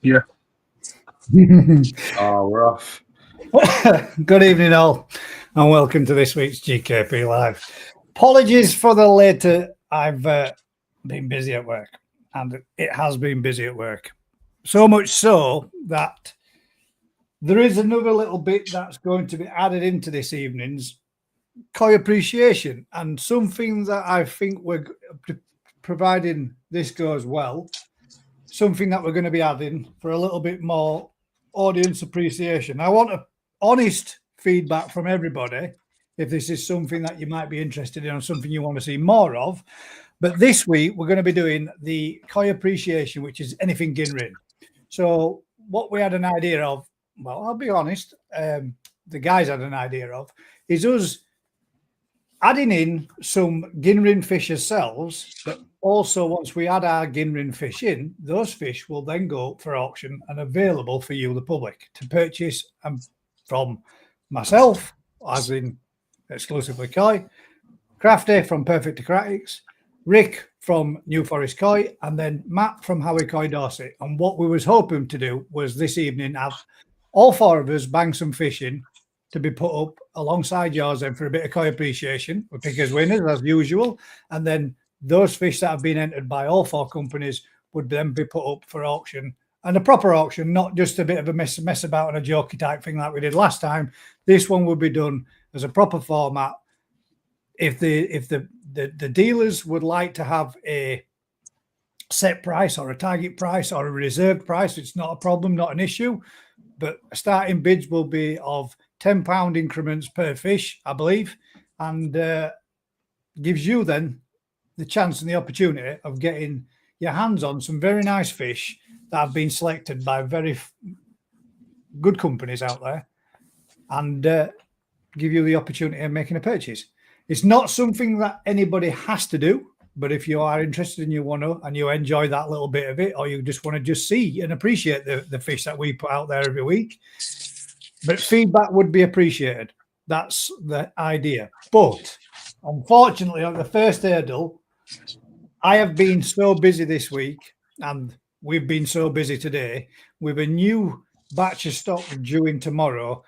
Yeah. Oh, we're off. Good evening, all, and welcome to this week's GKP Live. Apologies for the later. I've been busy at work, and it has been busy at work. So much so that there is another little bit that's going to be added into this evening's Koi appreciation, and something that I think we're providing this goes well. Something that we're going to be adding for a little bit more audience appreciation. I want a honest feedback from everybody if this is something that you might be interested in or something you want to see more of. But this week we're going to be doing the Koi appreciation, which is anything Ginrin. So what we had an idea of, well, I'll be honest, the guys had an idea of, is us adding in some Ginrin fish ourselves, but also once we add our Ginrin fish in, those fish will then go up for auction and available for you, the public, to purchase from myself, as in exclusively Koi, Crafty from Perfect Aquatics, Rick from New Forest Koi, and then Matt from Howie Koi Dorset. And what we was hoping to do was this evening have all four of us bang some fish in to be put up alongside yours and for a bit of Koi appreciation. We pick as winners as usual, and then those fish that have been entered by all four companies would then be put up for auction, and a proper auction, not just a bit of a mess about and a jokey type thing like we did last time. This one would be done as a proper format. If the dealers would like to have a set price or a target price or a reserved price. It's not a problem, not an issue. But starting bids will be of £10 increments per fish, I believe, and gives you then the chance and the opportunity of getting your hands on some very nice fish that have been selected by very good companies out there, and give you the opportunity of making a purchase. It's not something that anybody has to do, but if you are interested and you want to, and you enjoy that little bit of it, or you just want to just see and appreciate the fish that we put out there every week, but feedback would be appreciated. That's the idea. But unfortunately, on the first hurdle, I have been so busy this week, and we've been so busy today with a new batch of stock due in tomorrow.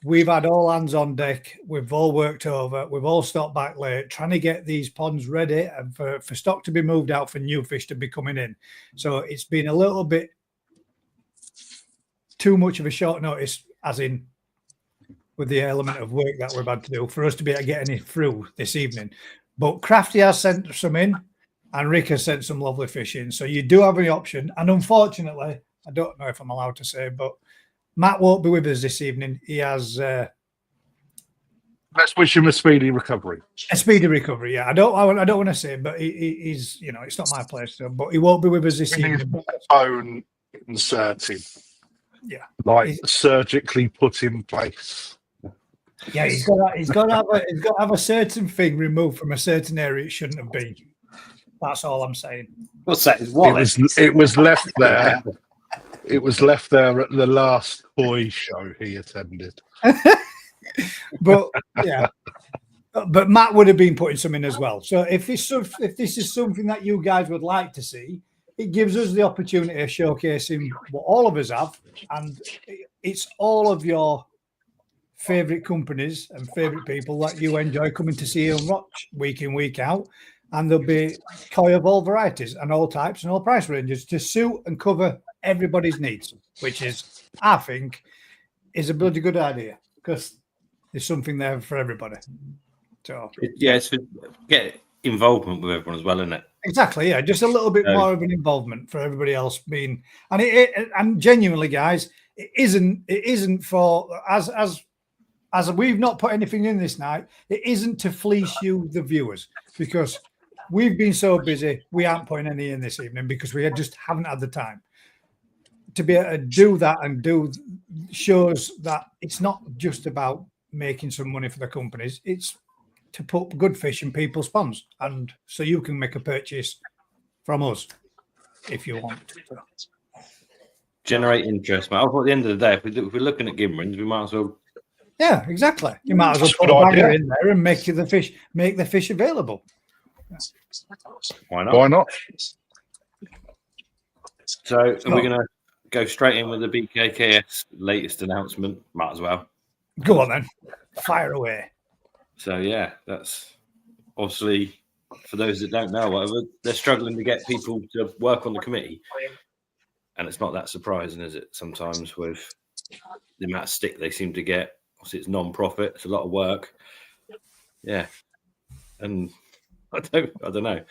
We've had all hands on deck. We've all worked over. We've all stopped back late trying to get these ponds ready and for stock to be moved out for new fish to be coming in. So it's been a little bit too much of a short notice, as in with the element of work that we've had to do for us to be able to get any through this evening. But Crafty has sent some in, and Rick has sent some lovely fish in. So you do have the option. And unfortunately, I don't know if I'm allowed to say, but Matt won't be with us this evening. He has Let's wish him a speedy recovery. a speedy recovery. Yeah, I don't want to say, but he's, you know, it's not my place. So, but he won't be with us this evening. Bone inserted. Yeah, like surgically put in place. Yeah, he's got to have a certain thing removed from a certain area it shouldn't have been. That's all I'm saying. What's that? His wallet? It was left there. It was left there at the last toy show he attended. But yeah, but Matt would have been putting some in as well. So if this is something that you guys would like to see, it gives us the opportunity of showcasing what all of us have, and it's all of your favorite companies and favorite people that you enjoy coming to see and watch week in, week out. And there'll be koi of all varieties and all types and all price ranges to suit and cover everybody's needs, which is, I think, is a bloody good idea because there's something there for everybody. So yeah, it's for get involvement with everyone as well, isn't it? Exactly, yeah, just a little bit more of an involvement for everybody else being, and and genuinely, guys, it isn't for as we've not put anything in this night. It isn't to fleece you, the viewers, because we've been so busy. We aren't putting any in this evening because we just haven't had the time to be able to do that, and do shows that it's not just about making some money for the companies. It's to put good fish in people's ponds, and so you can make a purchase from us if you want to. Generate interest, mate. I thought at the end of the day, if we're looking at Gimmerins, we might as well. Yeah, exactly. You might as well put a bagger in there and make the fish available. Why not? Why not? So are we going to go straight in with the BKKS latest announcement? Might as well. Go on then. Fire away. So yeah, that's obviously, for those that don't know, whatever, they're struggling to get people to work on the committee, and it's not that surprising, is it? Sometimes with the amount of stick they seem to get, obviously it's non-profit, it's a lot of work. Yeah, and I don't know.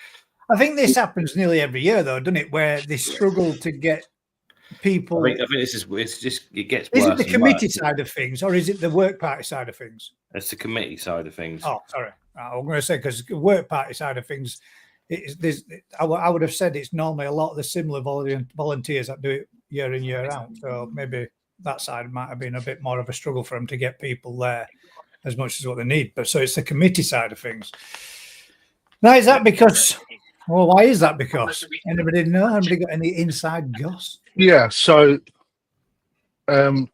I think this happens nearly every year, though, doesn't it? Where they struggle to get people. I think it gets Is worse. it the committee side of things, or is it the work party side of things? It's the committee side of things. Oh, sorry. I'm going to say, because the work party side of things, I would have said it's normally a lot of the similar volunteers that do it year in, year out. So maybe that side might have been a bit more of a struggle for them to get people there as much as what they need. But so it's the committee side of things. Now, is that because? Well, why is that because? Anybody know? Anybody got any inside goss? Yeah, so I'm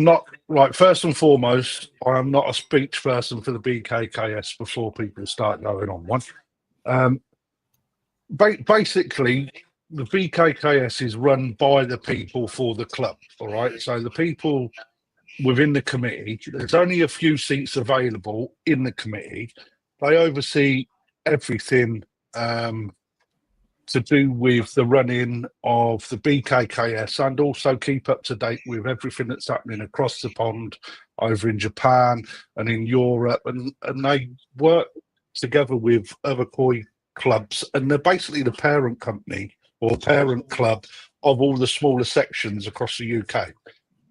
not, right, first and foremost, I'm not a speech person for the BKKS before people start going on one. Basically, the BKKS is run by the people for the club, all right? So the people within the committee, there's only a few seats available in the committee. They oversee everything to do with the running of the BKKS, and also keep up to date with everything that's happening across the pond over in Japan and in Europe, and they work together with other koi clubs, and they're basically the parent company or parent club of all the smaller sections across the UK.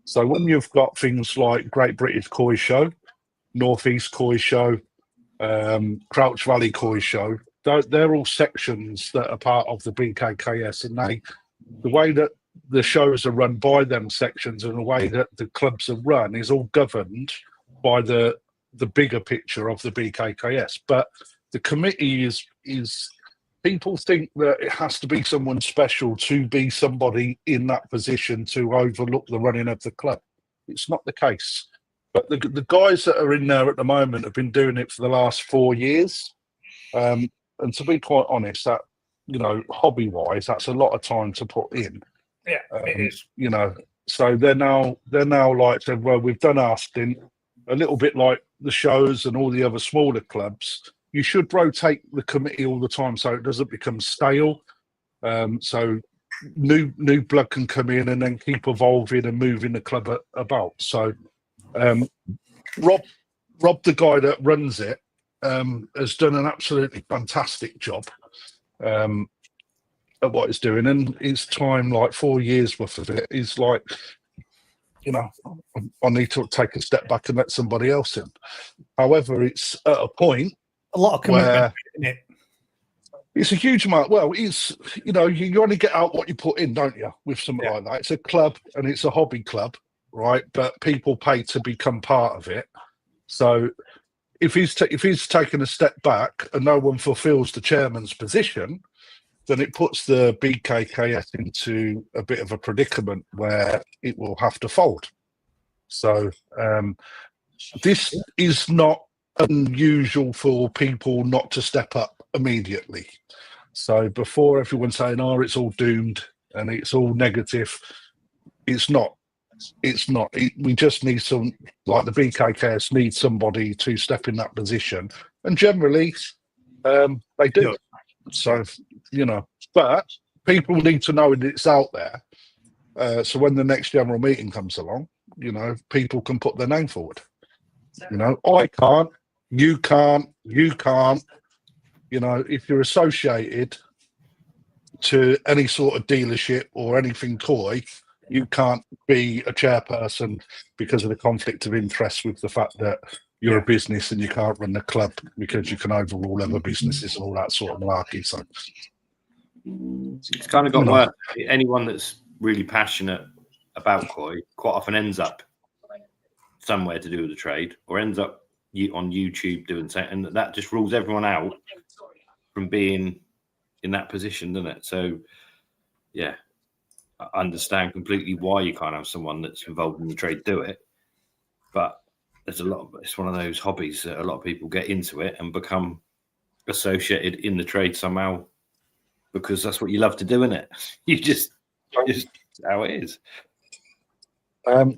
So when you've got things like Great British Koi Show, North East Koi Show, Crouch Valley Koi Show, they're all sections that are part of the BKKS, and the way that the shows are run by them sections and the way that the clubs are run is all governed by the bigger picture of the BKKS. But the committee is people think that it has to be someone special to be somebody in that position to overlook the running of the club. It's not the case. But the guys that are in there at the moment have been doing it for the last 4 years. And to be quite honest, that, you know, hobby-wise, that's a lot of time to put in. Yeah, it is. You know, so they're now like, well, we've done our stint, a little bit like the shows and all the other smaller clubs. You should rotate the committee all the time so it doesn't become stale. So new blood can come in and then keep evolving and moving the club about. So Rob, the guy that runs it, has done an absolutely fantastic job at what he's doing, and his time, like 4 years worth of it, is like, you know, I need to take a step back and let somebody else in. However, it's at a point, a lot of commitment, isn't it? It's a huge amount. Well, it's, you know, you only get out what you put in, don't you, with something like that. It's a club and it's a hobby club, right? But people pay to become part of it. So if he's taken a step back and no one fulfills the chairman's position, then it puts the BKKS into a bit of a predicament where it will have to fold. So this is not unusual for people not to step up immediately. So before everyone's saying, oh, it's all doomed and it's all negative, it's not. It's not. We just need some, like the BKKS needs somebody to step in that position. And generally, they do. Yeah. So, you know, but people need to know that it's out there. So when the next general meeting comes along, you know, people can put their name forward. You know, I can't, you can't, you can't. You know, if you're associated to any sort of dealership or anything koi, you can't be a chairperson because of the conflict of interest with the fact that you're a business and you can't run the club because you can overrule other businesses and all that sort of malarkey. So it's kind of got worse. Anyone that's really passionate about koi quite often ends up somewhere to do with the trade or ends up on YouTube doing something, and that just rules everyone out from being in that position, doesn't it? So, yeah, I understand completely why you can't have someone that's involved in the trade do it, but there's it's one of those hobbies that a lot of people get into it and become associated in the trade somehow because that's what you love to do, isn't it? You just how it is.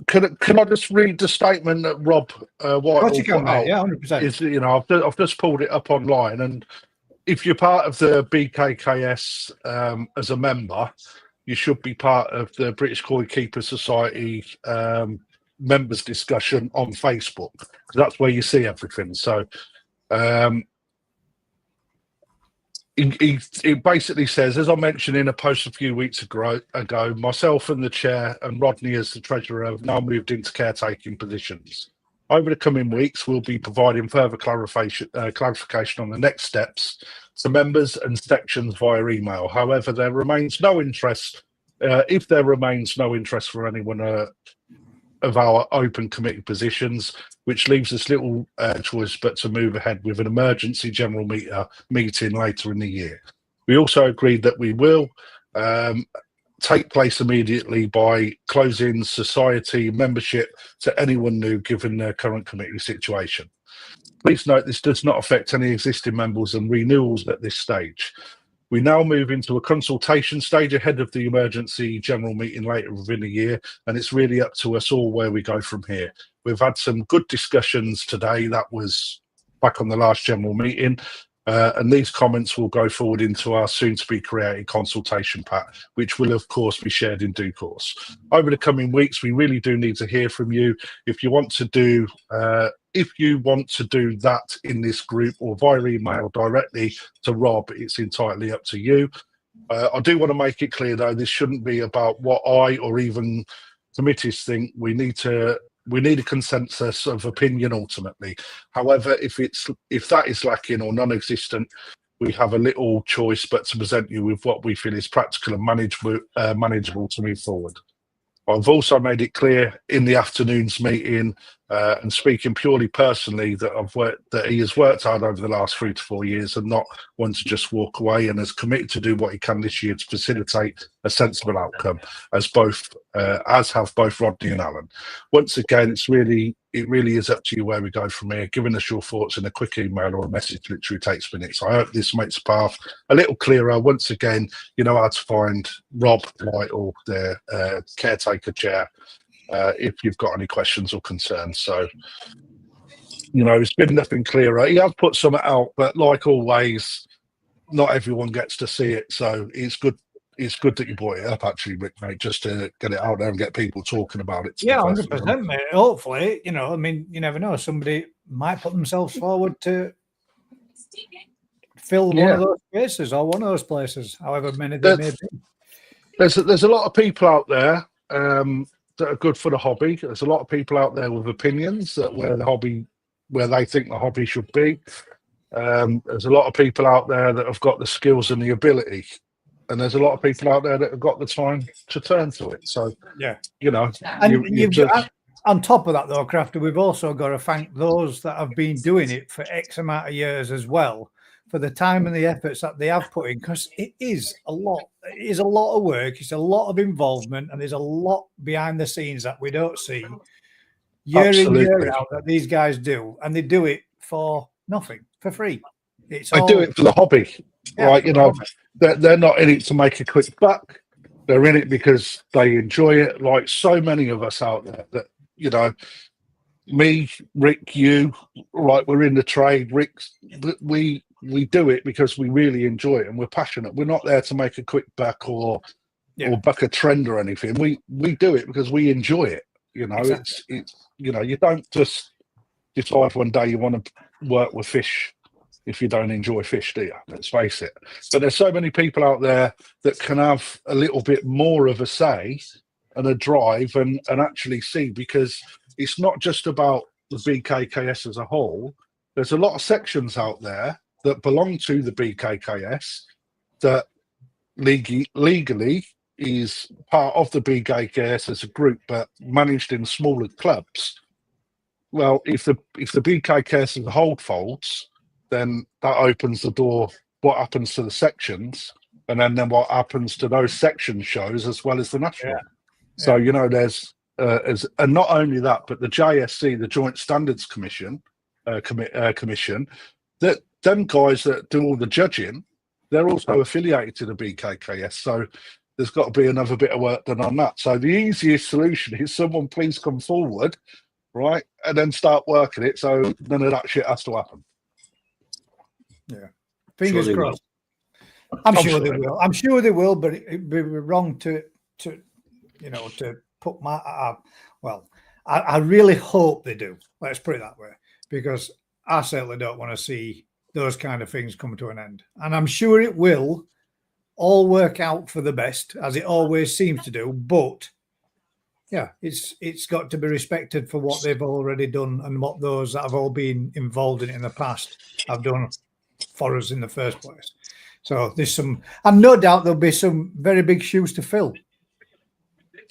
Can I just read the statement that Rob Whitehall put out? Yeah, 100%. Is, you know, I've just pulled it up online, and if you're part of the BKKS as a member, you should be part of the British Koi Keeper Society members discussion on Facebook, because that's where you see everything. So it basically says, as I mentioned in a post a few weeks ago, myself and the chair and Rodney as the treasurer have now moved into caretaking positions. Over the coming weeks, we'll be providing further clarification on the next steps to members and sections via email. However, there remains no interest, if there remains no interest for anyone of our open committee positions, which leaves us little choice but to move ahead with an emergency general meeting later in the year. We also agreed that we will take place immediately by closing society membership to anyone new given their current committee situation. Please note this does not affect any existing members and renewals at this stage. We now move into a consultation stage ahead of the emergency general meeting later within the year, and it's really up to us all where we go from here. We've had some good discussions today. That was back on the last general meeting, and these comments will go forward into our soon-to-be created consultation pack, which will, of course, be shared in due course. Over the coming weeks, we really do need to hear from you. If you want to do that in this group or via email directly to Rob, it's entirely up to you. I do want to make it clear, though, this shouldn't be about what I or even committees think. We need a consensus of opinion ultimately. However, if that is lacking or non-existent, we have a little choice but to present you with what we feel is practical and manageable to move forward. I've also made it clear in the afternoon's meeting, and speaking purely personally, that he has worked hard over the last 3 to 4 years and not want to just walk away, and has committed to do what he can this year to facilitate a sensible outcome, as have both Rodney and Alan. Once again, it really is up to you where we go from here. Giving us your thoughts in a quick email or a message literally takes minutes. I hope this makes the path a little clearer. Once again, you know how to find Rob Whitehall, their caretaker chair, if you've got any questions or concerns. So, it's been nothing clearer. He has put something out, but like always, not everyone gets to see it. So it's good. It's good that you brought it up, actually, Rick, mate, just to get it out there and get people talking about it. Yeah, 100%, mate. Hopefully, you never know. Somebody might put themselves forward to fill one of those spaces or one of those places, however many they may be. There's a lot of people out there that are good for the hobby. There's a lot of people out there with opinions that where they think the hobby should be. There's a lot of people out there that have got the skills and the ability. And there's a lot of people out there that have got the time to turn to it. So, on top of that, though, Crafter, we've also got to thank those that have been doing it for X amount of years as well, for the time and the efforts that they have put in, because it is a lot. It is a lot of work. It's a lot of involvement, and there's a lot behind the scenes that we don't see year in, year out that these guys do, and they do it for nothing, for free. They do it for the hobby. Right, they're not in it to make a quick buck. They're in it because they enjoy it. Like so many of us out there that, me, Rick, you, right, we're in the trade. Rick, we do it because we really enjoy it and we're passionate. We're not there to make a quick buck or buck a trend or anything. We do it because we enjoy it. Exactly. It's you don't just decide one day you want to work with fish if you don't enjoy fish, do you? Let's face it. But there's so many people out there that can have a little bit more of a say and a drive and actually see, because it's not just about the BKKS as a whole. There's a lot of sections out there that belong to the BKKS that legally is part of the BKKS as a group, but managed in smaller clubs. Well, if the BKKS as a whole folds, then that opens the door. What happens to the sections, and then what happens to those section shows as well as the national? So there's and not only that, but the JSC, the Joint Standards Commission, commission, that them guys that do all the judging, they're also affiliated to the BKKS. So there's got to be another bit of work done on that. So the easiest solution is someone please come forward, right, and then start working it. So none of that shit has to happen. Yeah, fingers crossed. I'm sure they will. I'm sure they will, but it'd be wrong to put my. I really hope they do. Let's put it that way, because I certainly don't want to see those kind of things come to an end, and I'm sure it will all work out for the best, as it always seems to do. But it's got to be respected for what they've already done and what those that have all been involved in the past have done for us in the first place. So there's some, and no doubt there'll be some very big shoes to fill.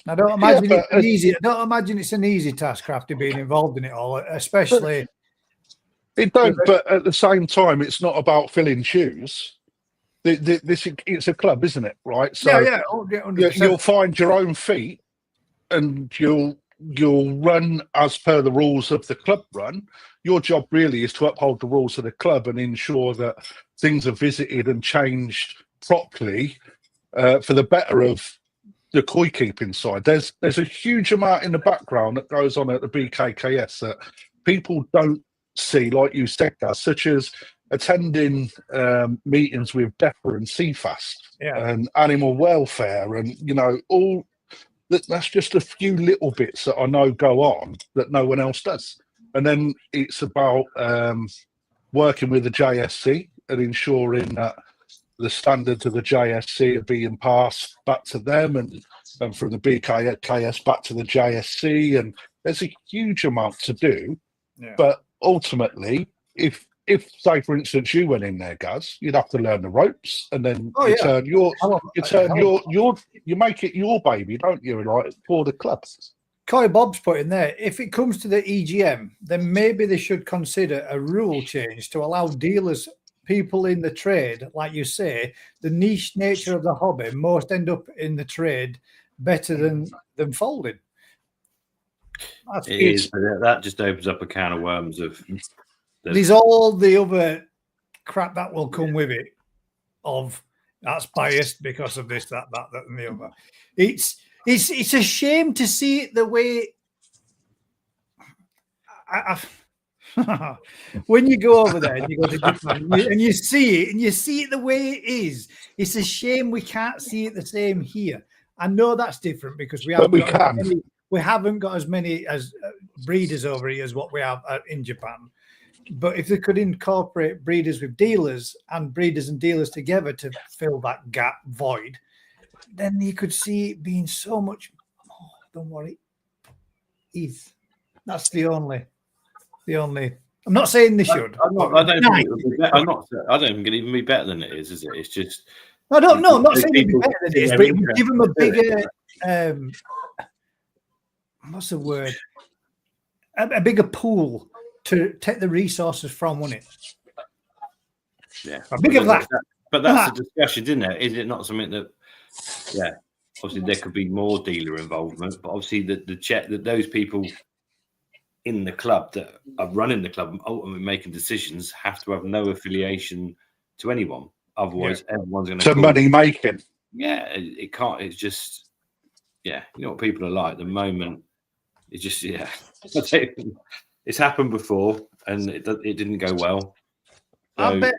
I don't imagine it's an easy task, Crafty, being involved in it all, especially. But at the same time, it's not about filling shoes. It's a club, isn't it? Right. So you'll find your own feet, and you'll run as per the rules of the club run. Your job really is to uphold the rules of the club and ensure that things are visited and changed properly for the better of the koi keeping side. There's a huge amount in the background that goes on at the BKKS that people don't see, like you said, guys, such as attending meetings with DEFRA and CFAS and animal welfare, and all. That's just a few little bits that I know go on that no one else does. And then it's about working with the JSC and ensuring that the standards of the JSC are being passed back to them, and from the BKS back to the JSC, and there's a huge amount to do. Yeah. But ultimately, if say for instance you went in there, Gaz, you'd have to learn the ropes, and then you make it your baby, don't you? Like for the club. Coy Bob's put in there, if it comes to the EGM, then maybe they should consider a rule change to allow dealers, people in the trade, like you say, the niche nature of the hobby, most end up in the trade better than folding. That just opens up a can of worms of there's all the other crap that will come with it of that's biased because of this, that, and the other. It's a shame to see it the way when you go over there and you go to Japan and you see it the way it is. It's a shame we can't see it the same here. I know that's different because we haven't got as many as breeders over here as what we have in Japan. But if they could incorporate breeders with dealers and breeders and dealers together to fill that gap void, then you could see it being so much more than what it is. That's the only. I'm not saying they should. I don't think it'd even be better than it is it? It's just. I don't know. I'm not saying it'd be better than it is, but it would give them a bigger. What's the word? A bigger pool to take the resources from, wouldn't it? Yeah. A bigger that. But that's the discussion, isn't it? Is it not something that? Yeah. Obviously, there could be more dealer involvement, but obviously, the check that those people in the club that are running the club and ultimately making decisions have to have no affiliation to anyone. Otherwise, everyone's going to money making. Yeah, it can't. It's just, you know what people are like. The moment it's just, it's happened before and it didn't go well. So, I bet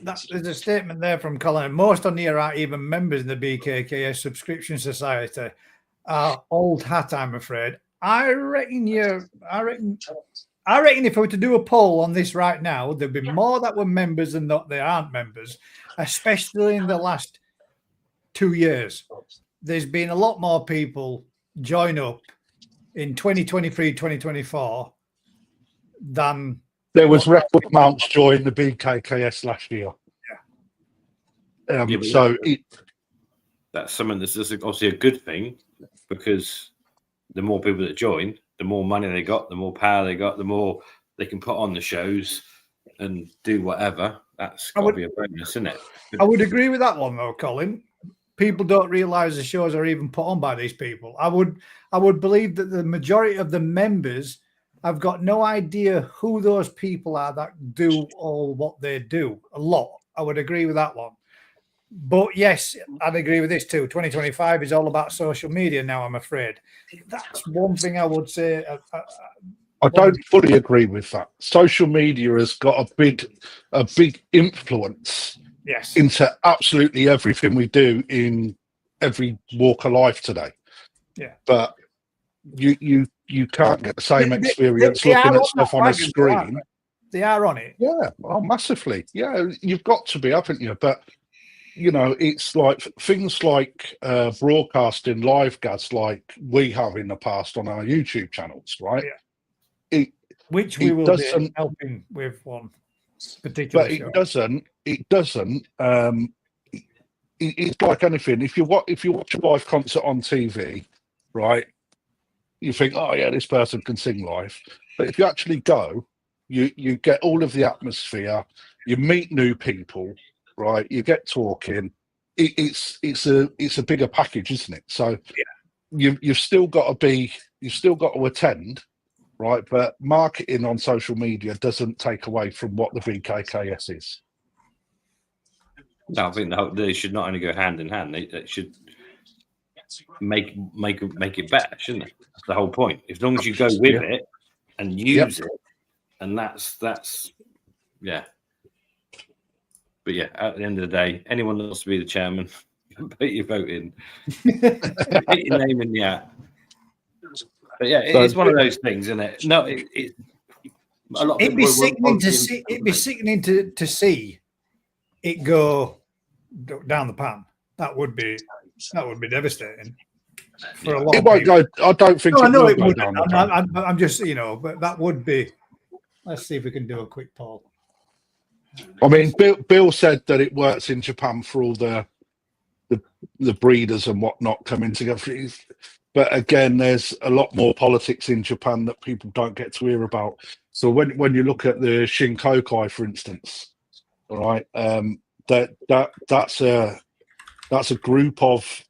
there's a statement there from Colin. Most on here aren't even members in the BKKS Subscription Society. Old hat, I'm afraid. I reckon if we were to do a poll on this right now, there'd be more that were members than that they aren't members, especially in the last 2 years. There's been a lot more people join up in 2023, 2024 than there was record amounts join the BKKS last year. That's something that's obviously a good thing, because the more people that join, the more money they got, the more power they got, the more they can put on the shows and do whatever. That's got to be a bonus, isn't it? I would agree with that one, though, Colin. People don't realise the shows are even put on by these people. I would believe that the majority of the members have got no idea who those people are that do all what they do. A lot. I would agree with that one. But yes, I'd agree with this too. 2025 is all about social media now, I'm afraid. That's one thing I would say. I don't fully agree with that. Social media has got a big influence into absolutely everything we do in every walk of life today. Yeah. But you can't get the same experience looking at stuff on a screen. They are on it. Yeah, well, massively. Yeah, you've got to be, haven't you? But you know, it's like things like broadcasting live gads like we have in the past on our YouTube channels, right? Yeah. Which we will be helping with one particular but show. It doesn't. It's like anything. If you watch a live concert on TV, right, you think, oh yeah, this person can sing live. But if you actually go, you get all of the atmosphere. You meet new people. Right, you get talking. It's a bigger package, isn't it? So you've still got to attend, right? But marketing on social media doesn't take away from what the VKKS is. No, I think they should not only go hand in hand; they should make it better, shouldn't they? That's the whole point. As long as you go with it and use it, and that's. But yeah, at the end of the day, anyone that wants to be the chairman, put your vote in. Put your name in the hat. But yeah, it's one of those things, isn't it? No, a lot of it'd be sickening to see. It'd be sickening to see it go down the pan, that would be devastating for a lot It of won't people. go. I don't think No, I it know will it go would. down the pan. I'm just, but that would be. Let's see if we can do a quick poll. I mean, Bill said that it works in Japan for all the breeders and whatnot coming together. But again, there's a lot more politics in Japan that people don't get to hear about. So when you look at the Shinkokai, for instance, all right, that's a group of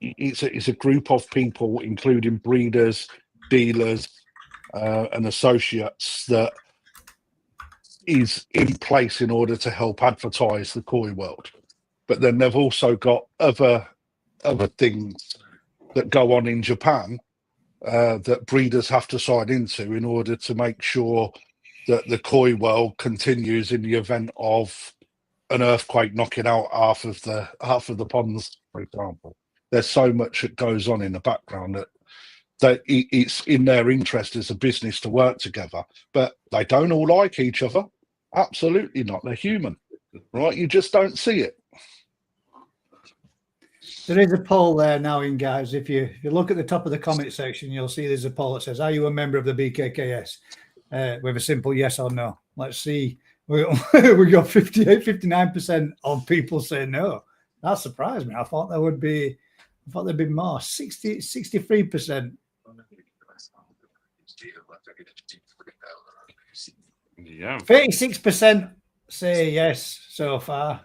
it's a group of people, including breeders, dealers, and associates that is in place in order to help advertise the koi world. But then they've also got other things that go on in Japan that breeders have to sign into in order to make sure that the koi world continues in the event of an earthquake knocking out half of the ponds, for example. There's so much that goes on in the background that it's in their interest as a business to work together, but they don't all like each other. Absolutely not. They're human, right? You just don't see it. There is a poll there now, guys. If you look at the top of the comment section, you'll see there's a poll that says, "Are you a member of the BKKS?" With a simple yes or no. Let's see. We got 59% of people say no. That surprised me. I thought there'd be more. 63%. Yeah. 36% say yes so far.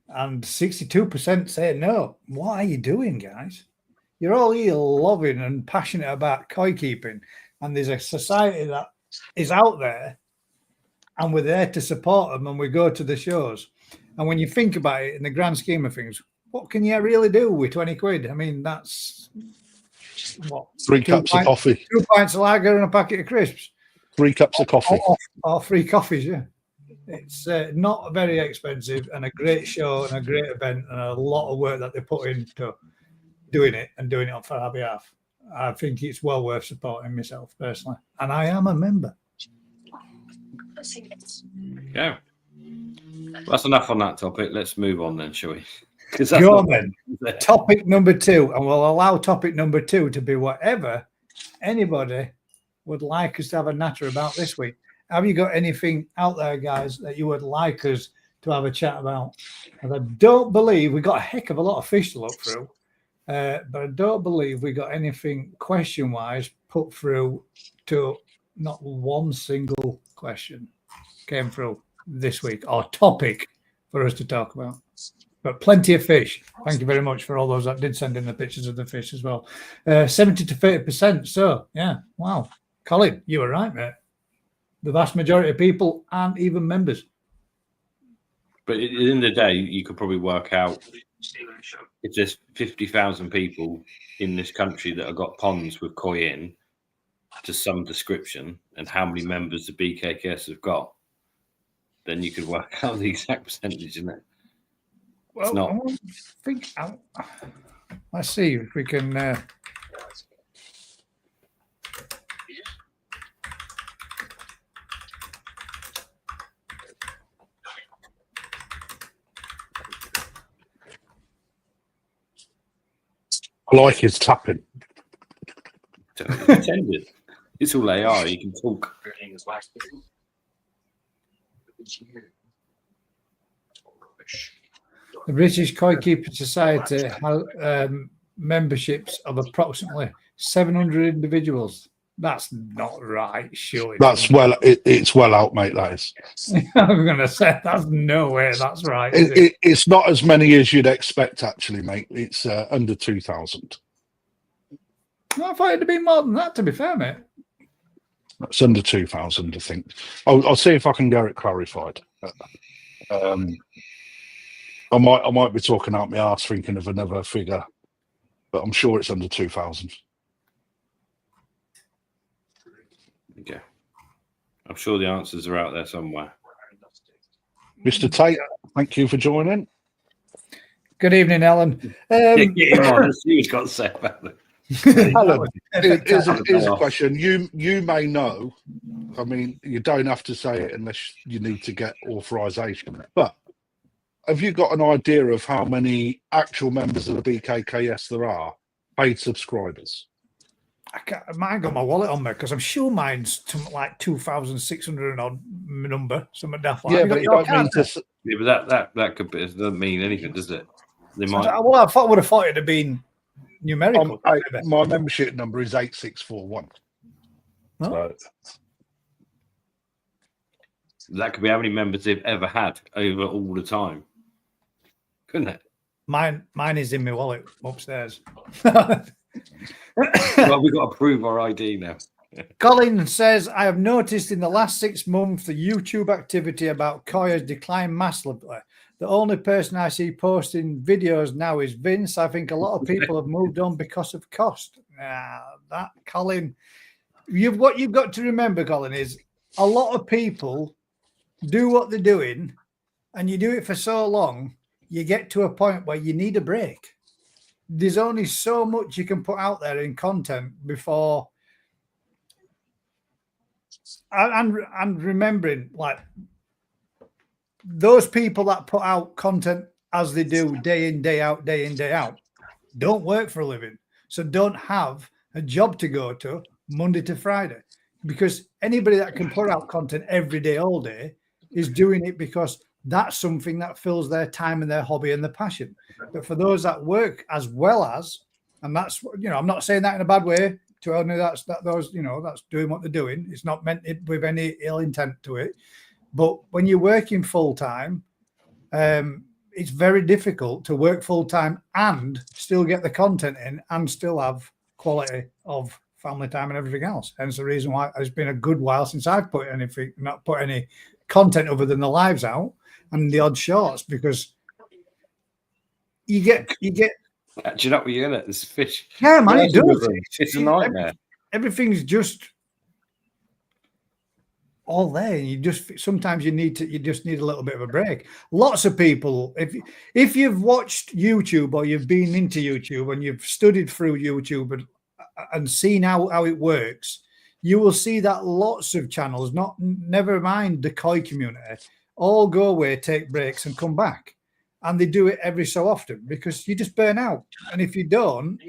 And 62% say no. What are you doing, guys? You're all here loving and passionate about koi keeping, and there's a society that is out there, and we're there to support them, and we go to the shows. And when you think about it in the grand scheme of things, what can you really do with 20 quid? I mean, that's what? 3 cups of coffee. 2 pints of lager and a packet of crisps. 3 cups of coffee. Or 3 coffees, yeah. It's not very expensive, and a great show and a great event, and a lot of work that they put into doing it on for our behalf. I think it's well worth supporting myself personally, and I am a member. Yeah. Well, that's enough on that topic. Let's move on then, shall we? Go on then. Topic number 2, and we'll allow topic number 2 to be whatever anybody would like us to have a natter about this week. Have you got anything out there, guys, that you would like us to have a chat about? And I don't believe we got a heck of a lot of fish to look through, but I don't believe we got anything question-wise put through to not one single question came through this week or topic for us to talk about. But plenty of fish. Thank you very much for all those that did send in the pictures of the fish as well. 70 to 30%. So, yeah, wow. Colin, you were right, mate. The vast majority of people aren't even members. But at the end of the day, you could probably work out if there's 50,000 people in this country that have got ponds with koi in to some description and how many members the BKKS have got, then you could work out the exact percentage, isn't it? Well, it's not. Let's see if we can... I like his tapping. Intended. It's all AI. You can talk. The British Koi Keeper Society has memberships of approximately 700 individuals. That's not right, surely. That's it's well out, mate. That is. I'm going to say that's no way that's right. It's not as many as you'd expect, actually, mate. It's under 2,000. I thought it'd be more than that, to be fair, mate. It's under 2,000, I think. I'll see if I can get it clarified. I might be talking out my arse thinking of another figure, but I'm sure it's under 2,000. Okay. I'm sure the answers are out there somewhere. Mr. Tate, thank you for joining. Good evening, Ellen. Get him on. Let's see what he's got to say about it. Alan, here's a question. You may know. I mean, you don't have to say it unless you need to get authorization. But have you got an idea of how many actual members of the BKKS there are, paid subscribers? Mine got my wallet on me because I'm sure mine's like 2,600 and odd number. Something daft like. Yeah, but you don't mean to. Yeah, but that could be, it doesn't mean anything, does it? They might. Well, I would have thought it'd have been numerical. My membership number is 8641. Oh. So that could be how many members they've ever had over all the time, couldn't it? Mine is in my wallet upstairs. Well, we've got to prove our ID now. Colin says, I have noticed in the last 6 months the YouTube activity about Koi has declined massively. The only person I see posting videos now is Vince. I think a lot of people have moved on because of cost. That, Colin, what you've got to remember, Colin, is a lot of people do what they're doing, and you do it for so long, you get to a point where you need a break. There's only so much you can put out there in content before. And remembering, like, those people that put out content as they do day in, day out, don't work for a living. So don't have a job to go to Monday to Friday, because anybody that can put out content every day, all day, is doing it because that's something that fills their time and their hobby and their passion. But for those that work as well as, and that's, I'm not saying that in a bad way to only that's doing what they're doing. It's not meant with any ill intent to it. But when you're working full time, it's very difficult to work full time and still get the content in and still have quality of family time and everything else. Hence the reason why it's been a good while since I've not put any content other than the lives out and the odd shorts, because you get. Do you know what you're in it? There's fish. Yeah, man, it does. It's a nightmare. Everything's just all there. Sometimes you just need a little bit of a break. Lots of people, if you've watched YouTube or you've been into YouTube and you've studied through YouTube and seen how it works, you will see that lots of channels, never mind the Koi community, all go away, take breaks and come back. And they do it every so often because you just burn out. And if you don't,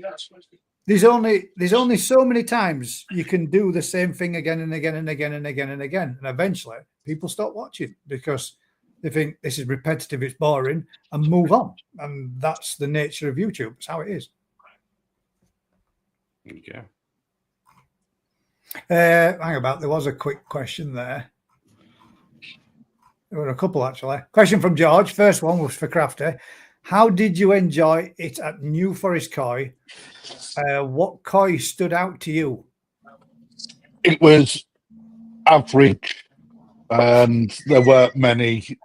there's only so many times you can do the same thing again and again and again and again and again. And eventually people stop watching because they think this is repetitive, it's boring, and move on. And that's the nature of YouTube. It's how it is. Yeah. Hang about. There was a quick question there. There were a couple, actually. Question from George. First one was for Crafty. How did you enjoy it at New Forest Koi? What koi stood out to you? It was average, and there weren't many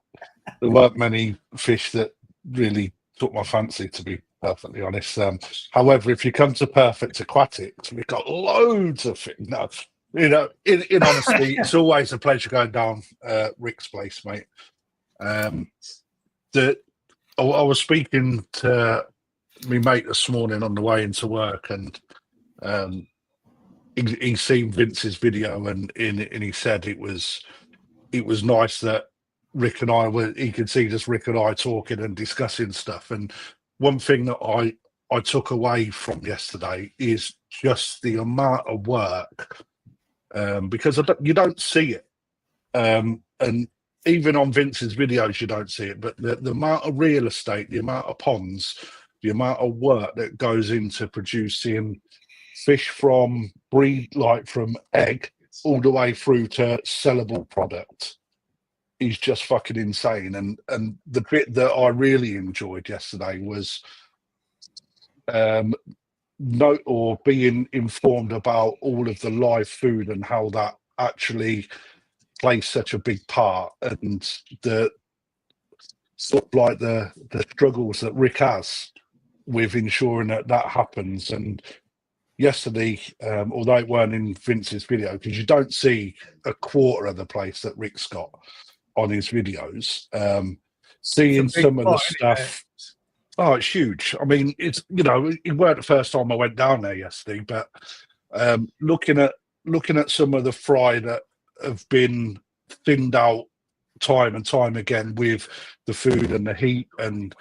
fish that really took my fancy, to be perfectly honest. However, if you come to Perfect Aquatics, we've got loads of fish. No, in honesty, it's always a pleasure going down Rick's place, mate. I was speaking to my mate this morning on the way into work, and he seen Vince's video, and he said it was nice that Rick and I he could see just Rick and I talking and discussing stuff. And one thing that I took away from yesterday is just the amount of work, because you don't see it, and even on Vince's videos you don't see it, but the amount of real estate, the amount of ponds, the amount of work that goes into producing fish from from egg all the way through to sellable product is just fucking insane. And the bit that I really enjoyed yesterday was being informed about all of the live food and how that actually plays such a big part, and the sort of like the struggles that Rick has with ensuring that happens. And yesterday, although it weren't in Vince's video, because you don't see a quarter of the place that Rick's got on his videos, seeing some of the stuff Oh, it's huge. I mean, it's it weren't the first time I went down there yesterday, but looking at some of the fry that have been thinned out time and time again with the food and the heat, and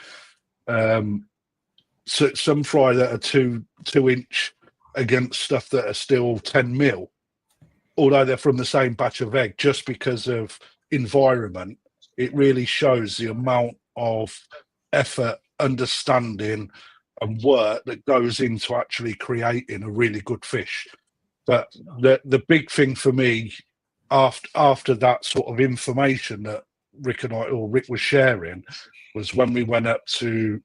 so some fry that are 2 inch against stuff that are still 10 mil, although they're from the same batch of egg, just because of environment. It really shows the amount of effort, understanding, and work that goes into actually creating a really good fish. But the big thing for me after that sort of information that Rick was sharing was when we went up to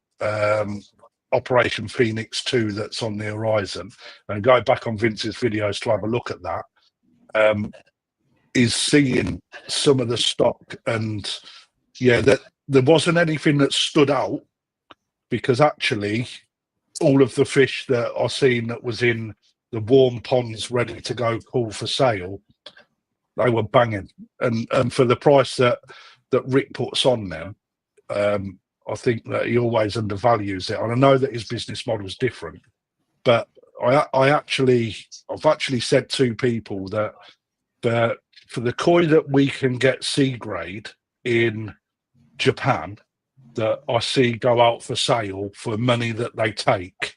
Operation Phoenix 2 that's on the horizon, and go back on Vince's videos to have a look at that. Is seeing some of the stock, and that there wasn't anything that stood out, because actually all of the fish that I seen that was in the warm ponds ready to go call for sale, they were banging, and for the price that Rick puts on them, I think that he always undervalues it. And I know that his business model is different, but I've actually said to people that for the koi that we can get C grade in Japan, that I see go out for sale for money that they take,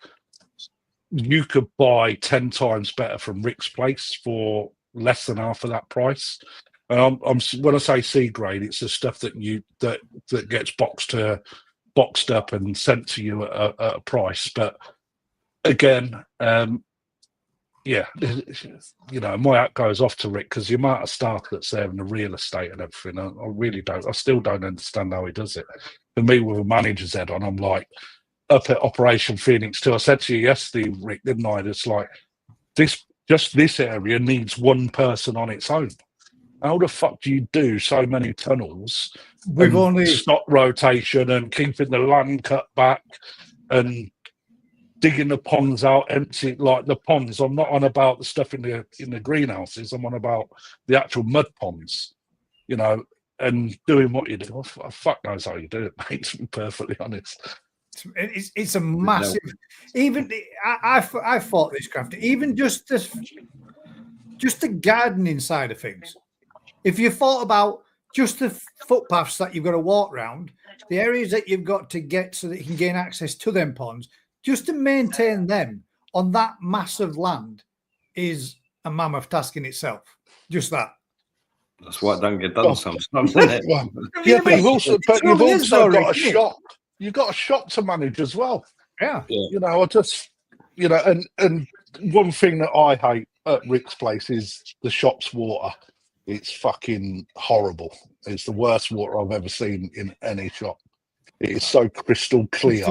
you could buy 10 times better from Rick's place for less than half of that price. And I'm when I say C grade, it's the stuff that that gets boxed up and sent to you at a price. But again, my hat goes off to Rick, because the amount of staff that's there and the real estate and everything, I really don't. I still don't understand how he does it. For me, with a manager's head on, I'm like, up at Operation Phoenix 2. I said to you yesterday, Rick, didn't I? It's like this area needs one person on its own. How the fuck do you do so many tunnels We've only stock rotation and keeping the land cut back and digging the ponds out empty, like the ponds? I'm not on about the stuff in the greenhouses. I'm on about the actual mud ponds, and doing what you do. Oh, fuck knows how you do it, mate, to be perfectly honest. It's a massive. Even I thought this craft, even just the gardening side of things. If you thought about just the footpaths that you've got to walk around, the areas that you've got to get so that you can gain access to them ponds, just to maintain them on that massive land is a mammoth task in itself. Just that. That's what don't get done sometimes, isn't it? Well, yeah, but you've also got a shop. You've got a shop to manage as well. Yeah. I just, and one thing that I hate at Rick's place is the shop's water. It's fucking horrible. It's the worst water I've ever seen in any shop. It is so crystal clear.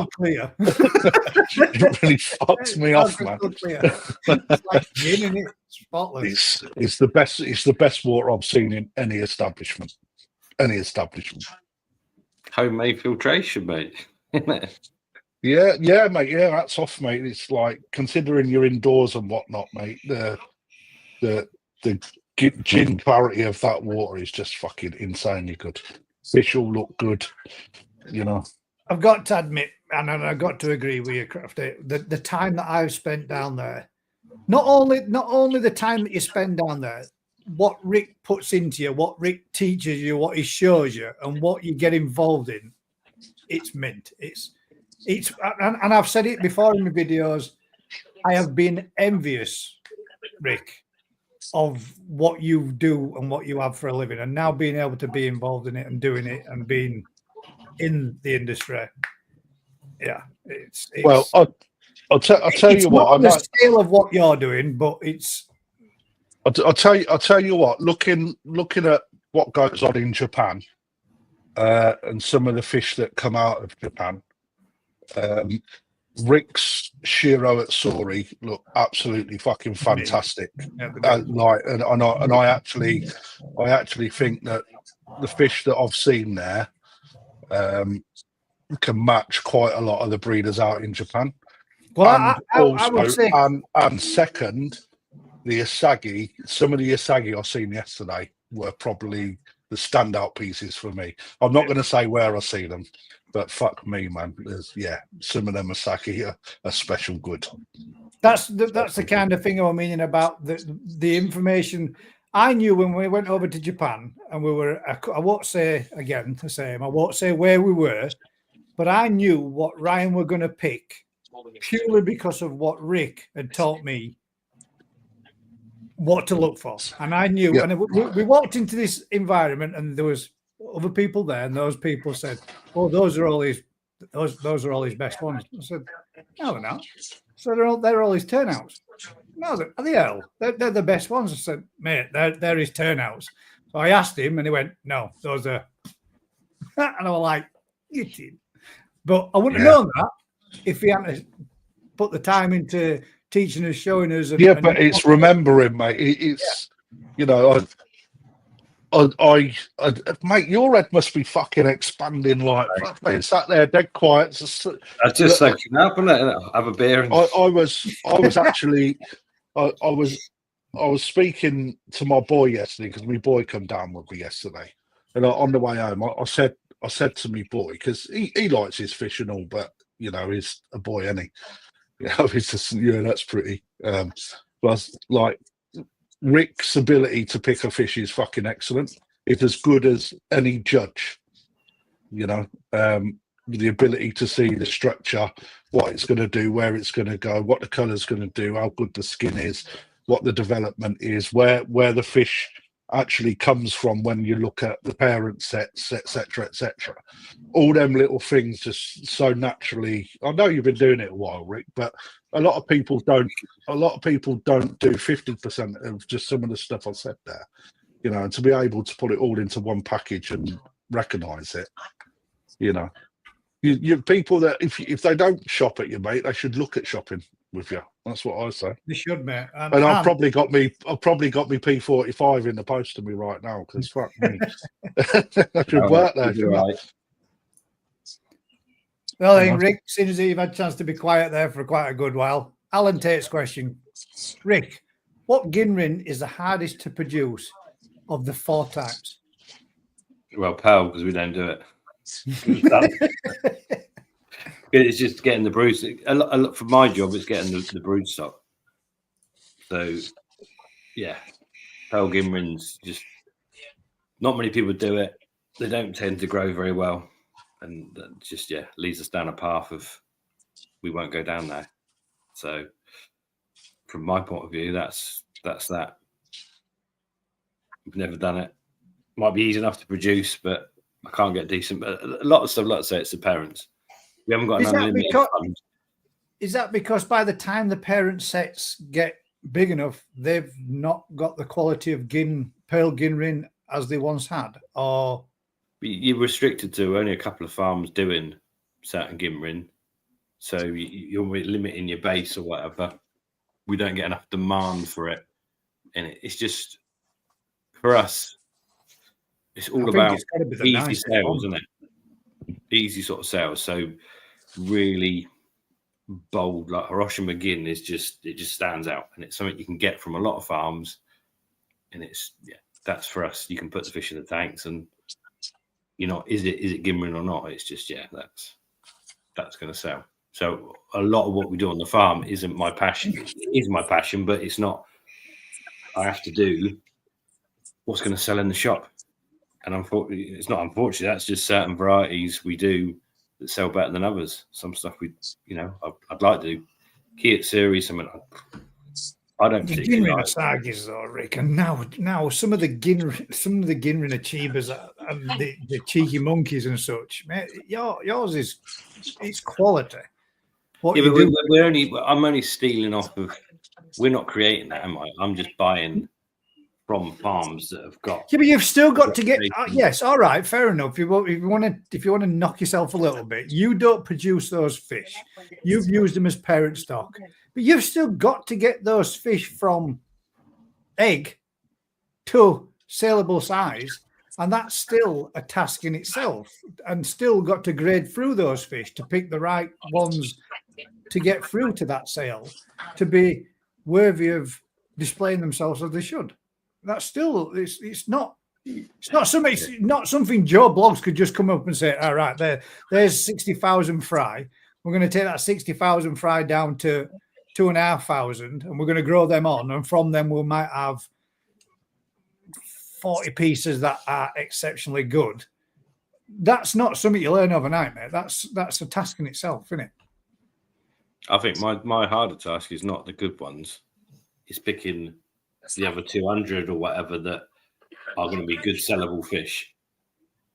It really fucks me off, man. It's like in it, spotless. It's the best. It's the best water I've seen in any establishment. Homemade filtration, mate. Yeah, mate. Yeah, that's off, mate. It's like, considering you're indoors and whatnot, mate. The gin clarity of that water is just fucking insanely good. Fish all look good, I've got to admit, and I've got to agree with you, Crafty, the time that I've spent down there, not only the time that you spend down there, what Rick puts into you, what Rick teaches you, what he shows you, and what you get involved in, it's mint. It's and I've said it before in my videos, I have been envious, Rick, of what you do and what you have for a living, and now being able to be involved in it and doing it and being in the industry. Yeah, it's well, I'll tell you what, on the scale of what you're doing, but it's. I'll tell you what. Looking at what goes on in Japan, and some of the fish that come out of Japan, Rick's Shiro at Sori look absolutely fucking fantastic. Yeah, I actually think that the fish that I've seen there can match quite a lot of the breeders out in Japan. Well, I would say, and second, the Asagi. Some of the Asagi I seen yesterday were probably the standout pieces for me. I'm not going to say where I see them, but fuck me, man. Some of them are special good. That's the kind of thing I'm meaning about the information. I knew when we went over to Japan and we were, I won't say again the same, I won't say where we were, but I knew what Ryan were going to pick purely because of what Rick had taught me what to look for. And I knew, and we walked into this environment and there was other people there, and those people said, "Oh, those are all his best ones." I said, "No, they're not." So they're all his turnouts. No, are they all? They're the best ones. I said, "Mate, they're his turnouts." So I asked him, and he went, "No, those are." And I was like, "You did," but I wouldn't have known that if he hadn't put the time into teaching us, showing us. But it's remembering, mate. It's you know, I mate, your head must be fucking expanding like fuck, mate. Sat there dead quiet. I just soaking up and have a beer. And... I was actually I was speaking to my boy yesterday because my boy come down with me yesterday, and on the way home I said to my boy, because he likes his fish and all, but you know he's a boy, isn't he? You know, it's just that's pretty. But like, Rick's ability to pick a fish is fucking excellent. It's as good as any judge, you know. The ability to see the structure, what it's going to do, where it's going to go, what the colour's going to do, how good the skin is, what the development is, where the fish actually comes from when you look at the parent sets, etc., etc. All them little things just so naturally. I know you've been doing it a while, Rick, but a lot of people don't do 50% of just some of the stuff I said there, you know. And to be able to put it all into one package and recognise it, you know, you people that if they don't shop at you, mate, they should look at shopping with you. That's what I say. They should, mate. And I've probably got me P45 in the post to me right now, because fuck me, I should work there. Right. Well, I think, Rick, seeing as you've had a chance to be quiet there for quite a good while, Alan Tate's question. Rick, what ginrin is the hardest to produce of the 4 types? Well, pearl, because we don't do it. It's just getting the brood. A lot for my job, it's getting the brood stock. So, yeah, pearl ginrins, just not many people do it. They don't tend to grow very well, and that just leads us down a path of we won't go down there. So, from my point of view, that's that. I've never done it. Might be easy enough to produce, but I can't get decent. But a lot of stuff, like I say, it's the parents. We haven't got an unlimited fund. Is that because by the time the parent sets get big enough, they've not got the quality of pearl ginrin as they once had? Or you're restricted to only a couple of farms doing certain ginrin, so you're limiting your base or whatever. We don't get enough demand for it, and it's just for us. It's all about easy sales, isn't it? Easy sort of sales. So really bold, like Hiroshima Gin it just stands out, and it's something you can get from a lot of farms. And it's that's for us. You can put the fish in the tanks, and is it Ginrin or not? It's just that's going to sell. So a lot of what we do on the farm isn't my passion. It is my passion, but it's not. I have to do what's going to sell in the shop. And unfortunately, it's not unfortunately. That's just certain varieties we do that sell better than others. Some stuff I'd like to do. Kiat series, I don't particularly like. Sagis though, Rick, and now some of the Ginrin Achievers and the cheeky monkeys and such. Mate, yours it's quality. But I'm only stealing off of. We're not creating that, am I? I'm just buying from farms that have got. Yeah, but you've still got to get. Yes, all right, fair enough. If you want to knock yourself a little bit, you don't produce those fish. You've used them as parent stock, but you've still got to get those fish from egg to saleable size, and that's still a task in itself. And still got to grade through those fish to pick the right ones to get through to that sale, to be worthy of displaying themselves as they should. That's still it's not It's not something Joe Bloggs could just come up and say, all right, there's 60,000 fry. We're going to take that 60,000 fry down to 2,500 and we're going to grow them on. And from them, we might have 40 pieces that are exceptionally good. That's not something you learn overnight, mate. That's a task in itself, isn't it? I think my harder task is not the good ones. It's picking the other 200 or whatever that are going to be good sellable fish.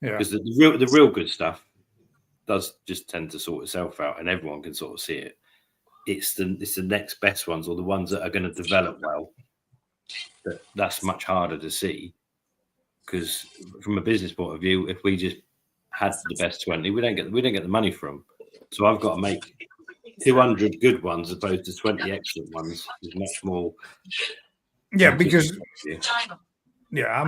Yeah. Because the real good stuff does just tend to sort itself out, and everyone can sort of see it. It's the next best ones, or the ones that are going to develop well. That's much harder to see, because from a business point of view, if we just had the best 20, we don't get the money from. So I've got to make 200 good ones as opposed to 20 excellent ones. Is much more. Yeah, because. Yeah,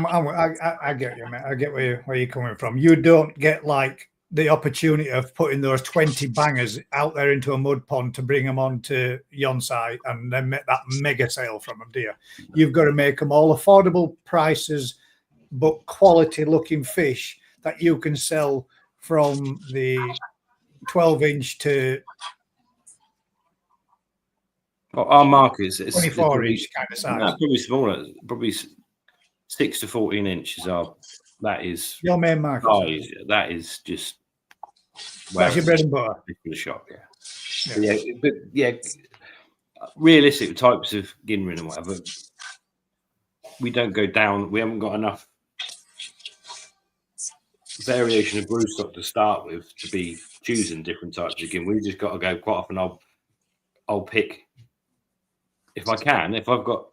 I get you, mate. I get where you're coming from. You don't get like the opportunity of putting those 20 bangers out there into a mud pond to bring them on to Yonsai and then make that mega sale from them, do you? You've got to make them all affordable prices, but quality looking fish that you can sell from the 12-inch to our markets. 24-inch kind of size. Probably smaller, probably 6 to 14 inches are. That is your main market. Size. That is just. That's your bread and butter. In the shop, but realistic types of Ginrin and whatever. We don't go down. We haven't got enough variation of broodstock to start with to be choosing different types of Ginrin. We've just got to go quite often. I'll pick if I can. If I've got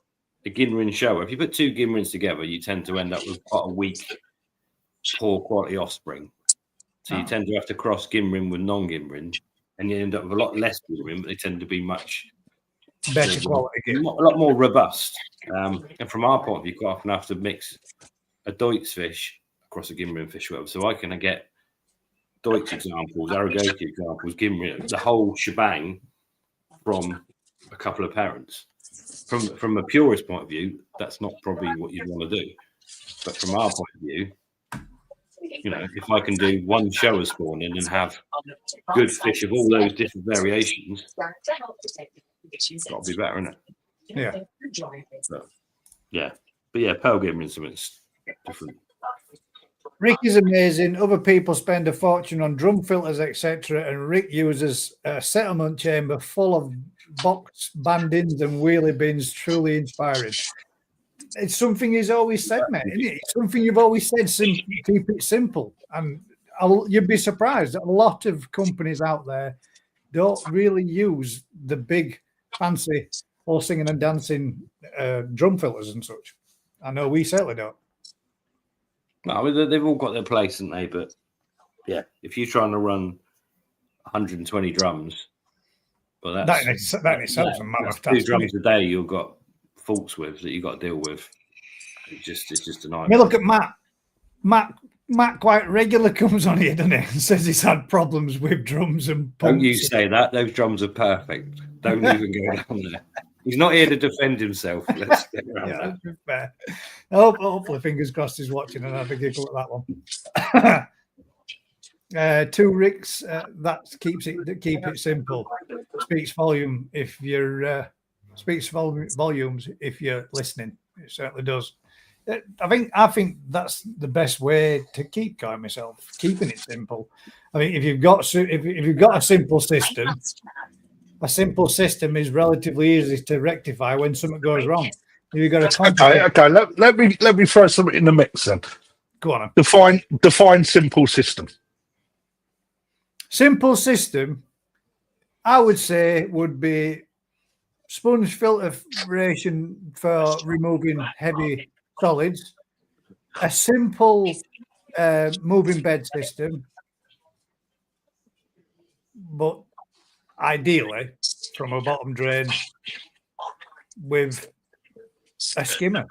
a Ginrin show, if you put two Ginrins together, you tend to end up with quite a weak, poor quality offspring. So you tend to have to cross Ginrin with non-Ginrin, and you end up with a lot less Ginrin, but they tend to be much better quality, a lot more robust. And from our point of view, quite often I have to mix a Deutsch fish across a Ginrin fish, whatever. So I can get Deutsch examples, Aragoti examples, Ginrin, the whole shebang from a couple of parents. From a purist point of view, that's not probably what you'd want to do. But from our point of view, if I can do one shower spawning and have good fish of all those different variations, it's got to be better, isn't it? Yeah. But Pearl Ginrin is something different. Rick is amazing. Other people spend a fortune on drum filters, etc., and Rick uses a settlement chamber full of box bandings and wheelie bins. Truly inspiring. It's something he's always said, mate, isn't it? It's something you've always said, keep it simple. And you'd be surprised that a lot of companies out there don't really use the big, fancy, all singing and dancing drum filters and such. I know we certainly don't. No, they've all got their place, haven't they? But, if you're trying to run 120 drums, well, that in itself is a matter of 2 drums a day you've got faults with that you've got to deal with. It's just a nightmare. I mean, look at Matt quite regularly comes on here, doesn't he? And says he's had problems with drums and pumps. Don't you say that. Those drums are perfect. Don't even go down there. He's not here to defend himself. Let's get around that. Fair. Hopefully, fingers crossed, he's watching and have a giggle at that one. 2 Ricks, that keep it simple. Speaks volumes if you're listening. It certainly does. I think that's the best way to keep going myself, keeping it simple. I mean, if you've got a simple system is relatively easy to rectify when something goes wrong. You've got to okay. Let me throw something in the mix then. Go on. Define simple system. Simple system, I would say, would be sponge filtration for removing heavy solids, a simple moving bed system, but ideally from a bottom drain with a skimmer.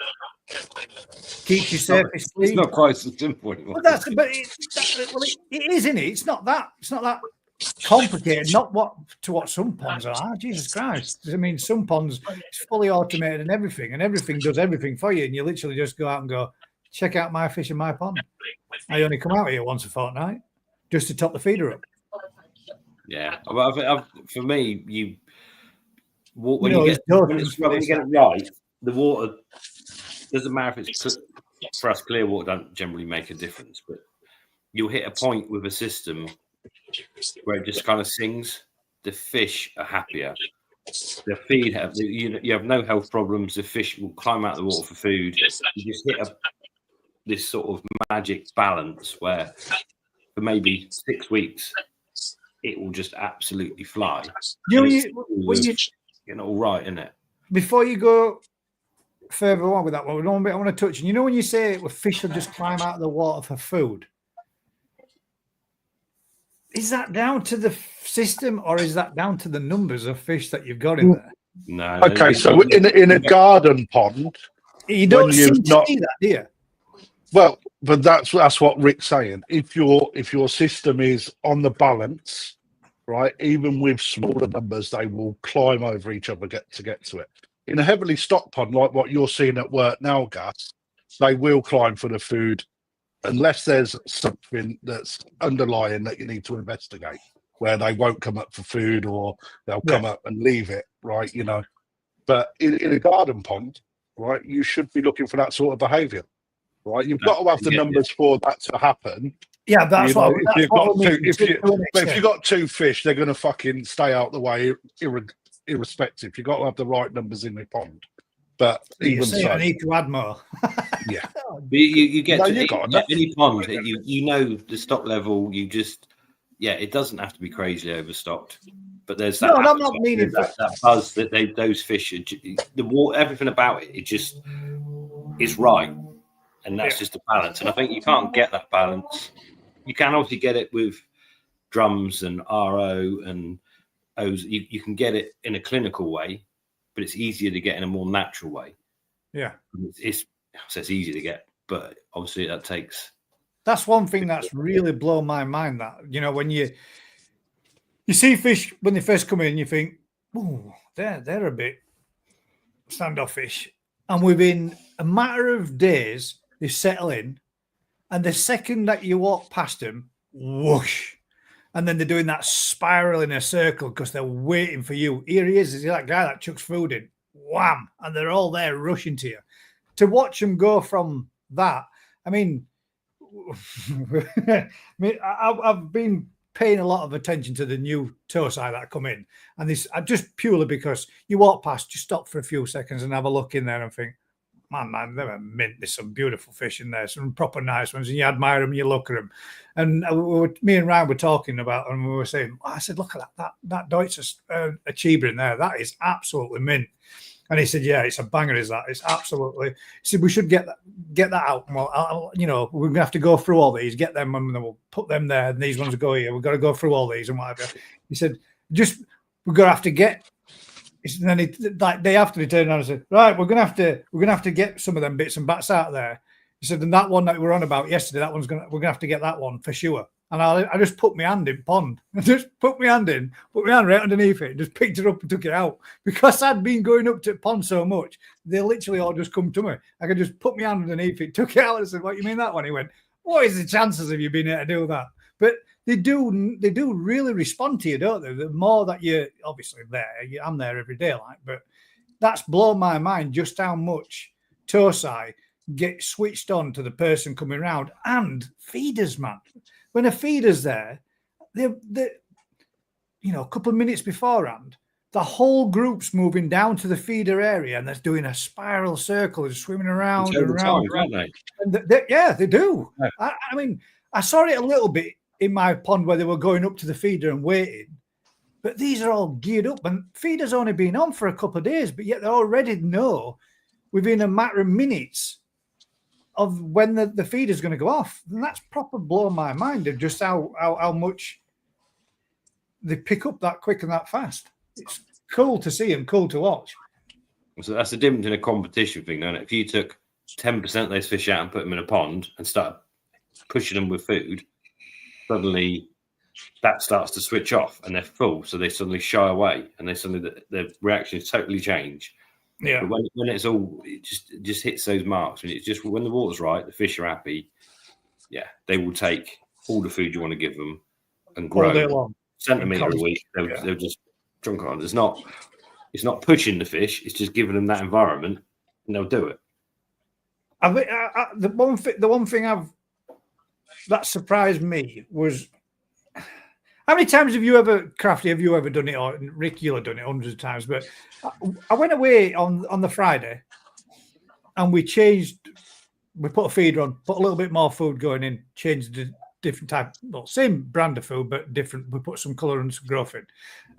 Keeps your surface clean. It's not quite so simple anymore. But it is, isn't it? It's not that complicated. Not what some ponds are. Jesus Christ! I mean, some ponds it's fully automated and everything does everything for you, and you literally just go out and go, check out my fish in my pond. I only come out here once a fortnight just to top the feeder up. Yeah, for me, when You you know, get it right, the water doesn't matter if it's for us. Clear water don't generally make a difference, but you'll hit a point with a system where it just kind of sings. The fish are happier. The feed you have no health problems. The fish will climb out of the water for food. You just hit this sort of magic balance where for maybe 6 weeks it will just absolutely fly. You're all right, isn't it? Before you go further on with that one, one bit I want to touch on. You know, when you say fish will just climb out of the water for food, is that down to the system or is that down to the numbers of fish that you've got in there? No. Okay, so in a garden pond, you don't seem to see that, do you? Well, but that's what Rick's saying. If your system is on the balance, right, even with smaller numbers, they will climb over each other to get to it. In a heavily stocked pond, like what you're seeing at work now, Gus, they will climb for the food unless there's something that's underlying that you need to investigate, where they won't come up for food or they'll come up and leave it, right? You know, but in a garden pond, right, you should be looking for that sort of behaviour, right? You've got to have the numbers for that to happen. Yeah, that's what. If you've got 2 fish, they're going to fucking stay out the way, irrespective. You've got to have the right numbers in the pond. But even so, I need to add more. Yeah, you get to any pond. You know the stock level. You just it doesn't have to be crazily overstocked. But there's that. No, I'm not meaning that buzz that those fish. The water, everything about it, it just is right, and that's just a balance. And I think you can't get that balance. You can obviously get it with drums and RO and O's. You can get it in a clinical way, but it's easier to get in a more natural way. Yeah, it's easy to get, but obviously that takes. That's one thing that's really blown my mind. That when you see fish when they first come in, you think, oh, they're a bit standoffish, and within a matter of days they settle in, and the second that you walk past them, whoosh. And then they're doing that spiral in a circle because they're waiting for you. Here he is that guy that chucks food in. Wham! And they're all there rushing to you. To watch them go from that, I've been paying a lot of attention to the new Tosai that come in. And this just purely because you walk past, just stop for a few seconds and have a look in there and think, man, they're mint. There's some beautiful fish in there, some proper nice ones, and you admire them, you look at them. And me and Ryan were talking about, and we were saying, I said, look at that Deutsche Achiever in there. That is absolutely mint. And he said, yeah, it's a banger, is that? It's absolutely. He said, we should get that out. Well, we're going to have to go through all these, get them, and then we'll put them there, and these ones will go here. We've got to go through all these and whatever. He said, we're going to have to get. And then day after he turned around and said, right, we're gonna have to get some of them bits and bats out there. He said, and that one that we were on about yesterday, we're gonna have to get that one for sure. And I just put my hand in pond. I just put my hand right underneath it, just picked it up and took it out. Because I'd been going up to pond so much, they literally all just come to me. I could just put my hand underneath it, took it out, and said, what, you mean that one? He went, what is the chances of you being able to do that? But they do really respond to you, don't they? The more that you're obviously there, I'm there every day, but that's blown my mind just how much Tosai get switched on to the person coming around and feeders, man. When a feeder's there, they a couple of minutes beforehand, the whole group's moving down to the feeder area and they're doing a spiral circle and swimming around and around. They do. Yeah. I saw it a little bit in my pond where they were going up to the feeder and waiting, but these are all geared up, and feeder's only been on for a couple of days, but yet they already know within a matter of minutes of when the feeder's going to go off. And that's proper blown my mind of just how much they pick up that quick and that fast. It's cool to see and cool to watch. So that's the difference in a competition thing, isn't it? If you took 10% of those fish out and put them in a pond and started pushing them with food, suddenly that starts to switch off and they're full, so they suddenly shy away and they suddenly the reactions totally change. Yeah. But when it's all, it just hits those marks. And it's just when the water's right, the fish are happy. Yeah, they will take all the food you want to give them and grow All day long. centimetre a week. They'll just drunk on. It's not pushing the fish. It's just giving them that environment, and they'll do it. The one thing that surprised me was, how many times have you ever done it, or Rick, you'll have done it hundreds of times, but I went away on the Friday and we put a feeder on, put a little bit more food going in, changed the different type, well, same brand of food, but different. We put some colour and some growth in,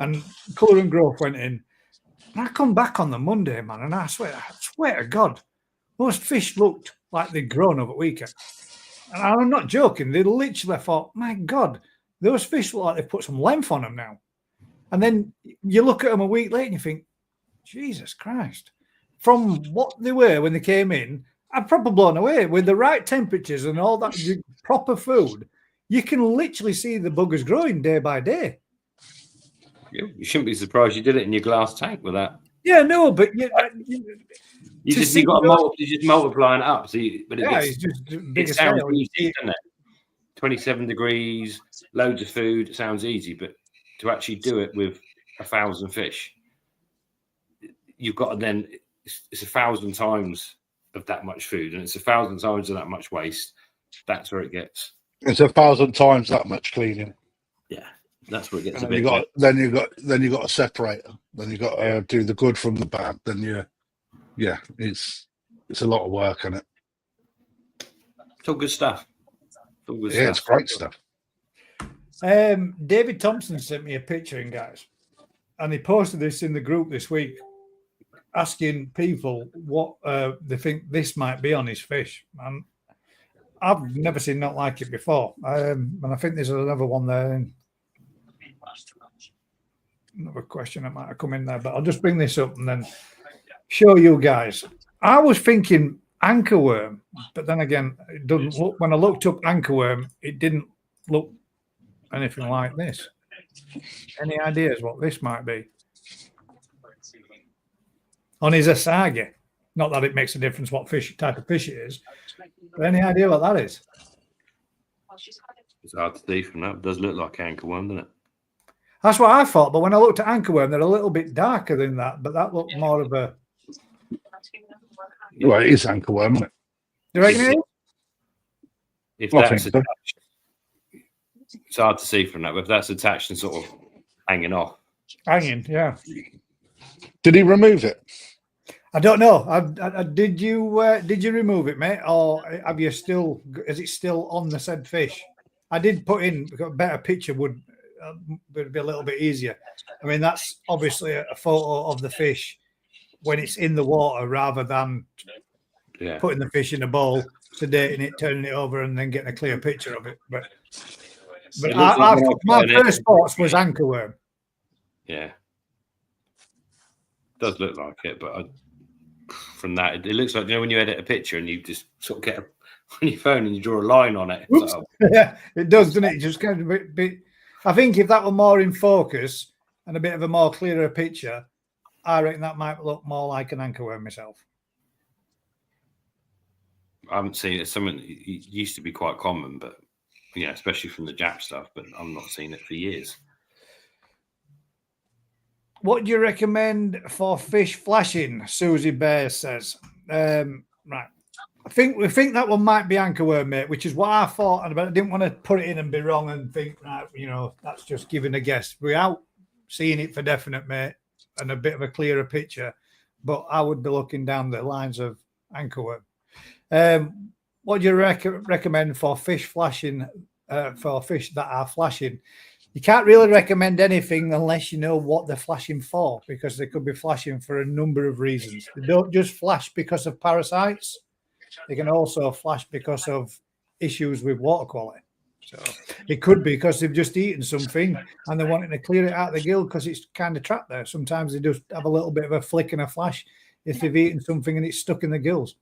and colour and growth went in. And I come back on the Monday, man, and I swear to God, those fish looked like they'd grown over the weekend. And I'm not joking. They literally thought, my God, those fish look like they've put some length on them now. And then you look at them a week later and you think, Jesus Christ. From what they were when they came in, I'm probably blown away. With the right temperatures and all that proper food, you can literally see the buggers growing day by day. You shouldn't be surprised you did it in your glass tank with that. Yeah, no, but you just multiplying it up. So it's just bigger sounds scale. easy, doesn't it? 27 degrees, loads of food. It sounds easy, but to actually do it with 1,000 fish, you've got to then it's 1,000 times of that much food, and it's 1,000 times of that much waste. That's where it gets. It's 1,000 times that much cleaning. Yeah, that's where it gets. Then you got to separate them. Then you got to do the good from the bad. Then it's a lot of work, isn't it? It's all good stuff. It's great stuff. David Thompson sent me a picture, in guys, and he posted this in the group this week, asking people what they think this might be on his fish. And I've never seen not like it before. And I think there's another one there. Another question that might have come in there, but I'll just bring this up and then show you guys. I was thinking anchorworm, but then again, it doesn't look. When I looked up anchorworm, it didn't look anything like this. Any ideas what this might be? On his asagi. Not that it makes a difference what type of fish it is. But any idea what that is? It's hard to see from that. It does look like anchorworm, doesn't it? That's what I thought. But when I looked at anchorworm, they're a little bit darker than that. But that looked more of a. Well, it is anchorworm, isn't it? Do you reckon it is? If that's attached, it's hard to see from that. But if that's attached and sort of hanging off. Hanging, yeah. Did he remove it? I don't know. Did you remove it, mate, or have you still? Is it still on the said fish? I did put in a better picture would be a little bit easier. I mean, that's obviously a photo of the fish when it's in the water, rather than putting the fish in a bowl, sedating it, turning it over, and then getting a clear picture of it. But my first thoughts was anchorworm. Yeah, it does look like it, but from that, it looks like, when you edit a picture and you just sort of get on your phone and you draw a line on it. So. Yeah, it does, doesn't it? Just kind of a bit. I think if that were more in focus and a bit of a more clearer picture, I reckon that might look more like an anchorworm myself. I haven't seen it. Something it used to be quite common, but especially from the Jap stuff. But I've not seen it for years. What do you recommend for fish flashing? Susie Bear says. Right. We think that one might be anchorworm, mate, which is what I thought, but I didn't want to put it in and be wrong and think, right, that's just giving a guess. Without seeing it for definite, mate, and a bit of a clearer picture, but I would be looking down the lines of anchorworm. What do you recommend for fish flashing, for fish that are flashing? You can't really recommend anything unless you know what they're flashing for, because they could be flashing for a number of reasons. They don't just flash because of parasites. They can also flash because of issues with water quality. So it could be because they've just eaten something and they're wanting to clear it out of the gill because it's kind of trapped there. Sometimes they just have a little bit of a flick and a flash if they've eaten something and it's stuck in the gills.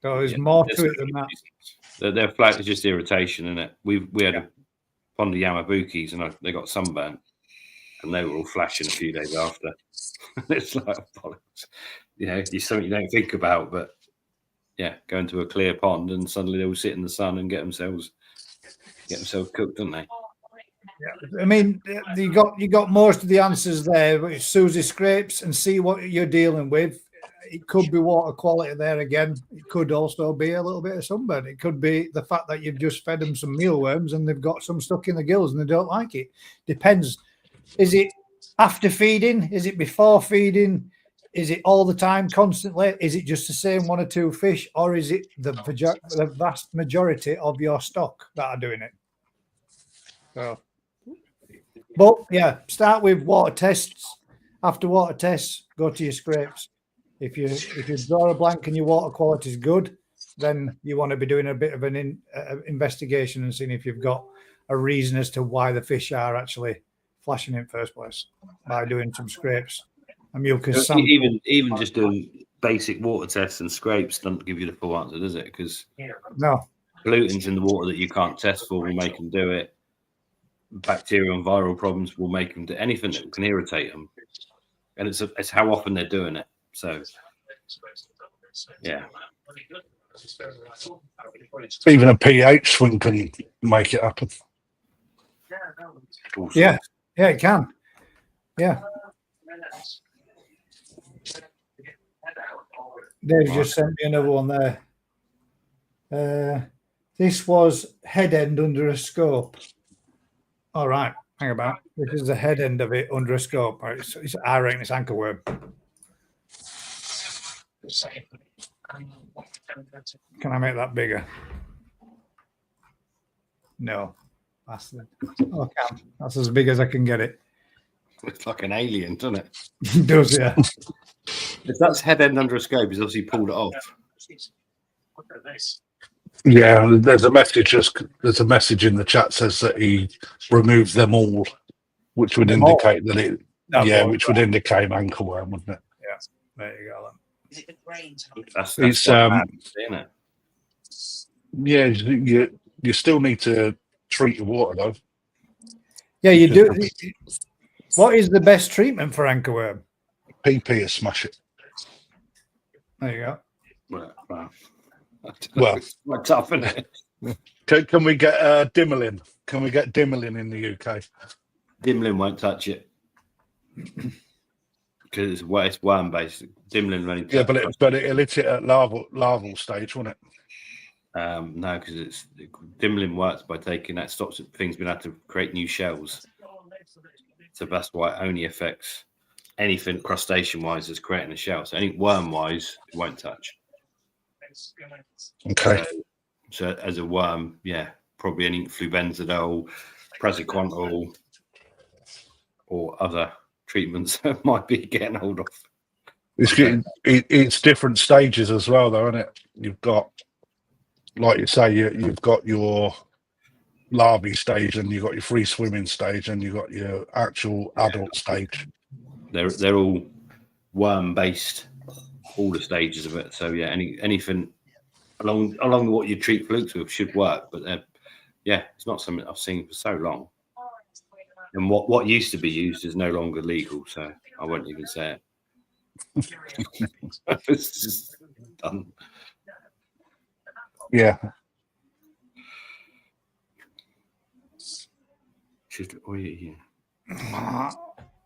So there's more to it than that. Their flash is just irritation, isn't it? We had a pond of Yamabukis and they got sunburnt. and they were all flashing a few days after. It's like, bollocks. It's something you don't think about, but yeah, go into a clear pond and suddenly they all sit in the sun and get themselves cooked, don't they? Yeah. I mean, you got most of the answers there. Susie scrapes and see what you're dealing with. It could be water quality there again. It could also be a little bit of sunburn. It could be the fact that you've just fed them some mealworms and they've got some stuck in the gills and they don't like it. Depends. Is it after feeding? Is it before feeding? Is it all the time, constantly? Is it just the same one or two fish? Or is it the vast majority of your stock that are doing it? So, but yeah, start with water tests. After water tests, go to your scrapes. If you draw a blank and your water quality is good, then you want to be doing a bit of an investigation and seeing if you've got a reason as to why the fish are actually flashing in first place by doing some scrapes. A mucus sample. Even just doing basic water tests and scrapes doesn't give you the full answer, does it? Because no pollutants in the water that you can't test for will make them do it. Bacterial and viral problems will make them do anything that can irritate them, and it's how often they're doing it. So, yeah. Even a pH swing can make it happen. Yeah, it can. Yeah. Dave just sent me another one there. This was head end under a scope. All right, hang about. This is the head end of it under a scope. I reckon it's anchorworm. Can I make that bigger? No. I can. That's as big as I can get it. It's like an alien, doesn't it? It does, yeah. If that's head end under a scope, he's obviously pulled it off. Yeah, there's a message in the chat says that he removed them all, which would indicate that it. Which would indicate anchorworm, wouldn't it? Yeah, there you go. That's it's mad, isn't it? Yeah, you still need to treat your water though. Yeah, you do. What is the best treatment for anchorworm? PP or smash it. There you go. Well, what's up in it? Can we get Dimmerlin? Can we get Dimmerlin in the UK? Dimmerlin won't touch it because it's worm based. Dimmerlin only. Yeah, but it'll hit it at larval stage, won't it? No, because Dimmerlin works by taking that stops things being able to create new shells. So that's why it only affects anything crustacean wise as creating a shell. So any worm wise, it won't touch. Okay. So as a worm, yeah, probably any flubenzidol, praziquantel, or other treatments that might be getting hold of. It's different stages as well, though, isn't it? You've got, like you say, you've got your larvae stage, and you've got your free swimming stage, and you've got your actual adult stage. They're all worm based, all the stages of it. So yeah, anything along what you treat flukes with should work. But it's not something I've seen for so long. And what used to be used is no longer legal, so I won't even say it. It's just done. Yeah.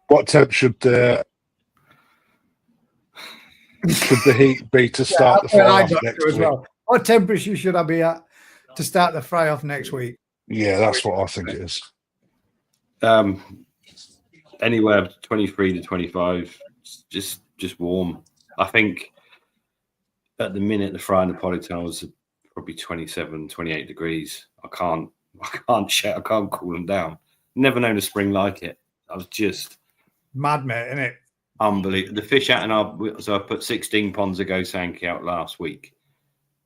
What temp should the heat be to start the fry off next week? Well. What temperature should I be at to start the fry off next week? Yeah, that's what I think it is. Anywhere 23 to 25, just warm. I think at the minute the fry in the polytunnel was probably 27, 28 degrees. I can't cool them down. Never known a spring like it. I was just mad, mate, isn't it? Unbelievable. The fish out so I put 16 ponds of Gosanki out last week,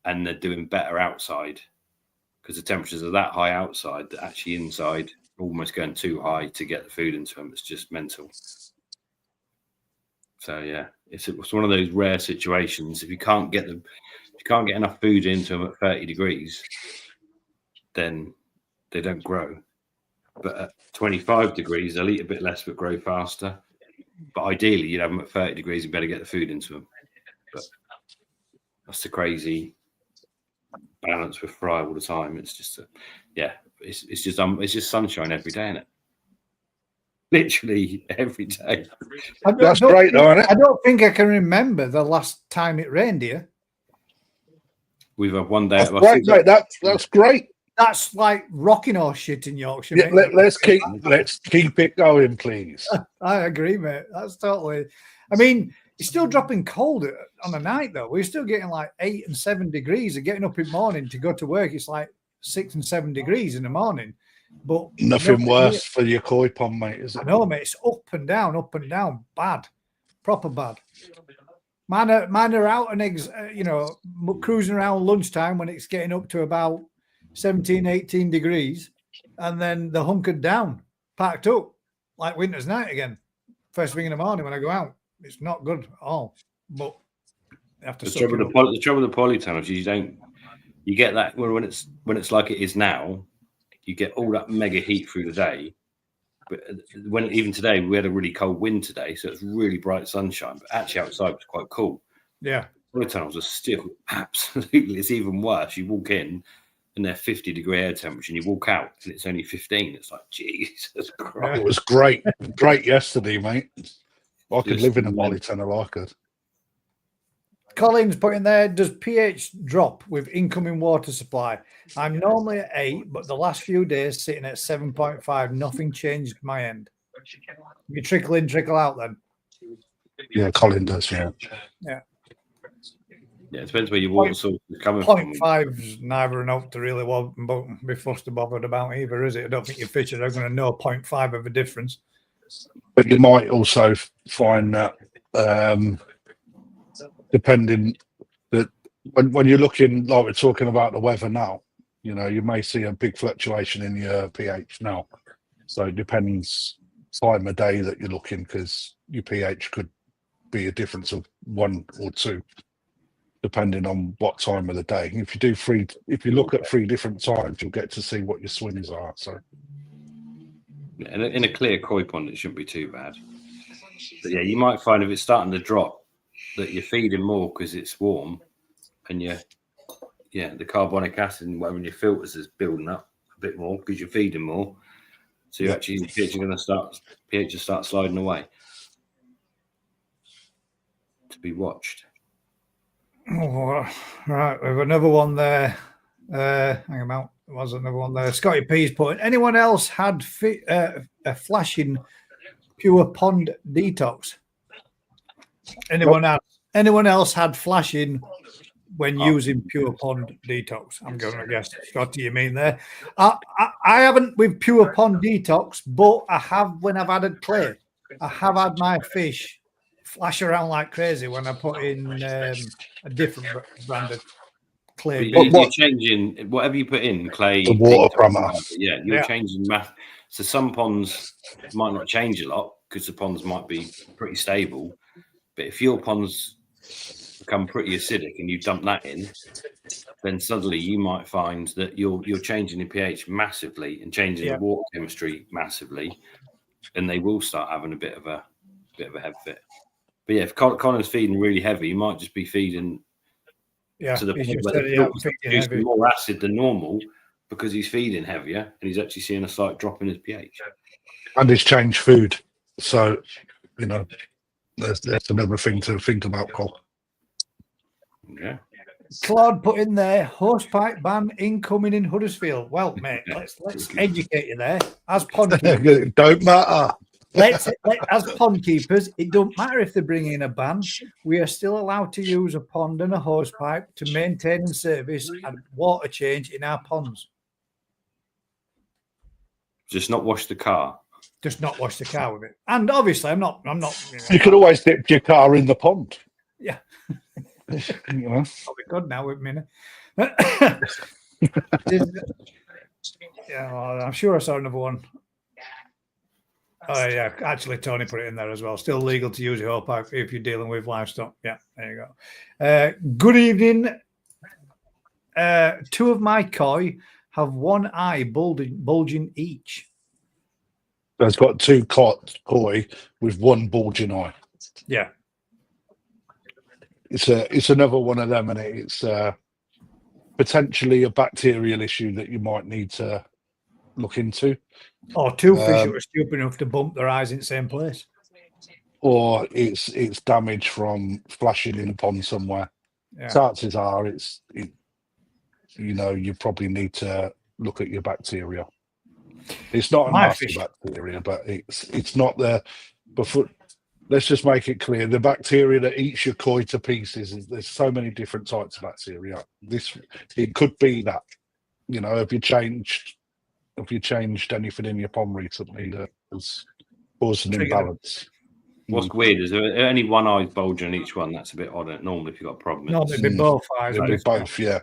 and they're doing better outside because the temperatures are that high outside that actually inside almost going too high to get the food into them. It's just mental. So yeah, it's one of those rare situations. If you can't get enough food into them at 30 degrees, then they don't grow. But at 25 degrees, they'll eat a bit less but grow faster. But ideally, you'd have them at 30 degrees and better get the food into them. But that's the crazy balance with fry all the time. It's just, it's just sunshine every day, isn't it? Literally every day. That's great, though, isn't it? I don't think I can remember the last time it rained here. We've had one day. That's great, mate. That's great. That's like rocking horse shit in Yorkshire. Yeah, mate. let's keep it going, please. I agree, mate. That's totally. I mean, it's still dropping cold on the night, though. We're still getting like 8 and 7 degrees. And getting up in the morning to go to work, it's like 6 and 7 degrees in the morning. But nothing worse for your koi pond, mate, is it? No, mate. It's up and down. Bad, proper bad. Mine are out and cruising around lunchtime when it's getting up to about 17, 18 degrees, and then they're hunkered down, packed up, like winter's night again. First thing in the morning when I go out, it's not good at all. But you have to. The trouble with the polytunnels is you get that when it's like it is now, you get all that mega heat through the day. But even today, we had a really cold wind today, so it's really bright sunshine. But actually, outside was quite cool. Yeah, polytunnels are still absolutely. It's even worse. You walk in, and they're 50-degree air temperature, and you walk out, and it's only 15. It's like Jesus Christ. It was great yesterday, mate. I could live in a polytunnel. I could. Colin's put in there, does pH drop with incoming water supply? I'm normally at 8, but the last few days sitting at 7.5. Nothing changed my end. You trickle in, trickle out then? Yeah, Colin does, yeah. Yeah. Yeah, it depends where your water source is coming from. 0.5 is neither enough to really be fussed and bothered about either, is it? I don't think your fishers are going to know 0.5 of a difference. But you might also find that depending that when you're looking, like we're talking about the weather now, you may see a big fluctuation in your pH now. So it depends time of day that you're looking, because your pH could be a difference of 1 or 2, depending on what time of the day. If you look at 3 different times, you'll get to see what your swings are. So in a clear koi pond, it shouldn't be too bad. But yeah, you might find if it's starting to drop that you're feeding more because it's warm, and the carbonic acid and whatever in your filters is building up a bit more because you're feeding more. So you're actually pH will start sliding away. To be watched. Oh, right, we have another one there. Hang about. There was another one there. Scotty P's put. Anyone else had a flashing pure pond detox? Anyone else had flashing when using pure pond detox? I'm going to guess, Scotty, you mean there? I haven't with pure pond detox, but I have when I've added clay. I have had my fish flash around like crazy when I put in a different brand of clay. You're changing whatever you put in clay. The water parameter. Yeah, you're changing math. So some ponds might not change a lot because the ponds might be pretty stable. But if your ponds become pretty acidic and you dump that in, then suddenly you might find that you're changing the pH massively and changing the water chemistry massively, and they will start having a bit of a head fit. But yeah, if Colin's feeding really heavy, you might just be feeding to the point where he's producing more acid than normal because he's feeding heavier and he's actually seeing a slight drop in his pH. And he's changed food, so that's another thing to think about, Col. Yeah. Claude put in there, hosepipe ban incoming in Huddersfield. Well, mate, let's educate you there. As pond keepers, don't matter. As pond keepers, it don't matter if they bring in a ban. We are still allowed to use a pond and a hosepipe to maintain and service and water change in our ponds. Just not wash the car. Just not wash the car with it. And obviously, I'm not. You could always dip your car in the pond. Yeah. I'll be good now with me. I'm sure I saw another one. Oh yeah, actually, Tony put it in there as well. Still legal to use your pipe if you're dealing with livestock. Yeah, there you go. Good evening. 2 of my koi have one eye bulging each. It's got two koi with one bulging eye. Yeah. It's another one of them, and it's potentially a bacterial issue that you might need to look into. Or two fish that were stupid enough to bump their eyes in the same place. Or it's damage from flashing in a pond somewhere. Yeah. Chances are you probably need to look at your bacteria. It's not a nasty bacteria, but it's not the. Before, let's just make it clear: the bacteria that eats your koi to pieces. There's so many different types of bacteria. It could be that. Have you changed anything in your pond recently that has caused an imbalance? What's weird is there only one eye bulging on each one. That's a bit odd. Normally, if you've got a problem, normally it'd be both eyes. It'd be both, yeah.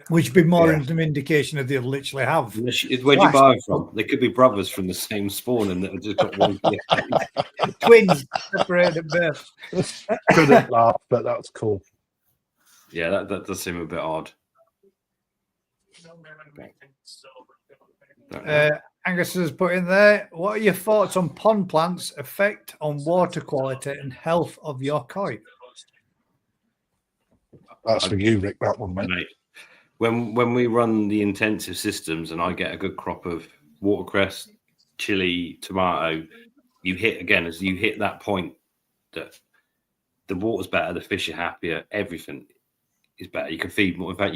Which would be more an indication that they'll literally have. Where'd you buy them from? They could be brothers from the same spawn and that have just got one. Twins separated at birth. Couldn't laugh, but that's cool. Yeah, that does seem a bit odd. Angus has put in there, what are your thoughts on pond plants' effect on water quality and health of your koi? That's for you, Rick, that one, mate. When we run the intensive systems and I get a good crop of watercress, chili, tomato, you hit that point that the water's better, the fish are happier, everything is better. You can feed more. In fact,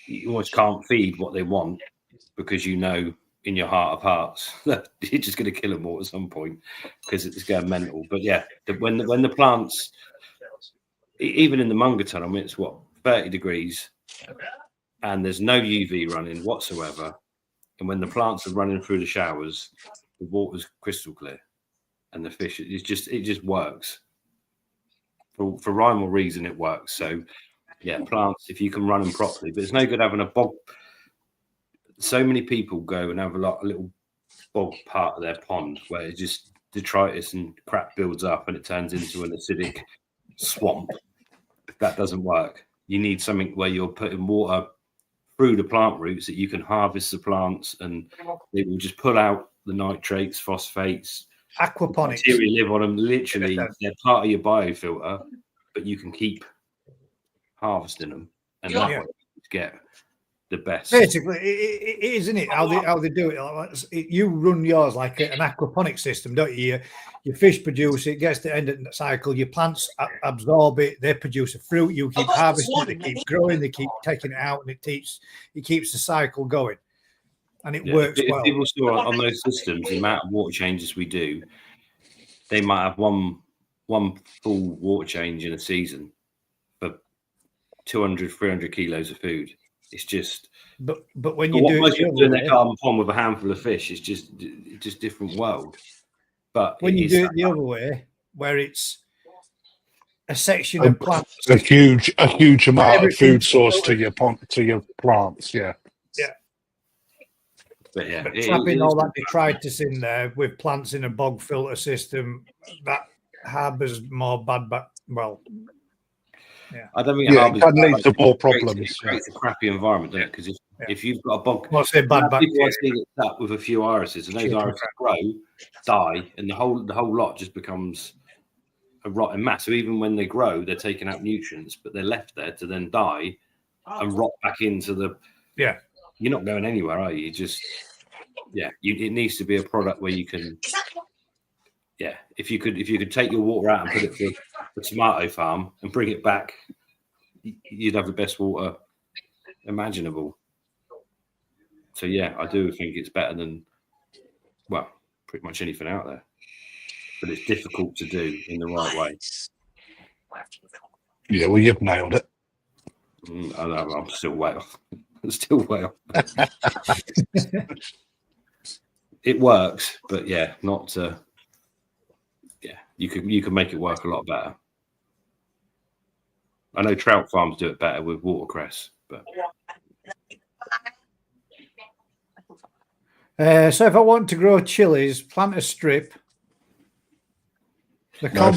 you almost can't feed what they want because in your heart of hearts that you're just going to kill them all at some point because it's going mental. But yeah, when the plants, even in the Mungerton, I mean, it's 30 degrees and there's no UV running whatsoever. And when the plants are running through the showers, the water's crystal clear and the fish, it just works. For rhyme or reason, it works. So yeah, plants, if you can run them properly, but it's no good having a bog. So many people go and have a little bog part of their pond where it's just detritus and crap builds up and it turns into an acidic swamp. That doesn't work. You need something where you're putting water through the plant roots that you can harvest the plants and they will just pull out the nitrates, phosphates. Aquaponics. Bacteria live on them. Literally, they're part of your biofilter, but you can keep harvesting them and that way you get the best. Basically, it isn't it? How they do it? You run yours like an aquaponic system, don't you? Your fish produce it, gets to the end of the cycle. Your plants absorb it, they produce a fruit. You keep harvesting it, they keep growing, they keep taking it out, and it keeps the cycle going, and it works well. People saw on those systems the amount of water changes we do. They might have one full water change in a season for 200, 300 kilos of food. It's just, but when you do it in a carbon pond with a handful of fish, it's just different world. But when you do it the other way, where it's a section of plants, a huge amount of food source to your plants, yeah. But yeah, trapping all that detritus in there with plants in a bog filter system that harbours more bad yeah. I don't think it can lead to more problems. It creates a crappy environment, doesn't it? Because if you've got a bog, bad bacteria with a few irises, and those irises grow, die, and the whole lot just becomes a rotten mass. So even when they grow, they're taking out nutrients, but they're left there to then die and rot back into the. Yeah, you're not going anywhere, are you? It needs to be a product where you can. Yeah, if you could take your water out and put it through a tomato farm and bring it back, you'd have the best water imaginable. So yeah, I do think it's better than pretty much anything out there. But it's difficult to do in the right way. Yeah, well, you've nailed it. I'm still way off. It works, but yeah, not. You can make it work a lot better. I know trout farms do it better with watercress, but. So if I want to grow chilies, plant a strip. If I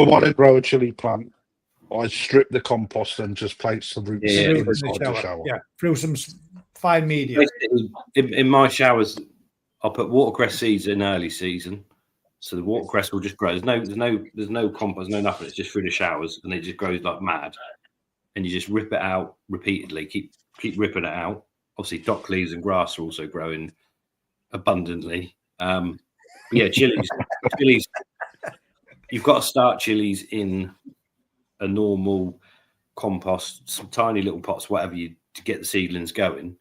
want to grow a chili plant, I strip the compost and just place the roots inside the shower. Yeah, through some fine media. In my showers, I'll put watercress seeds in early season, so the watercress will just grow. There's no compost, no nothing. It's just through the showers, and it just grows like mad. And you just rip it out repeatedly. Keep ripping it out. Obviously, dock leaves and grass are also growing abundantly. But yeah, chilies. You've got to start chilies in a normal compost, some tiny little pots, whatever to get the seedlings going,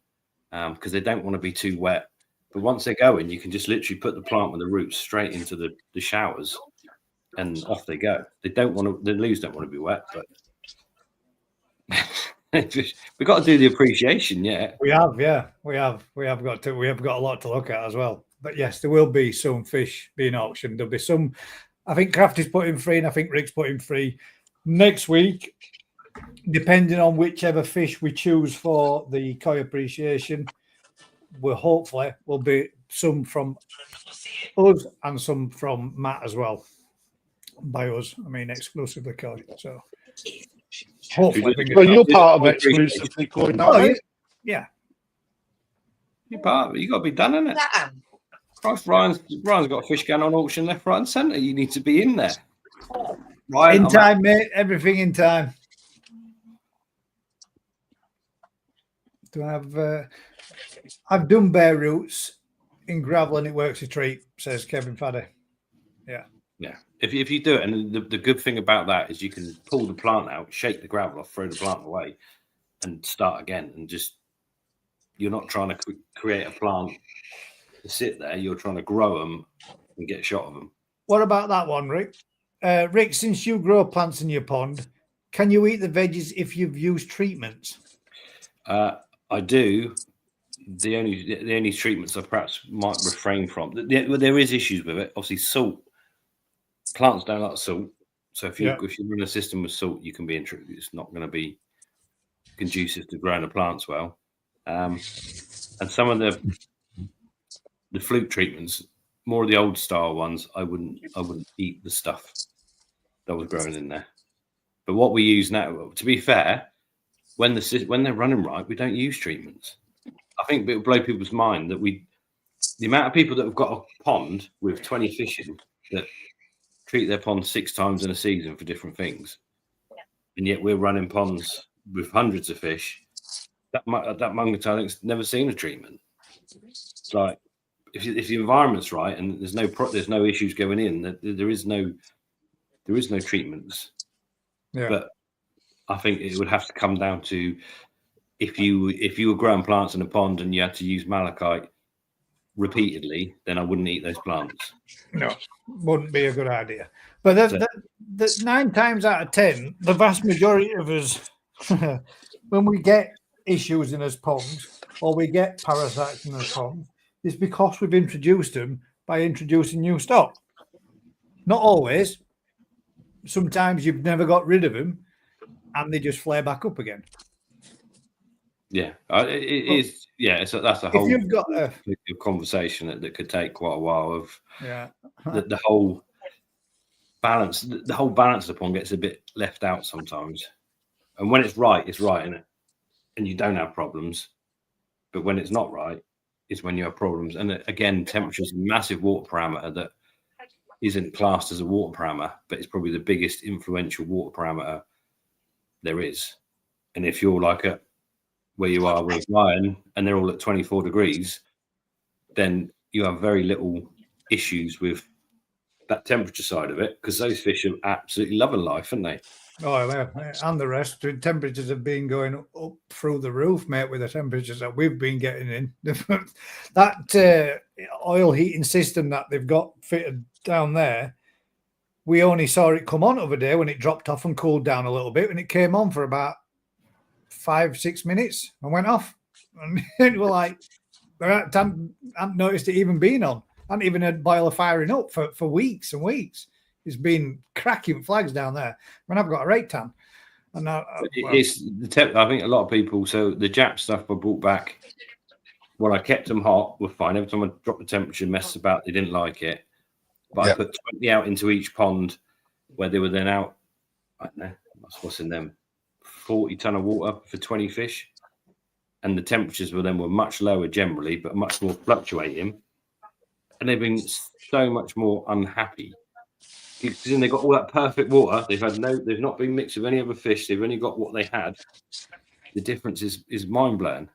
because they don't want to be too wet. But once they're going, you can just literally put the plant with the roots straight into the showers, and off they go. The leaves don't want to be wet, but we've got to do the appreciation. Yeah, we have got a lot to look at as well. But yes, there will be some fish being auctioned. There'll be some. I think Crafty's putting free, and I think Rick's putting free next week, depending on whichever fish we choose for the koi appreciation. Will be some from us and some from Matt as well. By us, I mean exclusively koi. So hopefully, well, you're part of exclusively koi now. Yeah, you're part of it. You got to be done, isn't it? Christ, Ryan's got a fish going on auction left, right, and centre. You need to be in there. Ryan, in time, mate. Everything in time. Do I have? I've done bare roots in gravel and it works a treat, says Kevin Faddy. Yeah. Yeah. If you do it, and the good thing about that is you can pull the plant out, shake the gravel off, throw the plant away, and start again. And just, you're not trying to create a plant to sit there. You're trying to grow them and get a shot of them. What about that one, Rick? Rick, since you grow plants in your pond, can you eat the veggies if you've used treatments? I do. The only treatments I perhaps might refrain from. There is issues with it. Obviously, salt. Plants don't like salt, so if you run a system with salt, you can be it's not going to be conducive to growing the plants well. And some of the flute treatments, more of the old style ones, I wouldn't eat the stuff that was growing in there. But what we use now, to be fair, when they're running right, we don't use treatments. I think it will blow people's mind that the amount of people that have got a pond with 20 fish in that treat their pond 6 times in a season for different things, and yet we're running ponds with hundreds of fish. That Mungatonics never seen a treatment. It's like if the environment's right and there's no issues going in, there is no treatments. Yeah. But I think it would have to come down to if you were growing plants in a pond and you had to use malachite repeatedly, then I wouldn't eat those plants. No, wouldn't be a good idea. But the 9 times out of 10, the vast majority of us, when we get issues in us ponds or we get parasites in us ponds, is because we've introduced them by introducing new stock. Not always. Sometimes you've never got rid of them and they just flare back up again. Yeah, it is. Yeah, so that's a whole if you've got a conversation that could take quite a while. Of the whole balance. The whole balance of the pond gets a bit left out sometimes. And when it's right, isn't it? And you don't have problems. But when it's not right, is when you have problems. And again, temperature is a massive water parameter that isn't classed as a water parameter, but it's probably the biggest influential water parameter there is. And if you're like where you are with Ryan and they're all at 24 degrees, then you have very little issues with that temperature side of it, because those fish are absolutely loving life, aren't they? Oh, yeah. And the rest, the temperatures have been going up through the roof, mate, with the temperatures that we've been getting in. That oil heating system that they've got fitted down there, we only saw it come on the other day when it dropped off and cooled down a little bit, and it came on for about 5-6 minutes and went off. And we're like, I hadn't noticed it even being on. I hadn't even had boiler firing up for weeks and weeks. It's been cracking flags down there. When I've got a rake tan. And it's I think a lot of people, so the Jap stuff were brought back. When I kept them hot, were fine. Every time I dropped the temperature, messed about, they didn't like it. But I put 20 out into each pond where they were then out, I don't know, what's in them, 40 ton of water for 20 fish. And the temperatures were much lower generally, but much more fluctuating. and they've been so much more unhappy. Because then they've got all that perfect water. They've not been mixed with any other fish. They've only got what they had. The difference is mind blowing.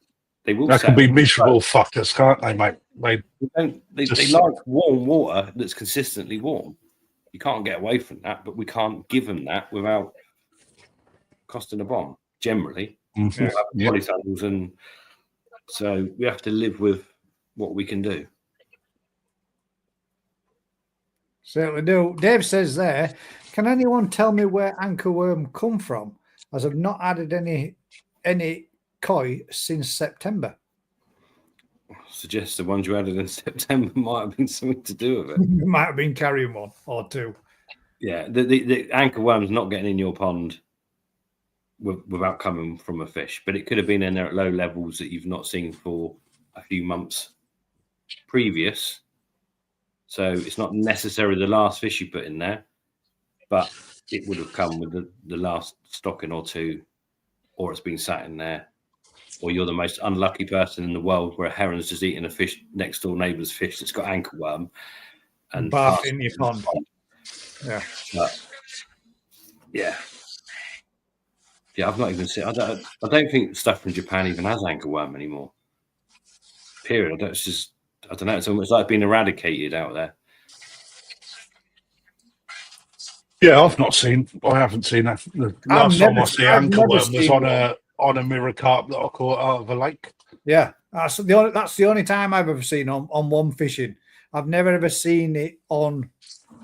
They will. That can be miserable fuckers, can't they, mate? They like warm water that's consistently warm. You can't get away from that, but we can't give them that without costing a bomb. Generally, polytunnels, and so we have to live with what we can do. Certainly do. Dave says there, can anyone tell me where anchorworm come from? As I've not added any koi since September. I suggest the ones you added in September might have been something to do with it. You might have been carrying one or two. Yeah, the anchorworm's not getting in your pond without coming from a fish, but it could have been in there at low levels that you've not seen for a few months previous. So it's not necessarily the last fish you put in there, but it would have come with the last stocking or two, or it's been sat in there, or you're the most unlucky person in the world where a heron's just eating a fish next door neighbour's fish that's got anchorworm and bath in your pond. Yeah. But, yeah. I've not even seen. I don't think stuff from Japan even has anchorworm anymore. Period. I don't know. It's almost like being eradicated out there. Yeah, I haven't seen that. The last time I see anchorworm was on a mirror carp that I caught out of a lake. Yeah, that's the only time I've ever seen on one fishing. I've never ever seen it on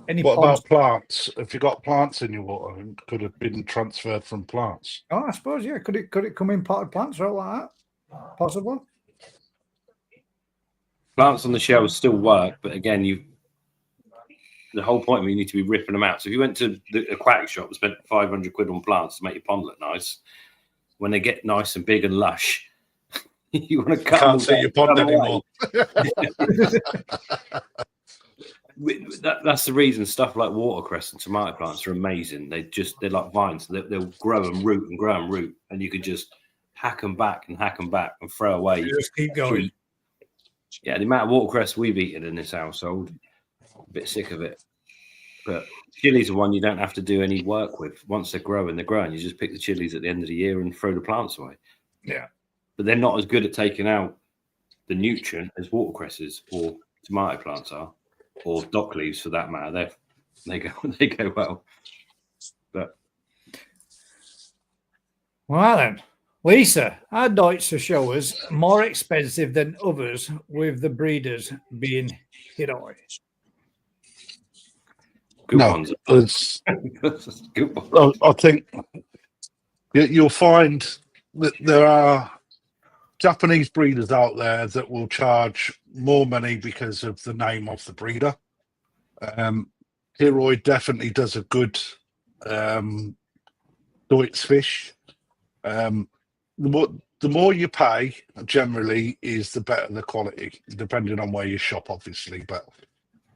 any. What about plants? If you got plants in your water, it could have been transferred from plants. Oh, I suppose, yeah. Could it come in potted plants or like that? Possibly. Plants on the shelves still work, but again, the whole point of it, you need to be ripping them out. So if you went to the aquatic shop and spent 500 quid on plants to make your pond look nice, when they get nice and big and lush, you want to cut Can't see your pond anymore. That's the reason stuff like watercress and tomato plants are amazing. They're like vines. They'll grow and root and grow and root, and you could just hack them back and throw away. You just keep going. Yeah, the amount of watercress we've eaten in this household, a bit sick of it. But chilies are one you don't have to do any work with. Once they're growing. You just pick the chilies at the end of the year and throw the plants away. Yeah. But they're not as good at taking out the nutrient as watercresses or tomato plants are, or dock leaves for that matter. They go well. But well then, Lisa, are Deutscher showers more expensive than others, with the breeders being Hiroi? good No, ones. it's, Good ones. I think you'll find that there are Japanese breeders out there that will charge more money because of the name of the breeder. Hiroi definitely does a good Deutsch fish. The more you pay, generally, is the better the quality, depending on where you shop, obviously. But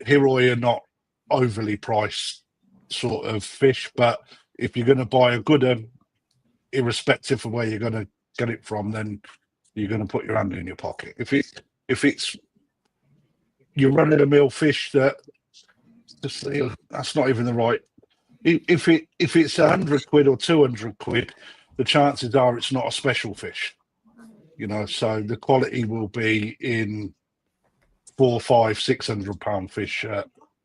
Hiroi are not overly priced sort of fish, but if you're going to buy a good one, irrespective of where you're going to get it from, then you're going to put your hand in your pocket. If it's you're running a mill fish that's not even the right. If it's 100 quid or 200 quid, the chances are it's not a special fish. So the quality will be in 400, 500, 600 pound fish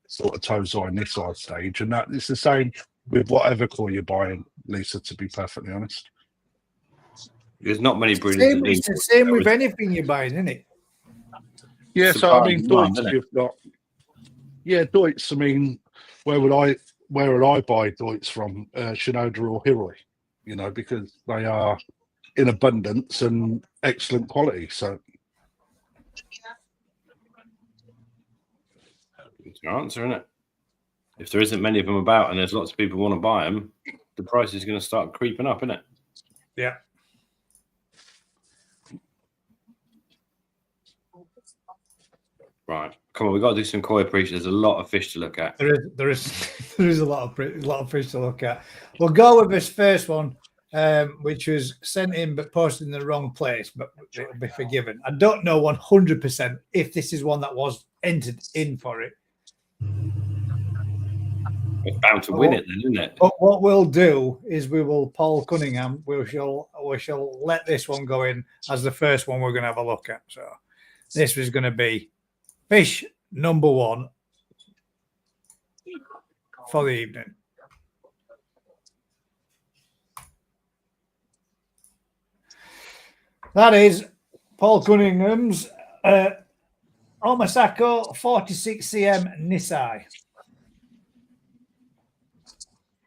sort of tozai in this size stage, and that it's the same with whatever core you're buying, Lisa, to be perfectly honest. There's not many breeders. It's the same with anything you're buying, isn't it? Yeah, so I mean, Deutsch, you've got. Yeah, Deutsch. I mean, where would I buy Deutsch from? Shinoda or Hiroi? Because they are in abundance and excellent quality. So it's your answer, isn't it? If there isn't many of them about and there's lots of people who want to buy them, the price is going to start creeping up, isn't it? Yeah. Right, come on, we've got to do some koi appreciation. There's a lot of fish to look at. There is a lot of fish to look at. We'll go with this first one. which was sent in but posted in the wrong place, but it'll be forgiven. I don't know 100% if this is one that was entered in for it. It's bound to win it then, isn't it? But what we'll do is Paul Cunningham, we shall let this one go in as the first one we're going to have a look at. So this was going to be fish number 1 for the evening. That is Paul Cunningham's Omasako 46cm Nisai.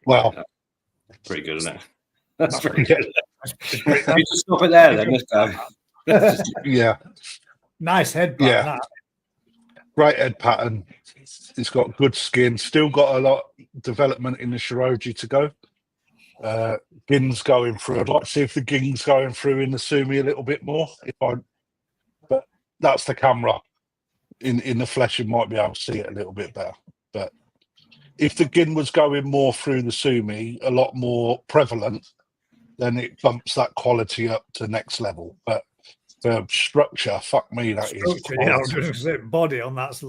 Wow. Pretty good, isn't it? That's pretty good. You just stop it there then this time. Yeah. Nice head pattern. Yeah. Great head pattern. It's got good skin. Still got a lot of development in the Shiroji to go. Gin's going through. I'd like to see if the gin's going through in the Sumi a little bit more. But that's the camera. In the flesh, you might be able to see it a little bit better. But if the gin was going more through the Sumi, a lot more prevalent, then it bumps that quality up to next level. But the structure, fuck me, that structure, is. Yeah, I was going to say body on that's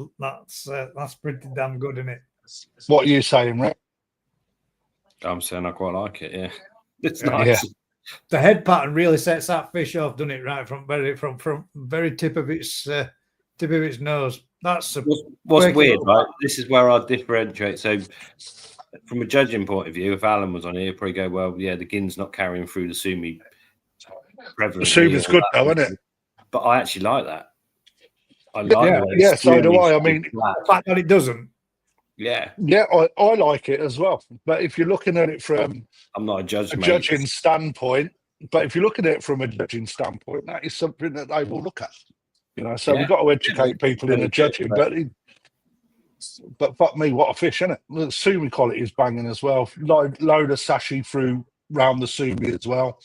pretty damn good, isn't it? What are you saying, Rick? I'm saying I quite like it. Yeah, it's nice. Yeah. The head pattern really sets that fish off, doesn't it? Right from very tip of its nose. That's what's weird, right? This is where I differentiate. So, from a judging point of view, if Alan was on here, he'd probably go, "Well, yeah, the gin's not carrying through the Sumi." The Sumi's good, though, isn't it? But I actually like that. I like yeah, so do I. I mean, the fact that it doesn't. Yeah, I like it as well. But if you're looking at it from I'm not a judge, judging standpoint, but if you're looking at it from a judging standpoint, that is something that they will look at. You know, so we've got to educate people in the judging. But fuck me, what a fish, isn't it? The Sumi quality is banging as well. Load of sashi through round the Sumi as well.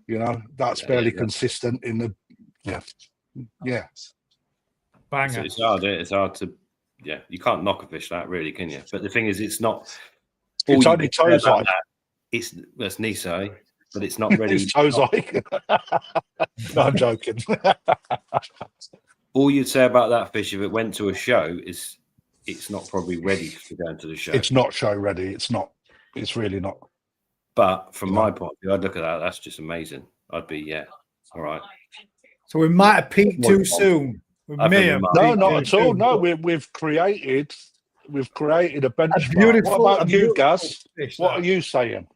You know, that's fairly consistent in the yeah. Banger. It's hard to you can't knock a fish that really, can you? But the thing is, it's not. It's only toes like. That's Nisai, but it's not ready. It's toes like. No, I'm joking. All you'd say about that fish if it went to a show is it's not probably ready to go into the show. It's not show ready. It's not. It's really not. But from my point of view, I'd look at that. That's just amazing. I'd be all right. So we might have peaked too soon. No, not at all. No, we've created a benchmark. What about you, Gaz? What are you saying?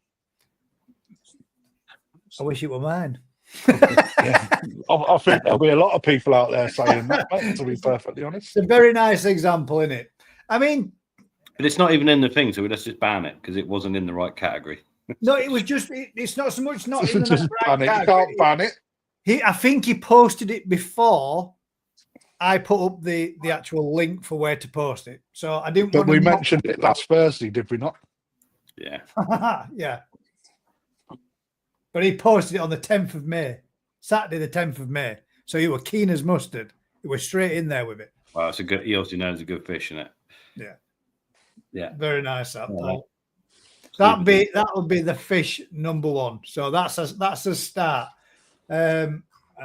I wish it were mine. I think there'll be a lot of people out there saying that, mate, to be perfectly honest. It's a very nice example, isn't it? I mean, but it's not even in the thing, so let's just ban it because it wasn't in the right category. No, it was just. It's not so much not in the just right ban it. category. You can't ban it. I think he posted it before I put up the actual link for where to post it. So I didn't. But we mentioned it last Thursday, did we not? Yeah. Yeah. But he posted it on the 10th of May, Saturday, the 10th of May. So you were keen as mustard. You were straight in there with it. Well, it's a good. He also knows a good fish, isn't it? Yeah. Yeah. Very nice, that Paul. That would be the fish number 1. So that's a start. And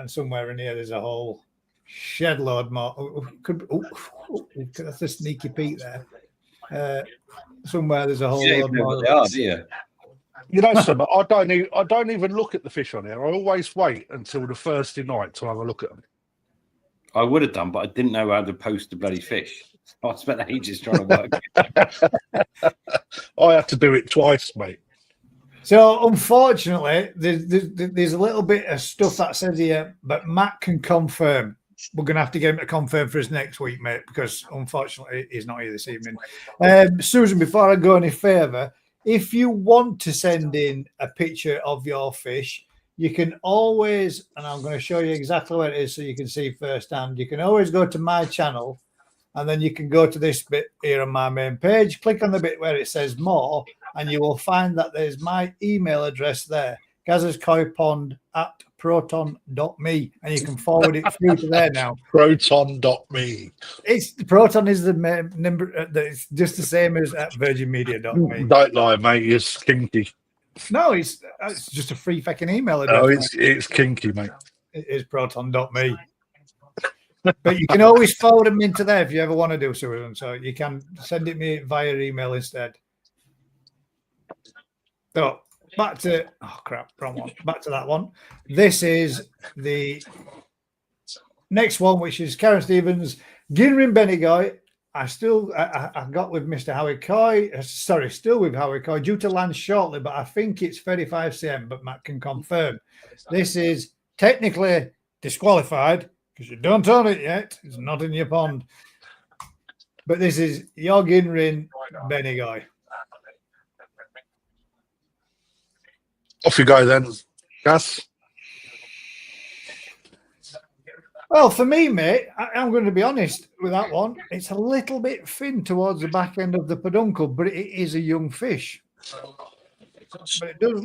somewhere in here there's a whole shed load more. That's a sneaky peek there. Somewhere there's a whole load more. They are, do you? You know something? I don't even look at the fish on here. I always wait until the Thursday night to have a look at them. I would have done, but I didn't know how to post the bloody fish. I spent ages trying to work. I had to do it twice, mate. So unfortunately, there's a little bit of stuff that says here, but Matt can confirm. We're going to have to get him to confirm for us next week, mate, because unfortunately he's not here this evening. Susan, before I go any further, if you want to send in a picture of your fish, you can always, and I'm going to show you exactly where it is so you can see firsthand. You can always go to my channel, and then you can go to this bit here on my main page, click on the bit where it says more, and you will find that there's my email address there, gazerskoypond@proton.me, and you can forward it through to there now. Proton.me. Proton is the number. It's just the same as at virginmedia.me. Don't lie, mate. It's kinky. No, it's just a free fucking email address. Oh, it's kinky, mate. It is proton.me. But you can always forward them into there if you ever want to do so with them. So you can send it me via email instead. So back to wrong one. Back to that one. This is the next one, which is Karen Stevens, Ginrin Benigoy. I got with Mr. Howie Coy. Still with Howie Coy, due to land shortly, but I think it's 35 cm, but Matt can confirm. This is technically disqualified because you don't own it yet. It's not in your pond. But this is your Ginrin Benigoy. Off you go then, Gas. Well, for me, mate, I'm going to be honest with that one. It's a little bit thin towards the back end of the peduncle, but it is a young fish. But it does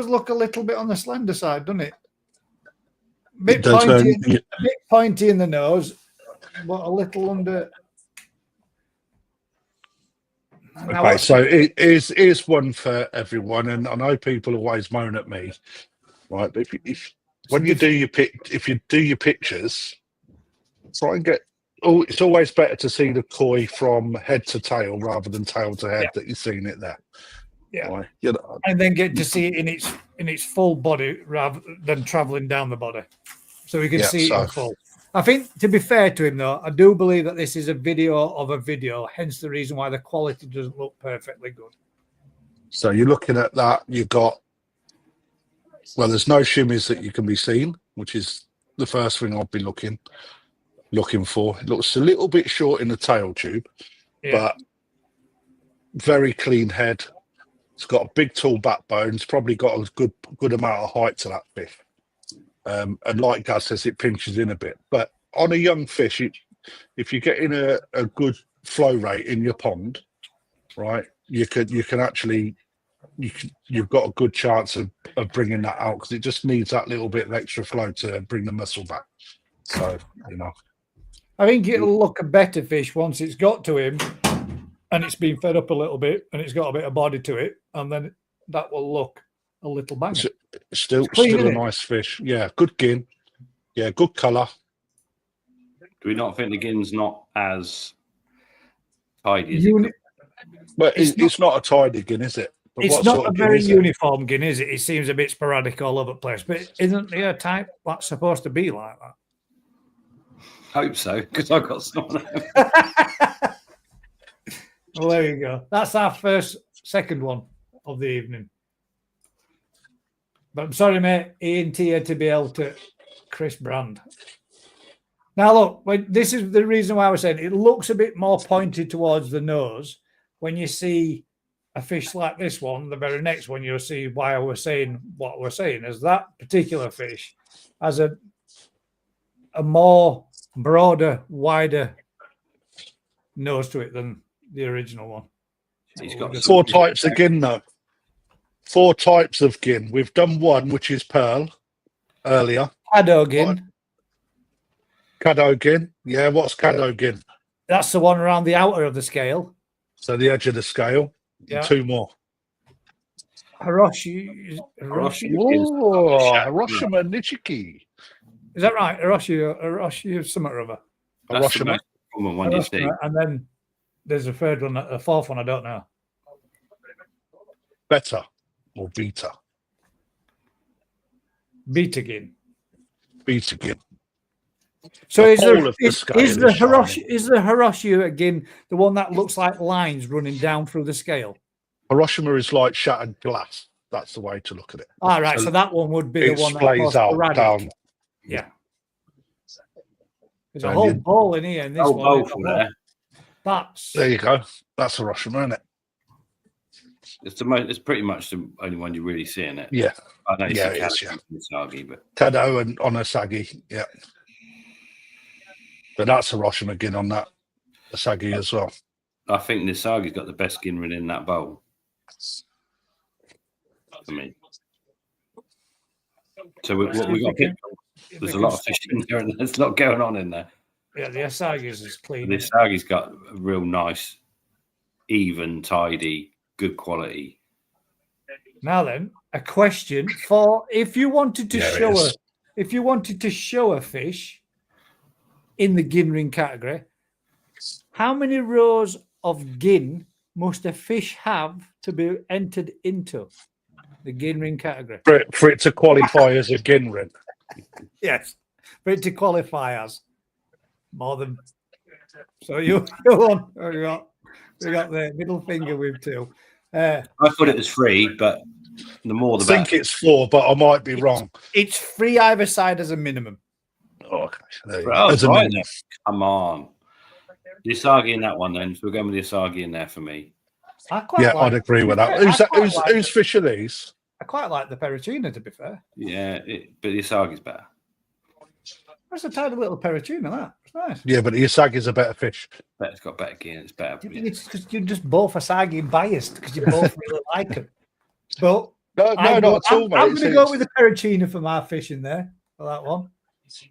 look a little bit on the slender side, doesn't it? A bit pointy in the nose, but a little under. Okay, so it is one for everyone, and I know people always moan at me, right? But if when you do your pictures, try and get. Oh, it's always better to see the koi from head to tail rather than tail to head. That you've seen it there. Yeah, right? You know, and then get to see it in its full body rather than traveling down the body, so we can see it in full. I think, to be fair to him, though, I do believe that this is a video of a video, hence the reason why the quality doesn't look perfectly good. So you're looking at that. You've got, well, there's no shimmies that you can be seen, which is the first thing I'd be looking for. It looks a little bit short in the tail tube, but very clean head. It's got a big, tall backbone. It's probably got a good amount of height to that fish. And like Gaz says, it pinches in a bit. But on a young fish, if you're getting a good flow rate in your pond, right, you've got a good chance of bringing that out, because it just needs that little bit of extra flow to bring the muscle back. So, I think it'll look a better fish once it's got to him and it's been fed up a little bit and it's got a bit of body to it, and then that will look a little banger. Still a nice fish. Yeah, good gin. Yeah, good colour. Do we not think the gin's not as tidy as it? Well, it's not a tidy gin, is it? But it's not a very uniform gin, is it? It seems a bit sporadic all over the place. But isn't there a type that's supposed to be like that? Hope so, because I've got some. Well, there you go. That's our second one of the evening. But I'm sorry, mate. E&T had to be able to Chris Brand. Now, look, this is the reason why I was saying it looks a bit more pointed towards the nose. When you see a fish like this one, the very next one, you'll see why we're saying what we're saying. As that particular fish has a more broader, wider nose to it than the original one. He's got 4 types of gin, though. 4 types of gin. We've done one, which is pearl, earlier. Caddo gin. Caddo gin. Yeah, what's caddo gin? That's the one around the outer of the scale. So the edge of the scale. Yeah. 2 more. Hiroshi. Hiroshima Nichiki. Is that right? Hiroshi something or other. Hiroshima. One you see. And then there's a third one, a fourth one, I don't know. Beta or beta? Beta gin. Beta gin. So is the Hiroshi again the one that looks like lines running down through the scale? Hiroshima is like shattered glass. That's the way to look at it. All right, so that one would be the one that plays out down. Yeah. There's a whole bowl in here, and this one. There. There you go. That's Hiroshima, isn't it? It's pretty much the only one you really see in it. Yeah. I know it's Sagi, but Caddo and Onasagi, yeah. But that's Hiroshima gin on that Asagi as well. I think Nisagi's got the best ginrin in that bowl. I mean, so we got. There's a lot of fish in there, and there's a lot going on in there. Yeah, the Asagi's is clean. The Asagi's got a real nice, even, tidy, good quality Now then, a question for if you wanted to show a fish in the gin ring category, how many rows of gin must a fish have to be entered into the gin ring category? For it to qualify as a gin ring. Yes, for it to qualify as more than. So you on? We got the middle finger with two. I thought it was 3, but the more the I think better. it's 4, but I might be wrong. It's 3 either side as a minimum. Oh, okay. There you go. Oh, As a right minimum. then. Come on. The Asagi in that one then. So we're going with the Asagi in there for me. I'd agree with that. Whose fish are these? I quite like the pericina, to be fair. Yeah, but the Asagi's better. That's a tiny little pericina, that. It's nice. Yeah, but the Asagi's a better fish. But it's got better gear. It's better. It's because you're just both Asagi biased because you both really like them. But No, not at all, mate. I'm going to go with the pericina for my fish in there for that one.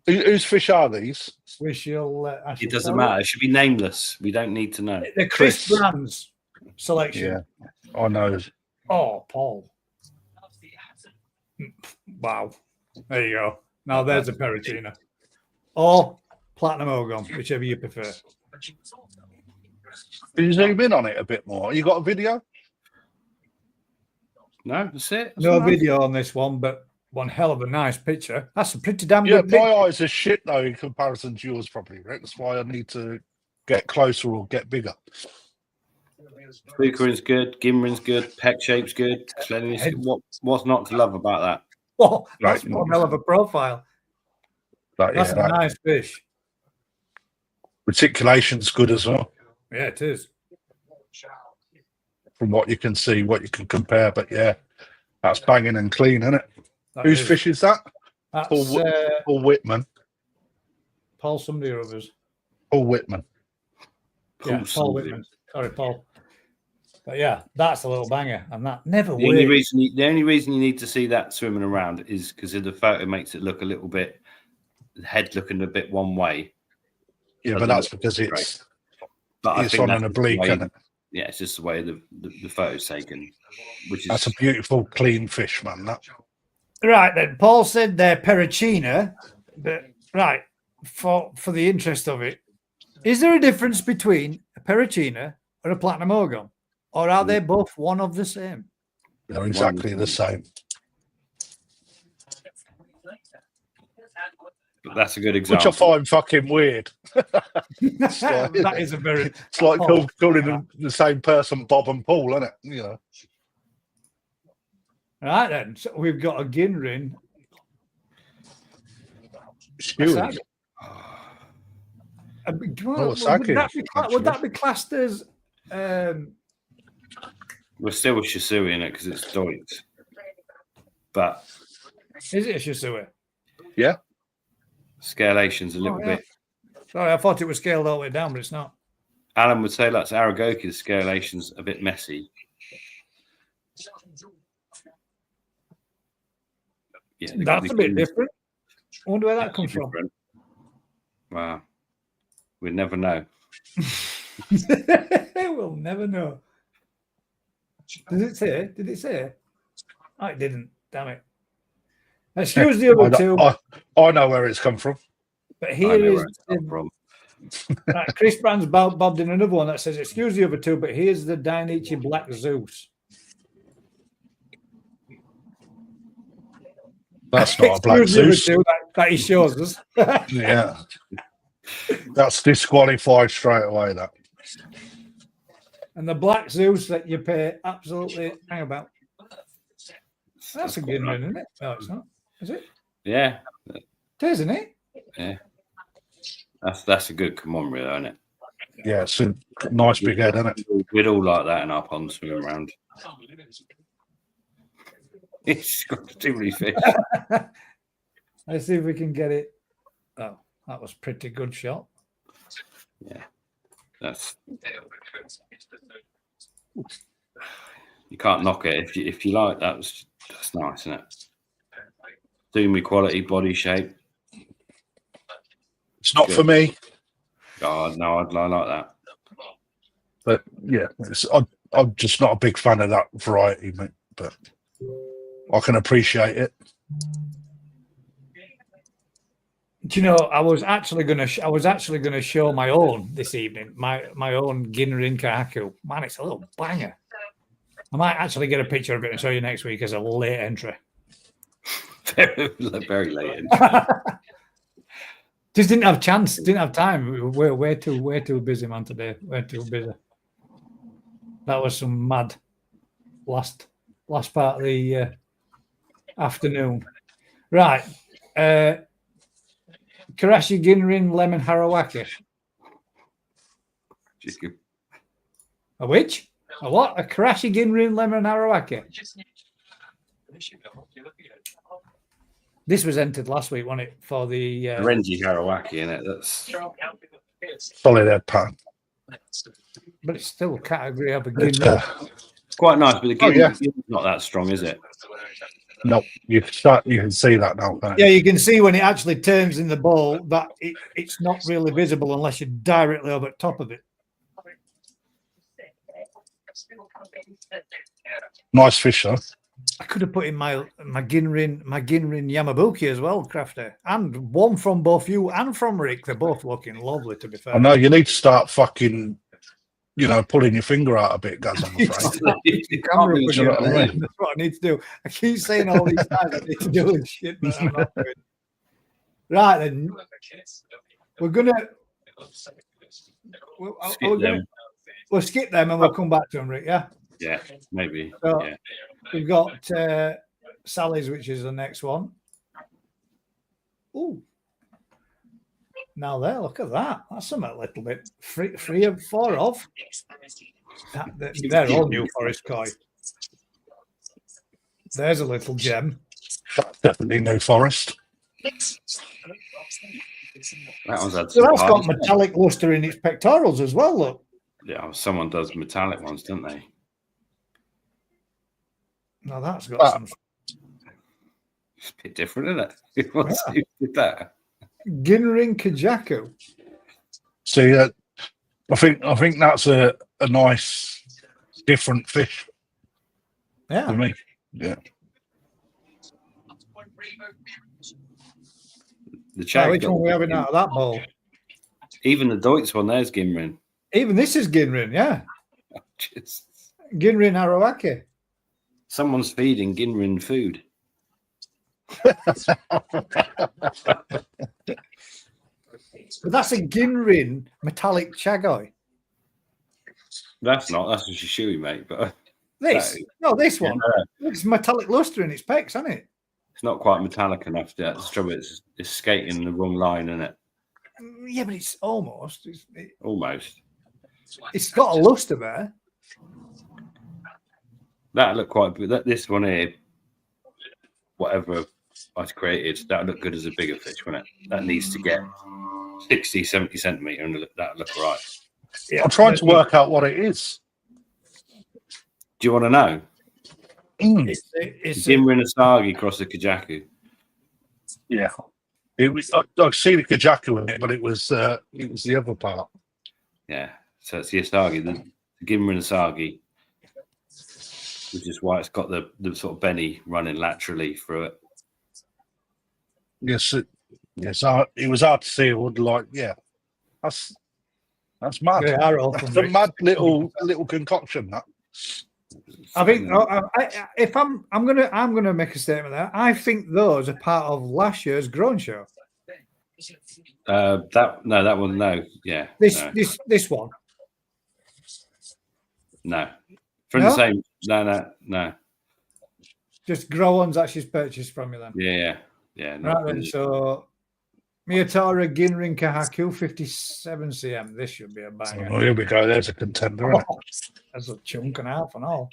Whose fish are these? It doesn't matter. It should be nameless. We don't need to know. The Chris Brands selection. Yeah, I know. Oh, Paul. Wow. There you go. Now there's a pericina. Or platinum ogon, whichever you prefer. Can you zoom in on it a bit more? You got a video? No, that's it. That's No enough. video on this one, but one hell of a nice picture. That's a pretty damn Yeah, good picture. my eyes are shit though in comparison to yours, probably, Rick. That's why I need to get closer or get bigger. Flukering's good. Gimrin's good. Peck shape's good. Cleanliness. What's not to love about that? Oh, that's Right. one hell of a profile. That's a nice fish. Reticulation's good as well, Yeah, it is. from what you can see, what you can compare. But yeah, that's banging and clean, isn't it? Whose fish is that? That's Paul Whitman. Paul somebody or others. Paul Whitman. Yeah, Paul Whitman. Sorry, Paul. But yeah, that's a little banger, and that never The only reason you need to see that swimming around is because the photo makes it look a little bit, the head looking a bit one way. Yeah, but that's because it's on an oblique, isn't it? Yeah, it's just the way the photo's taken, which is That's a beautiful, clean fish, man. That. Right then, Paul said they're pericina, but right, for the interest of it, is there a difference between a pericina or a platinum ogon? Or are they both one of the same? They're exactly the same. But that's a good example. Which I find fucking weird. That is a very. It's like calling them the same person, Bob and Paul, isn't it? You know. Right then, so we've got a Ginrin. Stewie. Would that be classed as? We're still with Shisui in it because it's Deutsch. But Is it a Shisui? Yeah. Scalation's a little bit. Sorry, I thought it was scaled all the way down, but it's not. Alan would say that's Aragoki's scalation's a bit messy. Yeah, That's a bit different. I wonder where that comes from. Wow. We'd never know. We'll never know. Did it say? Oh, it didn't. Damn it. Excuse the other two. I know where it's come from. But here is right, Chris Brand's bobbed in another one that says, excuse the other two, but here's the Dainichi Black Zeus. That's not a Black Zeus. That he shows us. Yeah. That's disqualified straight away, that. And the Black Zeus that you pay absolutely hang about. That's a good one, isn't it? No, it's not. Is it? Yeah. It is, isn't it? Yeah. That's a good commemory, though, isn't it? Yeah, it's a nice big head, isn't it? We'd all like that in our pond swimming around. It's got too many fish. Let's see if we can get it. Oh, that was a pretty good shot. Yeah. That's you can't knock it if you like that. That's nice, isn't it? Doomy quality, body shape. It's not for me. God, no, I like that. But yeah, I'm just not a big fan of that variety, mate. But I can appreciate it. Do you know? I was actually going to show my own this evening. My own Ginrin Kahaku. Man, it's a little banger. I might actually get a picture of it and show you next week as a late entry. Very late entry. Just didn't have chance. Didn't have time. We're way too busy, man. Today, way too busy. That was some mad last part of the afternoon. Right. Karashi Ginrin Lemon Harawaki. A which? A what? A Karashi Ginrin Lemon Harawaki. This was entered last week, wasn't it? For the Renji Harawaki, innit? That's Solid head pan. But it's still a category of a It's, Ginrin. quite nice, but the Ginrin's not that strong, is it? No, you can see that now. Can't Yeah, you can see when it actually turns in the bowl that it's not really visible unless you're directly over the top of it. Nice fish, though. I could have put in my Ginrin Yamabuki as well, Crafty, and one from both you and from Rick. They're both looking lovely, to be fair. I know you need to start fucking, pulling your finger out a bit, guys. I'm afraid. That's what I need to do. I keep saying all these times I need to do this shit, but I'm not doing it. Right then, we'll skip them and we'll come back to them, Rick. Yeah. Yeah, maybe. So, yeah. We've got Sally's, which is the next one. Ooh. Now there, look at that. That's something a little bit three of four of. They're all new Forest Koi. There's a little gem. That's definitely New Forest. That one's had So some that's got parts. metallic luster in its pectorals as well, look. Yeah, someone does metallic ones, don't they? Now that's got some It's a bit different, isn't it? What's with that? Ginrin Kajaku. See, I think that's a nice, different fish Yeah. for me. Yeah. The Chag Which one are we having out of that bowl? Even the Deutsch one, there's Ginrin. Even this is Ginrin, yeah. Just, Ginrin Harawaki. someone's feeding Ginrin food. But that's a Ginrin metallic Chagoi. That's a Shishui, mate. But This one. It's metallic luster in its pecs, isn't it? it's not quite metallic enough. That's the trouble. It's skating the wrong line, isn't it? Yeah, but it's almost. Almost. It's got a luster there. That looked quite good. This one here, whatever I created, that look good as a bigger fish, wouldn't it? That needs to get 60, 70 centimetre and that look right. Yeah, I'm trying to work out what it is. Do you want to know? It's Ginrin Asagi across the Kajaku. Yeah. It was. I see the Kajaku in it, but it was the other part. Yeah. So it's the Asagi, the Ginrin Asagi, which is why it's got the sort of Benny running laterally through it. Yes, it was hard to see. It would that's mad. That's a mad little concoction. That I think if I'm gonna make a statement there. I think those are part of last year's Grown Show. That one, no, yeah. This one. No. From the same. No. Just grow ones that she's purchased from you then. Yeah. Right then, so Miyatara Ginrin Kahaku 57 cm. This should be a banger. here we go. There's a contender. Isn't it? That's a chunk and a half and all.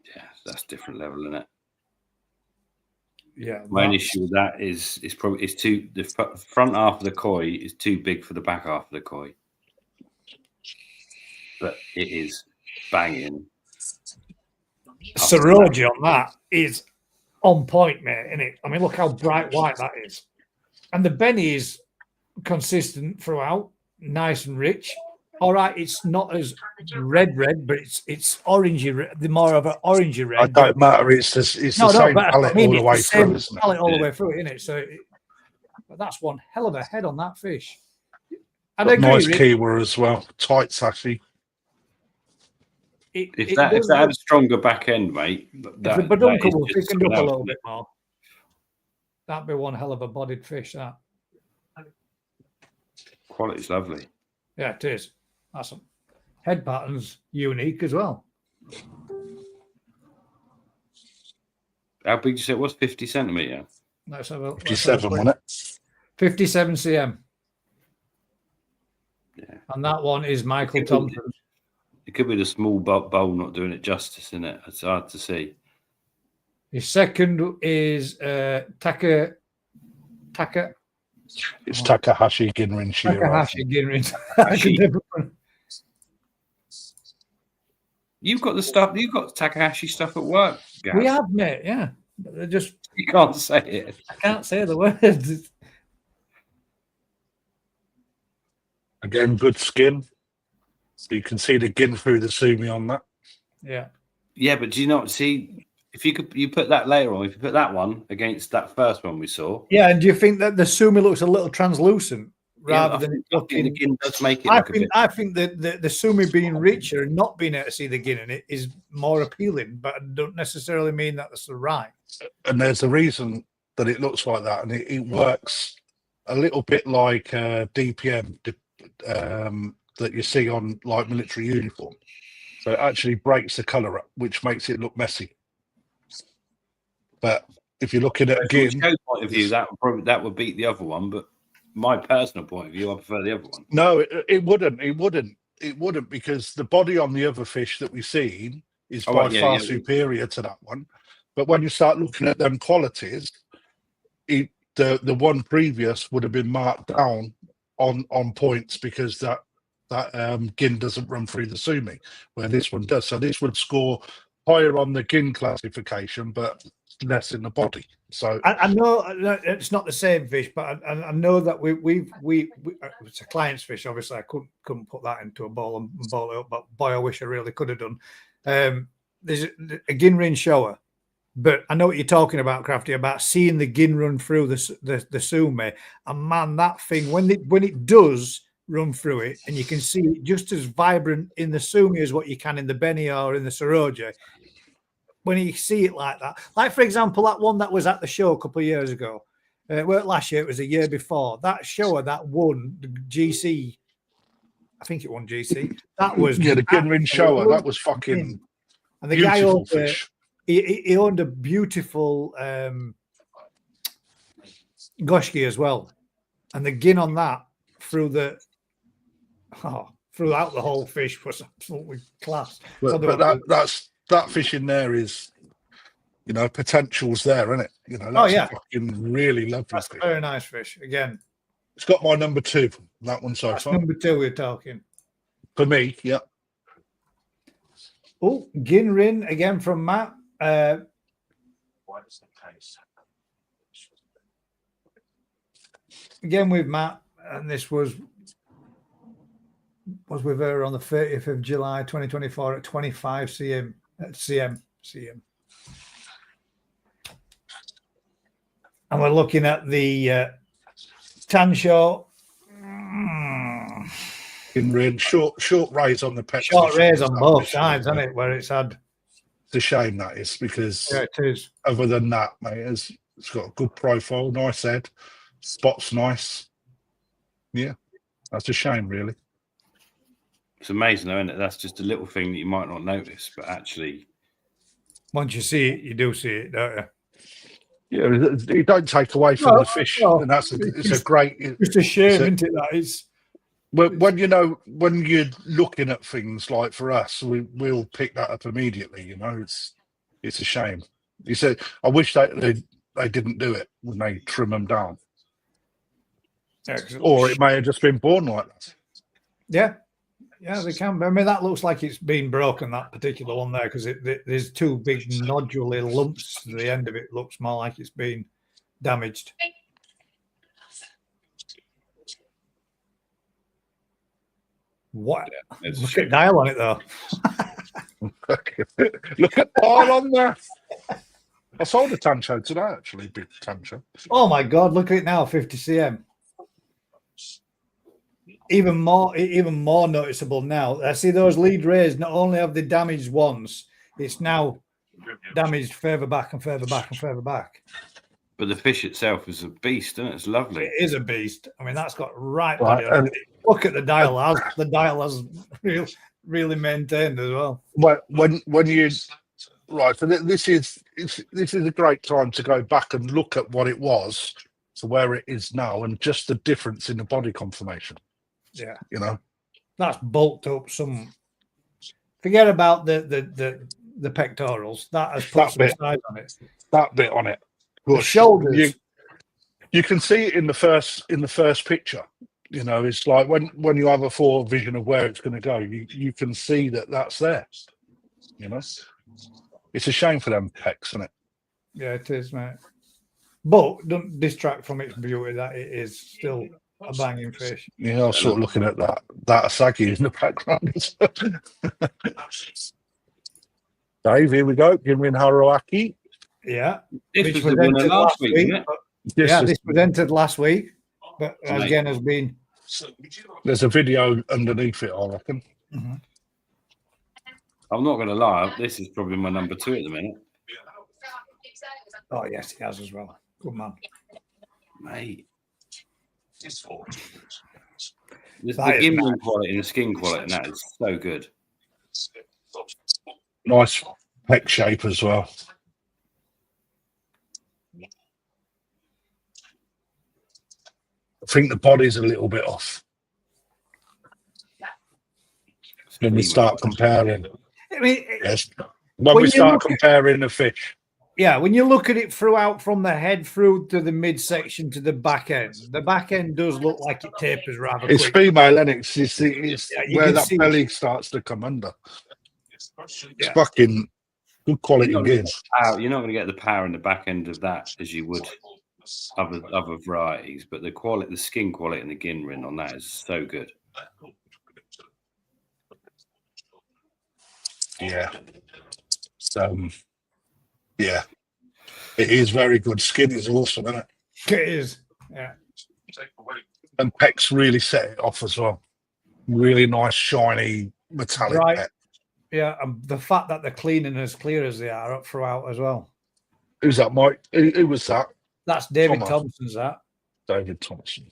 Yeah, that's different level, isn't it? Yeah. My only issue with that is the front half of the koi is too big for the back half of the koi. But it is banging. Saroji on that is on point, mate, isn't it? I mean, look how bright white that is. And the Benny is consistent throughout, nice and rich. All right, it's not as red, but it's orangey red. The more of an orangey red. It don't matter. It's the same but I palette mean, all the it's way the same through, isn't it? palette all the way through, isn't it? So, but that's one hell of a head on that fish. I'd Got agree. nice Rick. keyword as well. Tight sassy. If that had a stronger back end, mate, if the baduncle was thickened up a little bit more, that'd be one hell of a bodied fish. That quality's lovely. Yeah, it is. Awesome. Head pattern's unique as well. How big did you say it was? 50 centimetre? Let's have a 57, wasn't it? 57 cm. Yeah. And that one is Michael Thompson. It could be the small bowl not doing it justice, isn't it? It's hard to see. His second is Taka. It's Takahashi Ginrin Shiro. Takahashi Ginrin. You've got the stuff. You've got Takahashi stuff at work. Gav. We have, mate. Yeah, they're just you can't say it. I can't say the words. Again, good skin. So you can see the gin through the sumi on that. Yeah. Yeah, but do you not see if you put that later on, if you put that one against that first one we saw? Yeah, and do you think that the sumi looks a little translucent rather than looking? The gin does make it. I think that the sumi being richer and not being able to see the gin in it is more appealing, but I don't necessarily mean that that's right. And there's a reason that it looks like that, and it works a little bit like DPM that you see on like military uniform. So it actually breaks the colour up, which makes it look messy. But if you're looking at From a point of view, that would beat the other one. But my personal point of view, I prefer the other one. No, it wouldn't. It wouldn't, because the body on the other fish that we've seen is by far superior to that one. But when you start looking at them qualities, the one previous would have been marked down on points because that gin doesn't run through the sumi, where this one does. So this would score higher on the gin classification, but less in the body. So I know it's not the same fish, but I know that we it's a client's fish. Obviously, I couldn't put that into a bowl and boil it up, but boy, I wish I really could have done. There's a gin rin shower, but I know what you're talking about, Crafty, about seeing the gin run through the sumi, and man, that thing when it does run through it, and you can see it just as vibrant in the sumi as what you can in the Beni or in the Saroja. When you see it like that, like for example, that one that was at the show a couple of years ago, it weren't last year, it was a year before. That shower that won the GC, I think it won GC. That was the Ginrin shower. That was fucking. And the guy owned he owned a beautiful goshki as well, and the gin on that throughout the whole fish was absolutely class. But that fish in there is, potential's there, isn't it? That's fucking really lovely. That's fish. A very nice fish. Again, it's got my number 2. That one so far. Number 2 we're talking. For me, yeah. Oh, Ginrin again from Matt. Again with Matt, and this was with her on the 30th of July 2024 at 25 cm. And we're looking at the Tanshaw. In red, short rays on the pet. Short rays on both sides, isn't it? Where it's had. It's a shame that is, because it is. Other than that, mate, it's got a good profile, nice head, spots nice. Yeah, that's a shame, really. It's amazing, though, isn't it? That's just a little thing that you might not notice, but actually, once you see it, you do see it, don't you? Yeah, it don't take away from the fish, and it's a great. It's a shame, isn't it? That is. When you're looking at things like for us, we'll pick that up immediately. It's a shame. He said, "I wish they didn't do it when they trim them down." Excellent. Or it may have just been born like that. Yeah, they can. I mean, that looks like it's been broken, that particular one there, because there's 2 big nodular lumps to the end of it. Looks more like it's been damaged. What? There's a Look shape. at dial on it though. Look at all on there. I sold a tancho today, actually, big tancho. Oh my God! Look at it now, 50 cm. Even more noticeable now. I see those lead rays. Not only have they damaged once, it's now damaged further back and further back and further back. But the fish itself is a beast, isn't it? It's lovely. It is a beast. I mean, that's got right. Right, Look at the dial. The dial has really maintained as well. when you right, so this is a great time to go back and look at what it was to where it is now, and just the difference in the body conformation. Yeah, You know, that's bulked up some. Forget about the pectorals. That has put some size on it. That bit on it. The shoulders. You can see it in the first picture. You know, it's like when you have a forward vision of where it's going to go, you can see that's there. You know, it's a shame for them pecs, isn't it? Yeah, it is, mate. But don't distract from its beauty. That it is still a banging fish. Yeah, I was sort of looking at that saggy in the background. Dave, here we go. Ginrin Harawaki. Yeah, This was the winner last week, isn't it? This was entered last week, but again has been. There's a video underneath it, I reckon. Mm-hmm. I'm not going to lie. This is probably my number 2 at the minute. Oh yes, he has as well. Good man, Mate. The gimbal quality and the skin quality, and that is so good. Nice pec shape as well. I think the body's a little bit off. When we start comparing. I mean, yes. When we start comparing the fish. Yeah, when you look at it throughout from the head through to the midsection to the back end does look like it tapers rather It's quick. female, and it's where that belly starts to come under. It's fucking good quality gears. You're not going to get the power in the back end of that as you would other varieties, but the quality, the skin quality and the Ginrin on that is so good. Yeah. Yeah, it is very good. Skin is awesome, isn't it? It is. Yeah. And pecs really set it off as well. Really nice, shiny, metallic pec. Yeah, and the fact that they're clean and as clear as they are up throughout as well. Who's that, Mike? Who was that? That's David Thompson's that. David Thompson.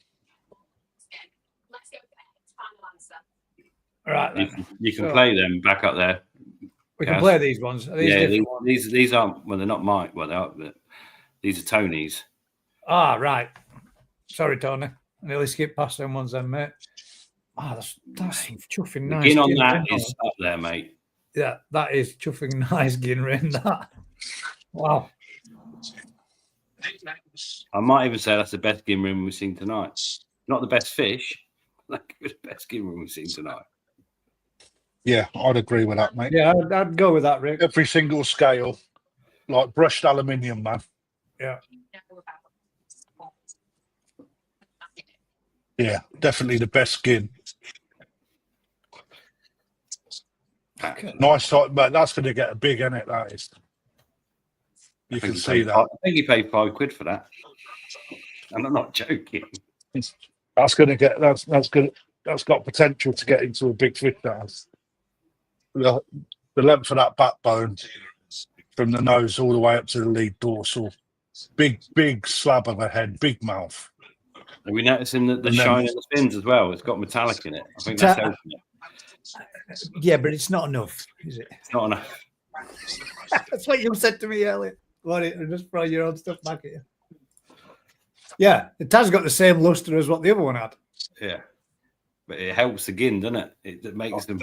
Right. You can play them back up there. We can play these ones. These aren't. Well, they're not mine. Well, they are. But these are Tony's. Ah, right. Sorry, Tony. I nearly skipped past them ones, then, mate. Ah, that's some chuffing nice. Skin on that is up there, mate. Yeah, that is chuffing nice Ginrin. That. Wow. I might even say that's the best Ginrin we've seen tonight. Not the best fish, like the best Ginrin we've seen tonight. Yeah, I'd agree with that, mate. Yeah, I'd go with that, Rick. Every single scale, like brushed aluminium, man. Yeah. Yeah, definitely the best skin. Nice, but that's going to get a big, isn't it? That is. You can see that. I think he paid £5 for that, and I'm not joking. That's going to get. That's good. That's got potential to get into a big fish. That has. The length of that backbone from the nose all the way up to the lead dorsal. Big slab of a head, big mouth. Are we noticing that the shine in the fins as well? It's got metallic in it. I think that's helping it. Yeah, but it's not enough, is it? It's not enough. That's what you said to me earlier. Just throw your own stuff back at you. Yeah, it has got the same luster as what the other one had. Yeah, but it helps again, doesn't it? It makes them.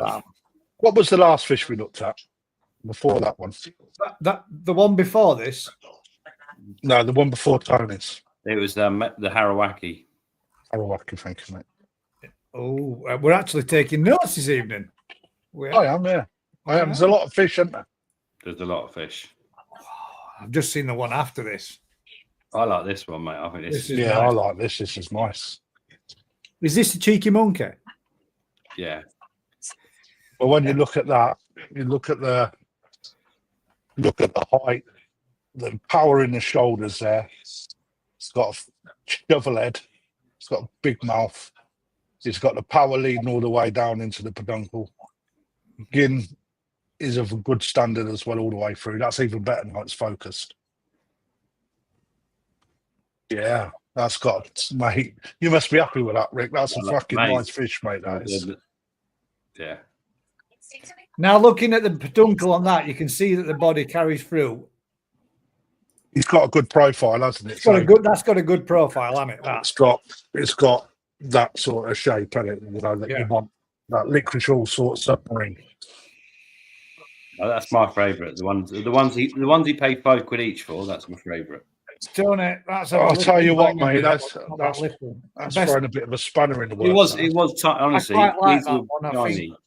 What was the last fish we looked at before that one? That the one before this? No, the one before Tony's. It was the Harawaki. Harawaki, thank you, mate. Oh, we're actually taking notes this evening. I am, yeah. I am. There's a lot of fish, isn't there? There's a lot of fish. I've just seen the one after this. I like this one, mate. I think this is nice. I like this. This is nice. Is this the cheeky monkey? Yeah. But when you look at that, you look at the height, the power in the shoulders there. It's got a shovel head. It's got a big mouth. It's got the power leading all the way down into the peduncle. Gin is of a good standard as well all the way through. That's even better now it's focused. Yeah, that's got, mate. You must be happy with that, Rick. That's a fucking nice fish, mate. That is. Yeah. Now, looking at the peduncle on that, you can see that the body carries through. He's got a good profile, hasn't it? That's got a good profile, hasn't it? That. It's got that sort of shape, hasn't it? You know, that you want, that licorice all sorts of submarine. Oh, that's my favourite. The ones he paid £5 each for. That's my favourite. Tony, I'll tell you what, mate. That's throwing a bit of a spanner in the works. It was honestly. I quite like that one.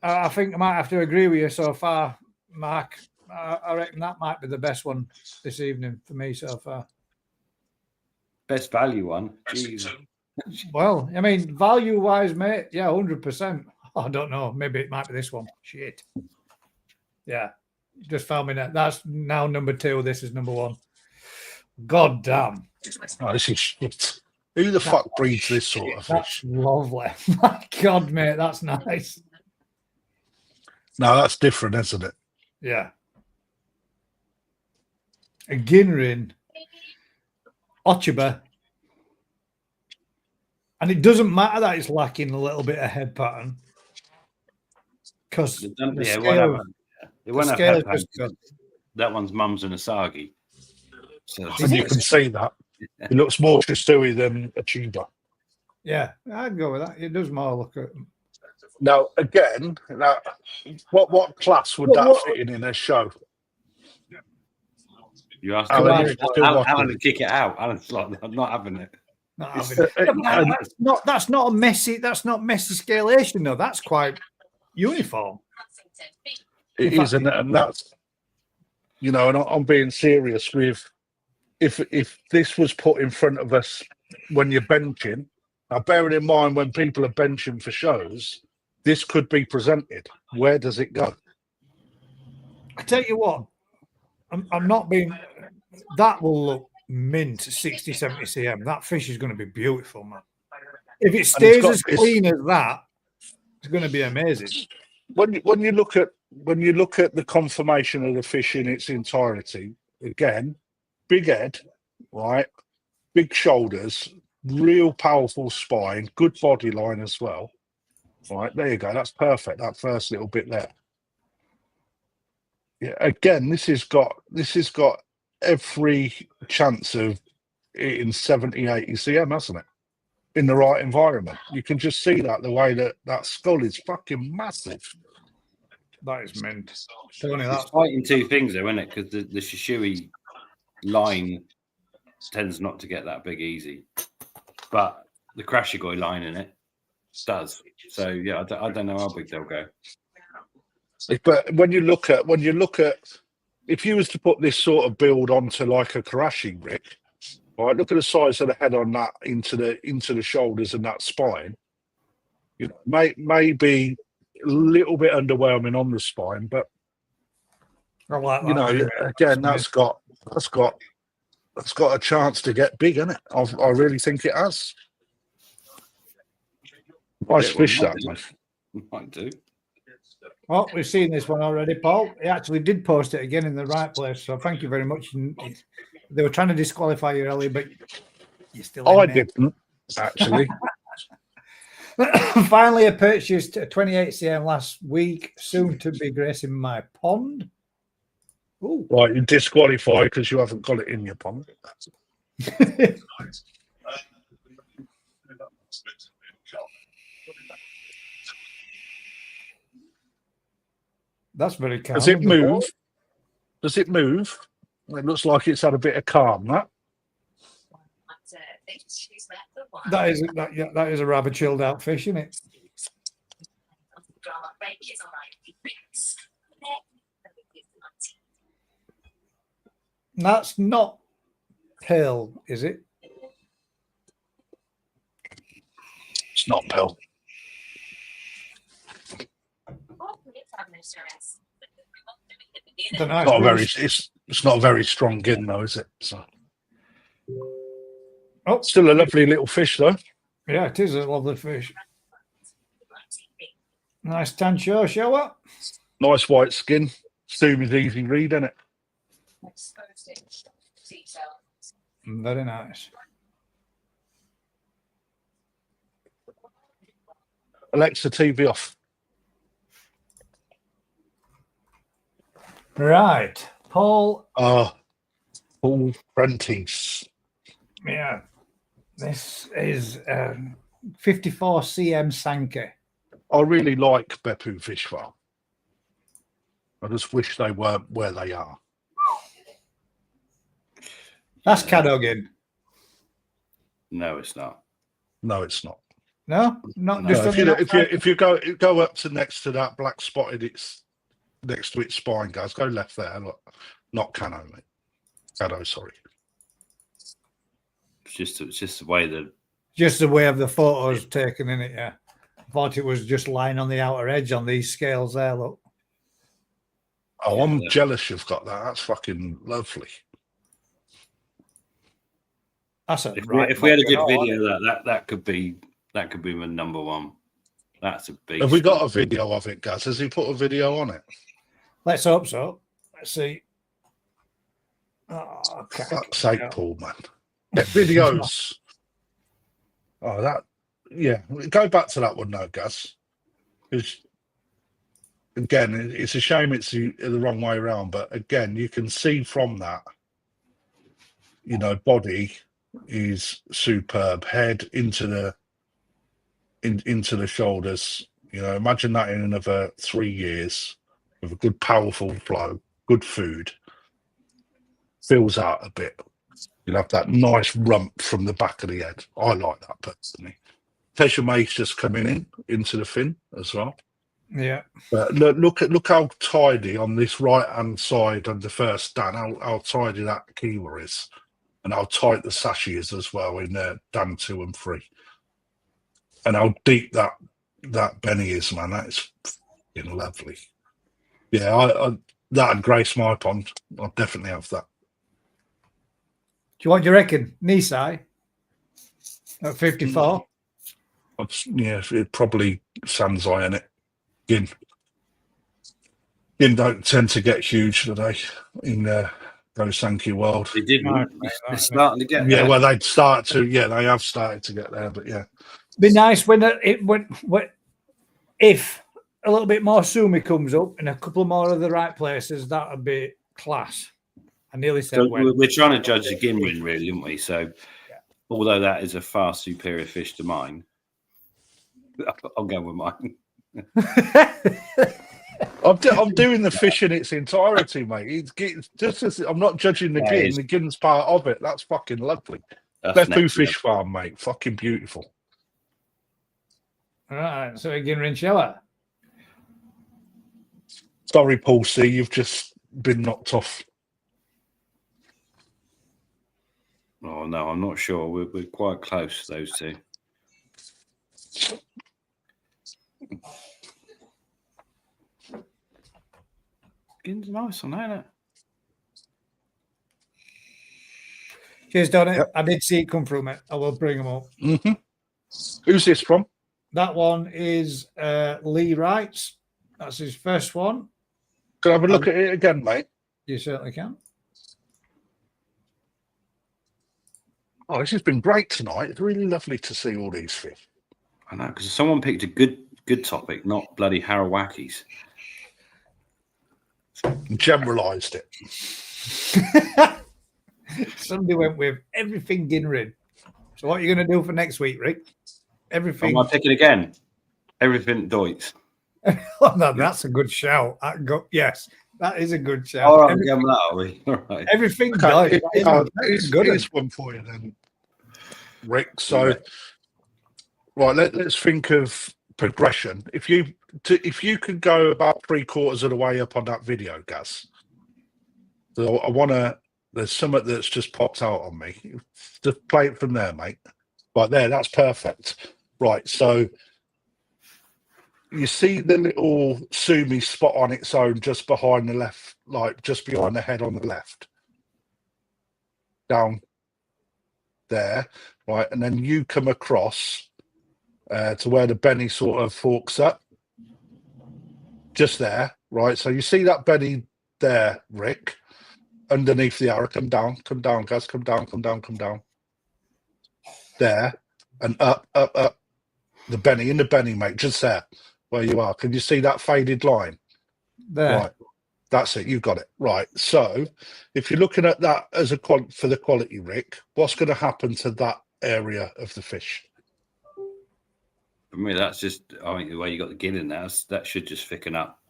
I think I might have to agree with you so far, Mark. I reckon that might be the best one this evening for me so far. Best value one. Jeez. Well, I mean, value-wise, mate, yeah, 100%. I don't know. Maybe it might be this one. Shit. Yeah. Just found me that. That's now number 2. This is number 1. God damn. Oh, this is shit. Who the fuck breeds this sort of fish? That's lovely. My God, mate, that's nice. No, that's different, isn't it? Yeah. A Ginrin, Ochiba, and it doesn't matter that it's lacking a little bit of head pattern because that one's mum's and asagi. So and you can see that it looks more Chisui than a Chiba. Yeah, I'd go with that. It does more look at. Now, again, what class would that fit in a show? You asked Alan to kick it out. Alan's like, I'm not having it. That's not messy scalation though. That's quite uniform. It is, and that's, you know, and I'm being serious with if this was put in front of us when you're benching. Now, bearing in mind when people are benching for shows, this could be presented. Where does it go? I tell you what, I'm not being. That will look mint 60, 70 cm. That fish is going to be beautiful, man. If it stays as clean as that, it's going to be amazing. When you look at the conformation of the fish in its entirety, again, big head, right, big shoulders, real powerful spine, good body line as well. Right, there you go. That's perfect. That first little bit there. Yeah, again, this has got every chance of hitting 70, 80 cm, hasn't it? In the right environment. You can just see that the way that skull is fucking massive. That is mint. It's fighting two things though, isn't it? Because the Shishui line tends not to get that big easy. But the Krashigoi line in it does. So yeah, I don't know how big they'll go. But when you look at if you was to put this sort of build onto like a Karashi, Rick, right, look at the size of the head on that into the shoulders and that spine. You know, maybe a little bit underwhelming on the spine, but I like that. You know, again, that's got a chance to get big, isn't it? I really think it has. Nice fish, that one. Might do. Well, we've seen this one already, Paul. He actually did post it again in the right place, so thank you very much. They were trying to disqualify you earlier, but you're still in I there. didn't, actually. Finally, I purchased a 28 cm last week, soon to be gracing my pond. Ooh. Right, you're disqualified because you haven't got it in your pond. That's very calm. Does it move? Does it move? It looks like it's had a bit of calm, that. That is a rather chilled out fish, isn't it? That's not pale, is it? It's not pale. It's a nice Not a very. fish. It's not a very strong gin though, is it? So Oh, still a lovely little fish though. yeah, it is a lovely fish. Nice tancho shower. Nice white skin. Smooth, easy read, isn't it? Very nice. Alexa, TV off. Right, Paul. Paul Prentice. Yeah, this is 54 cm Sankey. I really like Beppu Fish Farm. I just wish they weren't where they are. That's Cadogan. No, it's not. No, it's not. No, not No, just No, on if you go up to next to that black spotted, it's next to its spine, guys. Go left there. Look, not Cano, mate. Cano, sorry. It's just the way that just the way of the photos taken in it. Yeah, I thought it was just lying on the outer edge on these scales there. Look. Oh, I'm jealous you've got that. That's fucking lovely. That's a if we had a good video, that could be my number one. That's a big. Have we got a video of it, guys? Has he put a video on it? Let's hope so. Let's see. Oh, okay. Fuck's sake, Paul, man. Get videos. Oh, that. Yeah. Go back to that one now, Gaz. Because, again, it's a shame it's the wrong way around. But, again, you can see from that, body is superb. Head into the shoulders. Imagine that in another 3 years with a good, powerful flow, good food. Fills out a bit. You'll have that nice rump from the back of the head. I like that personally. Tesha May's just coming into the fin as well. Yeah. But look how tidy on this right hand side of the first stand, how tidy that keeler is, and how tight the sashi is as well in Dan 2 and 3, and how deep that Benny is, man. That is lovely. Yeah, I that'd grace my pond. I'll definitely have that. What do you reckon? Nisai at 54? Yeah, it probably Sanzai in it. Gin don't tend to get huge today in those Sankey world. They didn't. Right, They're starting to get Yeah, there. well, they'd start to. Yeah, they have started to get there, but yeah. Be nice when if a little bit more sumi comes up and a couple more of the right places, that would be class. I nearly said So when. we're trying to judge the Gimrin, really, aren't we? So, although that is a far superior fish to mine, I'll go with mine. I'm doing the fish in its entirety, mate. It's just as I'm not judging the gin. The gin's part of it. That's fucking lovely. Beppu Fish Farm, mate. Fucking beautiful. All right, so again, Rinchella. Sorry, Paul C. You've just been knocked off. Oh no, I'm not sure. We're quite close, those two. Skin's nice on that, isn't it? Cheers, Donny. Yep. I did see it come through, mate. I will bring them up. Mm-hmm. Who's this from? That one is Lee Wrights. That's his first one. Can I have a look at it again, mate? You certainly can. Oh, this has been great tonight. It's really lovely to see all these fish. I know, because someone picked a good topic, not bloody Harawakis. Generalised it. Somebody went with everything Ginrin. So what are you going to do for next week, Rick? Everything. Am I picking again? Everything Deutz. Oh, no, that's a good shout. Yes, that is a good shout. All right, all right. Everything okay, Deutz. Here's one for you then, Rick. So, right, let's think of progression. If you could go about 3/4 of the way up on that video, Gaz. So I want to. There's something that's just popped out on me. Just play it from there, mate. Right there, that's perfect. Right, so you see the little sumi spot on its own just behind the left, like just behind the head on the left, down there, right? And then you come across to where the benny sort of forks up, just there, right? So you see that benny there, Rick, underneath the arrow. Come down, guys, come down. There, and up. The benny, mate, just there where you are. Can you see that faded line? There. Right. That's it. You've got it. Right. So if you're looking at that as for the quality, Rick, what's going to happen to that area of the fish? For me, that's just, I think the way you got the gill in there, that should just thicken up.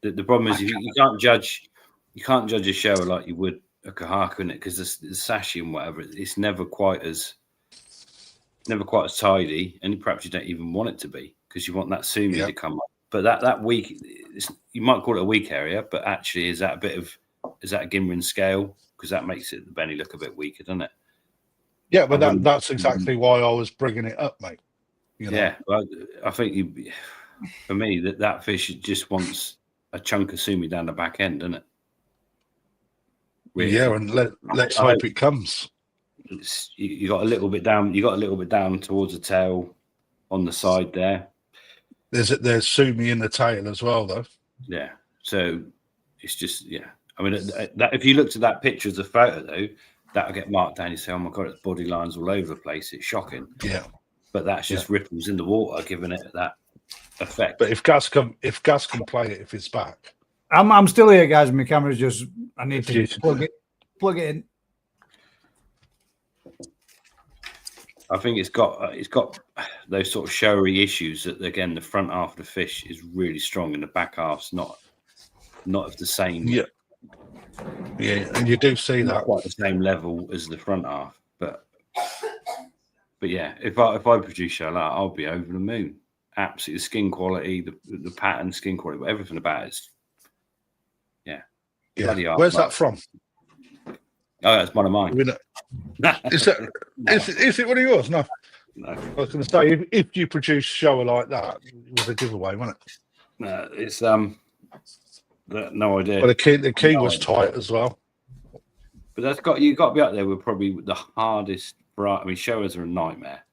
The problem is you can't judge a shower like you would a kahaka in it, because the sashi and whatever, it's never quite as tidy, and perhaps you don't even want it to be, because you want that sumi to come up. But that weak, you might call it a weak area, but actually is that a Gimrin scale? Because that makes the benny look a bit weaker, doesn't it? Yeah, but that's exactly why I was bringing it up, mate. You know? Yeah, well, I think for me that fish just wants a chunk of sumi down the back end, doesn't it? Really. Yeah, and let's hope it comes. You got a little bit down. You got a little bit down towards the tail, on the side there. There's sumi in the tail as well, though. Yeah, so it's just I mean, that if you looked at that picture as a photo, though, that'll get marked down. You say, "Oh my god, it's body lines all over the place. It's shocking." Yeah, but that's just ripples in the water, giving it that effect. But if Gus can play it, if it's back, I'm still here, guys. My camera's just. I need to plug it in. I think it's got those sort of showy issues that, again, the front half of the fish is really strong and the back half's not of the same. Yeah, and you do see that quite the same level as the front half. But yeah, if I produce show like that, I'll be over the moon. Absolutely, the skin quality, the pattern, skin quality, everything about it is Where's that from? Oh, that's one of mine. Is it one of yours? No. I was going to say, if you produce a shower like that, it was a giveaway, wasn't it? No, it's no idea. Well, the key was tight as well. But you've got to be up there with probably the hardest. I mean, showers are a nightmare.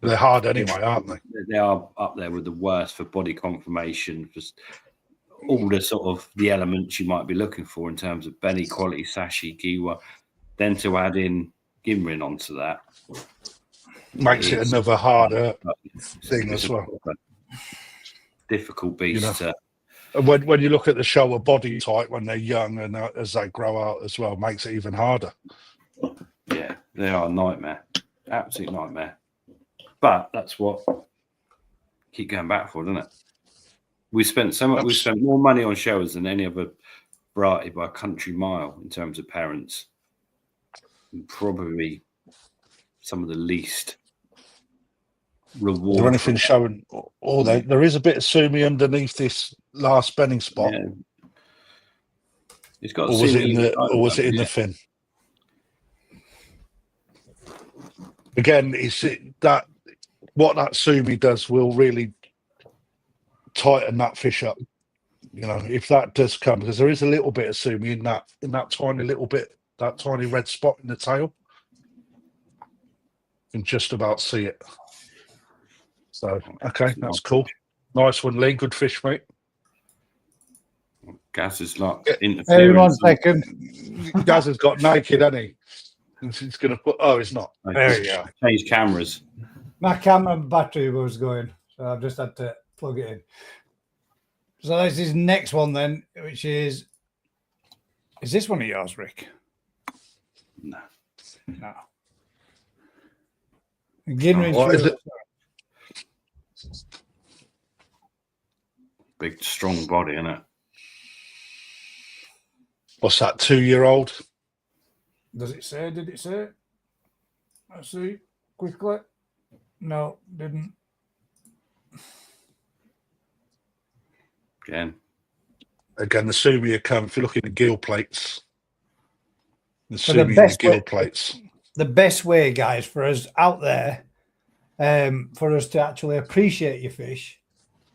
They're hard anyway, aren't they? They are up there with the worst for body conformation, just all the sort of the elements you might be looking for in terms of benny quality, sashi, kiwa. Then to add in Gimrin onto that makes it another harder thing as well. Difficult beast. When you look at the shower body type when they're young and as they grow out as well, makes it even harder. Yeah, they are a nightmare, absolute nightmare. But that's what keep going back for, doesn't it? We spent so much. We spent more money on showers than any other variety by a country mile in terms of parents. And probably some of the least reward. Is there anything showing? There is a bit of sumi underneath this last benning spot. Yeah. It's got. Or was it in the fin? Again, what that sumi does will really tighten that fish up. You know, if that does come, because there is a little bit of sumi in that tiny little bit, that tiny red spot in the tail. You can just about see it. So, okay, that's cool. Nice one, Lee. Good fish, mate. Gaz is like interfering. 1 second. Gaz has got naked, hasn't he? He's going to put. Oh, he's not. There we go. Change cameras. My camera battery was going, so I've just had to plug it in. So this is next one then, which is this one of yours, Rick? No. What is it? Big, strong body, isn't it? What's that, 2-year-old? Does it say? Did it say? Let's see quickly. No, didn't. Again, the sumi will come. If you look at the gill plates, the sumi and the gill plates. The best way, guys, for us out there, for us to actually appreciate your fish,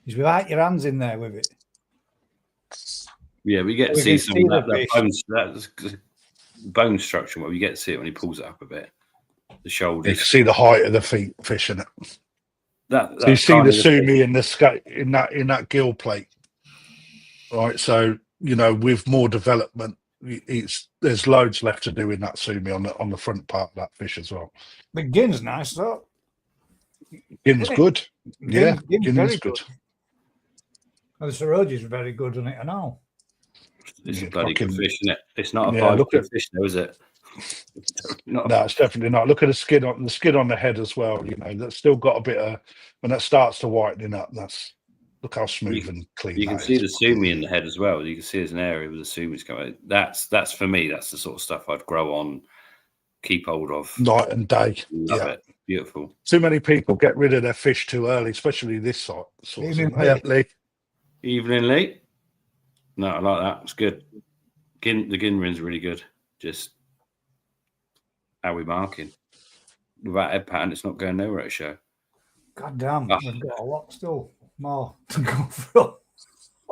is without your hands in there with it. Yeah, we get to We see can some see of the that bone structure where we get to see it when he pulls it up a bit. The You shoulders. can see the height of the feet fish in it. That So you see kind the of sumi in the in that gill plate, right? So with more development, there's loads left to do in that sumi on the front part of that fish as well. The gin's nice, though. Gin's good. Yeah, Gin's gin very is good. And the Saroji is very good on it and all. It's Yeah, a bloody good fucking- fish, isn't it? It's not a Yeah, 5 look quid at- fish, though, is it? Not No, it's definitely not. Look at the skin on the head as well. That's still got a bit of when that starts to whitening up. Look how smooth and clean you can that see is. the sumi in the head as well. You can see there's an area where the sumi's going. That's for me. That's the sort of stuff I'd grow on, keep hold of. Night and day. Love it. Beautiful. Too many people get rid of their fish too early, especially this sort of thing. Evening, Lee. Evening, Lee. No, I like that. It's good. The Ginrin's really good. Just how we marking. Without head pattern, it's not going nowhere at a show. God damn, we've got a lot still more to go through.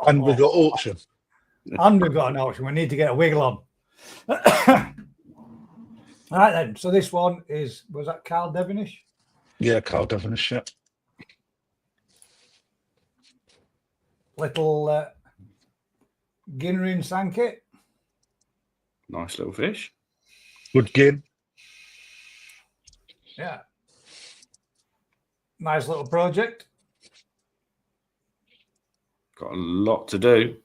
And we've got auction. And we've got an auction. We need to get a wiggle on. All right then. So this one was that Carl Devonish? Yeah, Carl Devonish, yeah. Little Ginrin Sankey. Nice little fish. Good gin. Yeah. Nice little project. Got a lot to do.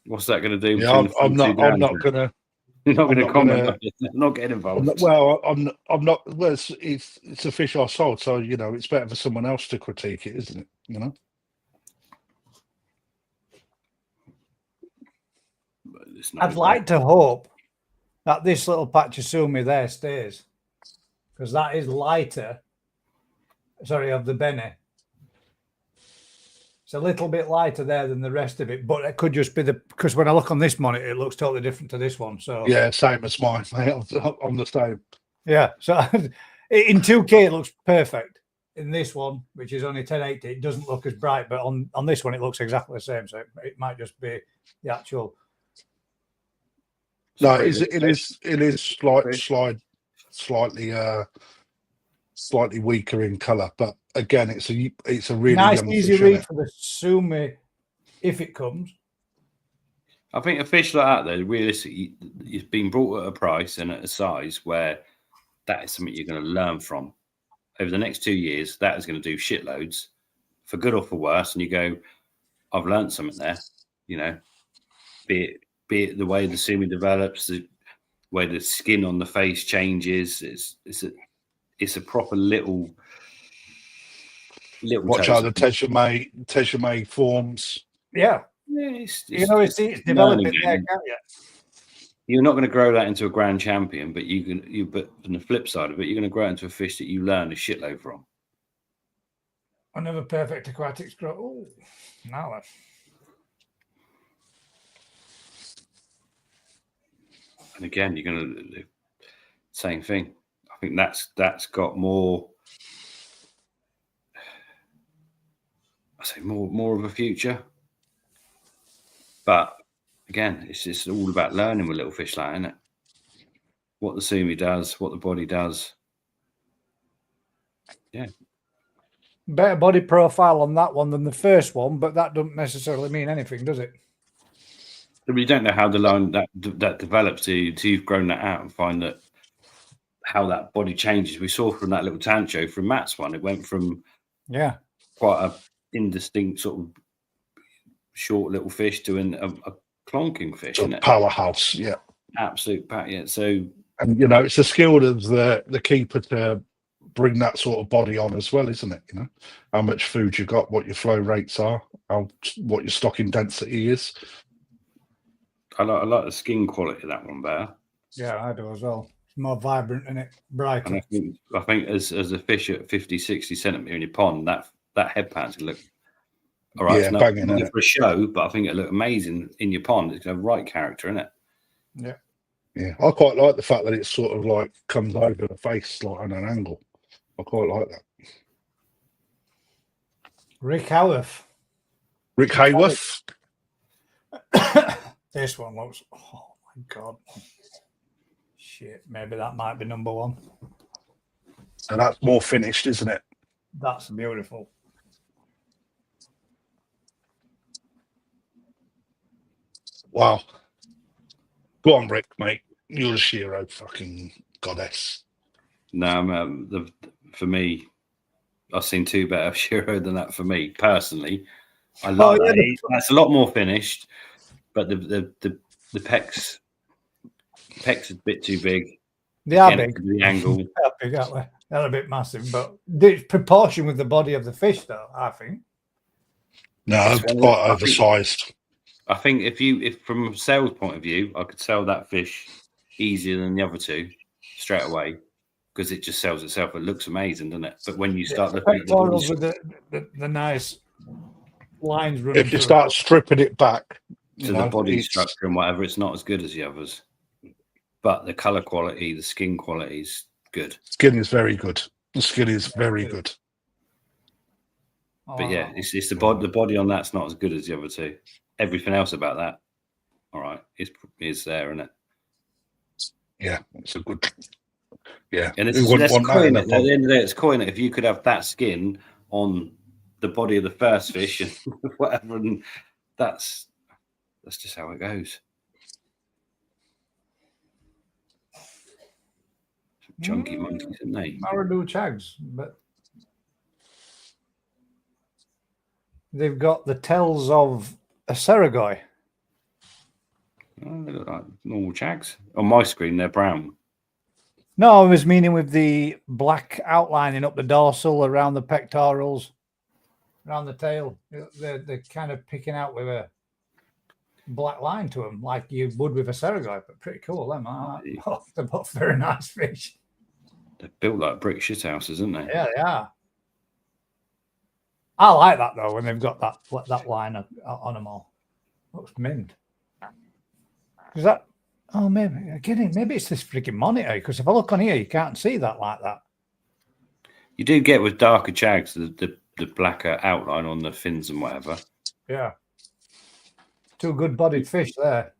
What's that going to do? Yeah, I'm not gonna. You're not going to comment. gonna- I'm not getting involved. I'm not. Well, it's a fish I sold, so it's better for someone else to critique it, isn't it? I'd like to hope that this little patch of sumi there stays, because that is lighter. Sorry, of the Bene. It's a little bit lighter there than the rest of it, but it could just be because when I look on this monitor, it looks totally different to this one. So Yeah, same as mine. I'm the same. yeah, so in 2K it looks perfect. In this one, which is only 1080, it doesn't look as bright, but on this one it looks exactly the same. So it might just be the actual. No, it is slightly weaker in colour, but again, it's a really Nice, young easy fish, read isn't it? for the sumi if it comes. I think a fish like that, though, realistically, it's been brought at a price and at a size where that is something you're going to learn from. Over the next 2 years, that is going to do shitloads, for good or for worse. And you go, I've learned something there, be it the way the sumi develops, the way the skin on the face changes. It's a proper little. Watch out the Tejame forms. Yeah. It's it's developing learning, there, can't you? You're not going to grow that into a grand champion, but but on the flip side of it, you're going to grow it into a fish that you learn a shitload from. Another perfect aquatics grow. Oh, now then. And again, you're going to do same thing. I think that's got more. I say more of a future, but again, it's just all about learning with little fish like that, isn't it? What the sumi does, what the body does. Yeah. Better body profile on that one than the first one, but that doesn't necessarily mean anything, does it? But you don't know how the line that develops till you've grown that out and find that how that body changes. We saw from that little tancho from Matt's one, it went from quite a indistinct sort of short little fish to a clonking fish, isn't it? Powerhouse, yeah. Absolute pack, yeah. So, and it's a skill of the keeper to bring that sort of body on as well, isn't it? How much food you got, what your flow rates are, what your stocking density is. I like the skin quality of that one better. Yeah, I do as well. It's more vibrant and it brighter. And I think as a fish at 50, 60 centimetre in your pond, that head pattern's going to look all right. Yeah, it's not banging for a show, but I think it'll look amazing in your pond. It's going to have right character, isn't it? Yeah. Yeah, I quite like the fact that it sort of like comes over the face like on an angle. I quite like that. Rick Howarth. Rick Hayworth. This one looks. Oh my god! Shit, maybe that might be number one. So that's more finished, isn't it? That's beautiful. Wow. Go on, Rick, mate. You're a Shiro fucking goddess. No, for me, I've seen two better Shiro than that. For me personally, I love that. That's a lot more finished, but the pecs a bit too big. They are big. The angle. They're big, aren't they? They're a bit massive, but it's proportion with the body of the fish, though. I think. No, it's quite oversized. I think if from a sales point of view, I could sell that fish easier than the other two straight away because it just sells itself. It looks amazing, doesn't it? But when you start looking at the nice lines running, if you start stripping it back to the body structure and whatever, it's not as good as the others. But the color quality, the skin quality is good. Skin is very good. The skin is very good. But yeah, it's the body on that's not as good as the other two. Everything else about that, all right, is there, isn't it? Yeah, it's a good. Yeah, and it's coin it. At the end of the day, it's coin it. If you could have that skin on the body of the first fish and whatever, and that's just how it goes. Chunky monkeys, aren't they? Maradu chags, but they've got the tails of a Seragoi. Oh, they look like normal chags. On my screen, they're brown. No, I was meaning with the black outlining up the dorsal, around the pectorals, around the tail. They're kind of picking out with a black line to them, like you would with a Seragoi, but pretty cool. Them, they're both very nice fish. They're built like brick shithouses, aren't they? Yeah, they are. I like that though when they've got that line on them all. Looks mint. Is that? Oh, maybe it's this freaking monitor. Because if I look on here, you can't see that like that. You do get with darker chags the blacker outline on the fins and whatever. Yeah. Two good-bodied fish there.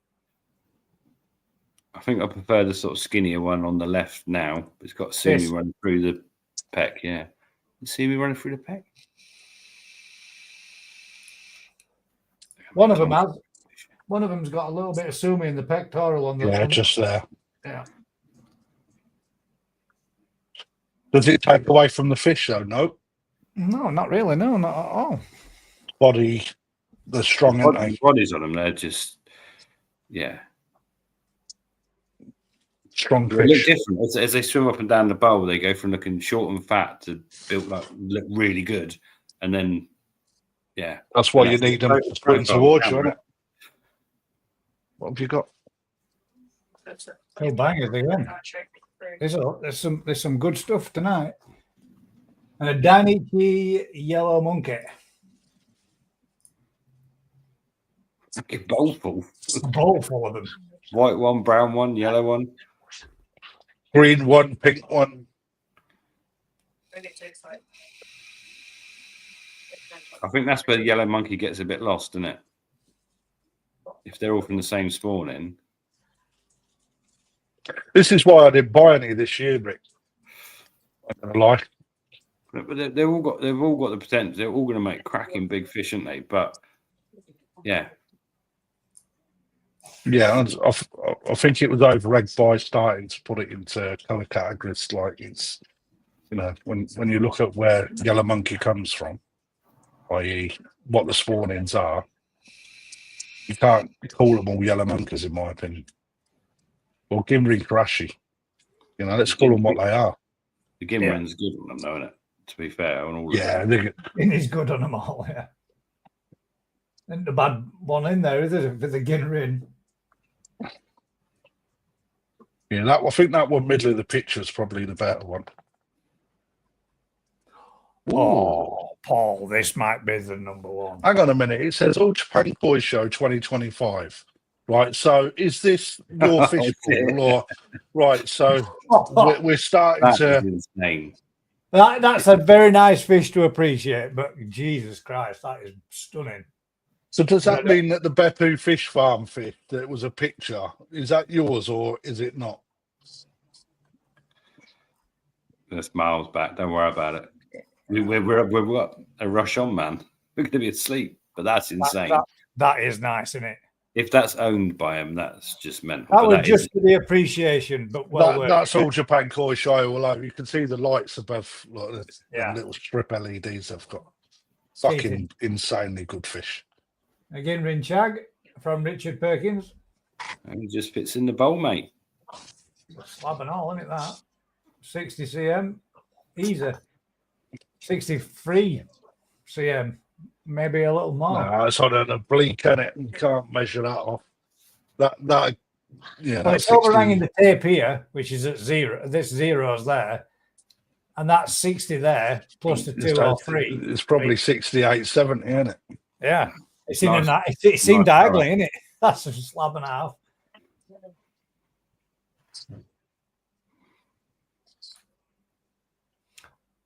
I think I prefer the sort of skinnier one on the left now. It's got Sumi running through the pec. Yeah, Sumi running through the pec. One of them has. One of them's got a little bit of Sumi in the pectoral on the. Yeah, just there. Yeah. Does it take away from the fish though? No. No, not really. No, not at all. Body, they're strong, aren't they? Bodies on them, they're just, yeah. Strong They fish. look different as they swim up and down the bowl. They go from looking short and fat to look really good, and then, yeah. That's why you need them putting towards you, isn't it? What have you got? Oh, bangers again. There's some good stuff tonight. And a Dainichi yellow monkey. A bowl full. A bowl full of them. White one, brown one, yellow one. Green one, pink one. I think that's where the yellow monkey gets a bit lost, isn't it? If they're all from the same spawning. This is why I didn't buy any this year, Rick. I'm gonna lie. But they've all got the potential. They're all going to make cracking big fish, aren't they? But yeah, I think it was over-egged by starting to put it into colour categories. Like it's, when you look at where yellow monkey comes from, i.e., what the spawnings are, you can't call them all yellow monkeys, in my opinion. Or Gimri Karashi. Let's call them what they are. The Gimrin's good on them, though, isn't it? To be fair, on all of them. It is good on them all, yeah. And the bad one in there, is it, for the Gimrin? Yeah, I think that one middle of the picture is probably the better one. Oh, Paul, this might be the number one. Hang on a minute. It says All Japan Koi Show 2025. Right, so is this your fish pool? Or right, so we're starting that to. Is insane. That's a very nice fish to appreciate, but Jesus Christ, that is stunning. So does that mean that the Beppu Fish Farm fish, that was a picture, is that yours or is it not? That's miles back. Don't worry about it. We're what? A rush on, man. We're going to be asleep. But that's insane. That is nice, isn't it? If that's owned by him, that's just mental. That was just for the appreciation, but that's all Japan Koi Show all over. You can see the lights above, like the little strip LEDs they've got. Fucking insanely good fish. Again, Rinchag from Richard Perkins. And it just fits in the bowl, mate. Slab and all, isn't it, that? 60 cm. Easy. 63 cm. Maybe a little more. No, it's on an oblique, isn't it? You can't measure that off. That yeah. Well, it's overhanging the tape here, which is at 0. This 0 is there. And that's 60 there, plus the 2 or 3. It's probably 68, 70, isn't it? Yeah. It's in it's in diagonally, isn't it? That's a slab and a half.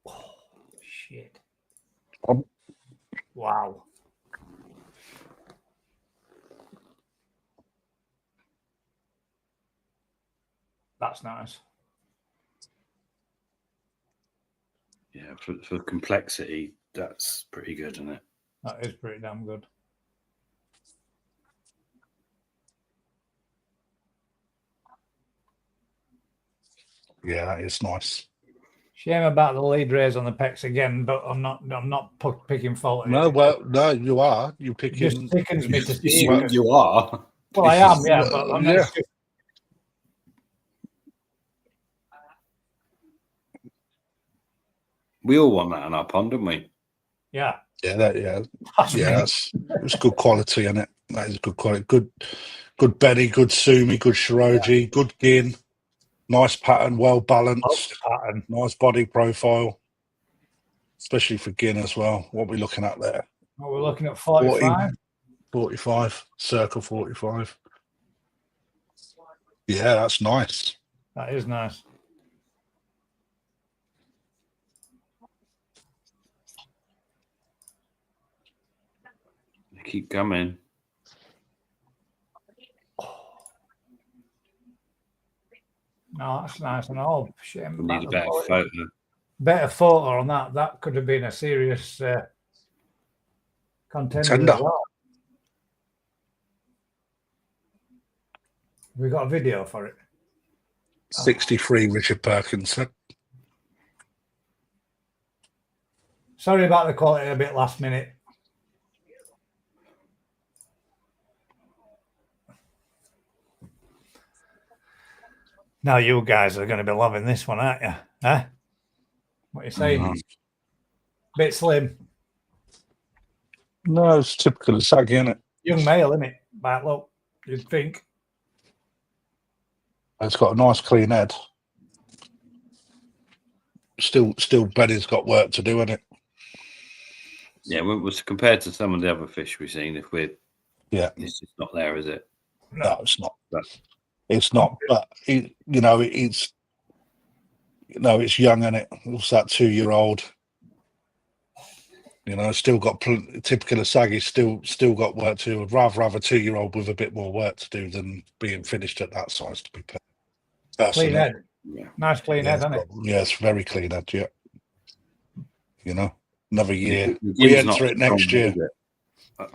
Oh, shit. Wow. That's nice. Yeah, for complexity, that's pretty good, isn't it? That is pretty damn good. Yeah, that is nice. Shame about the lead raise on the pecs again, but I'm not picking fault. No, well, no, you are. You picking. It just thickens me to see you are. Well, I am, yeah, but I'm not. We all want that on our pond, don't we? Yeah. Yeah, it's good quality, isn't it? That is good quality. Good belly, good sumi, good shiroji, good gin, nice pattern, well balanced, nice body profile, especially for gin as well. What are we looking at there? Well, we're looking at 45. 45, circa 45. Yeah, that's nice. That is nice. Keep coming. No, that's nice and all. Shame. We need a better photo. Better photo on that. That could have been a serious contender as well. We got a video for it. 63, Richard Perkins. Sorry about the quality a bit last minute. Now you guys are going to be loving this one, aren't you? Huh? What are you saying? Bit slim. No, it's typical of saggy, isn't it? Young male, isn't it? But look, you'd think. It's got a nice clean head. Still, Benny's got work to do, isn't it? Yeah, compared to some of the other fish we've seen, it's just not there, is it? No, it's not. It's not, but it's young, isn't it? It's that 2-year-old. Still got typical of saggy. Still got work to do. I'd rather have a 2-year-old with a bit more work to do than being finished at that size. To be fair, clean head, nice clean head, isn't it? Yeah, it's very clean head. Yeah, another year. We enter it next year.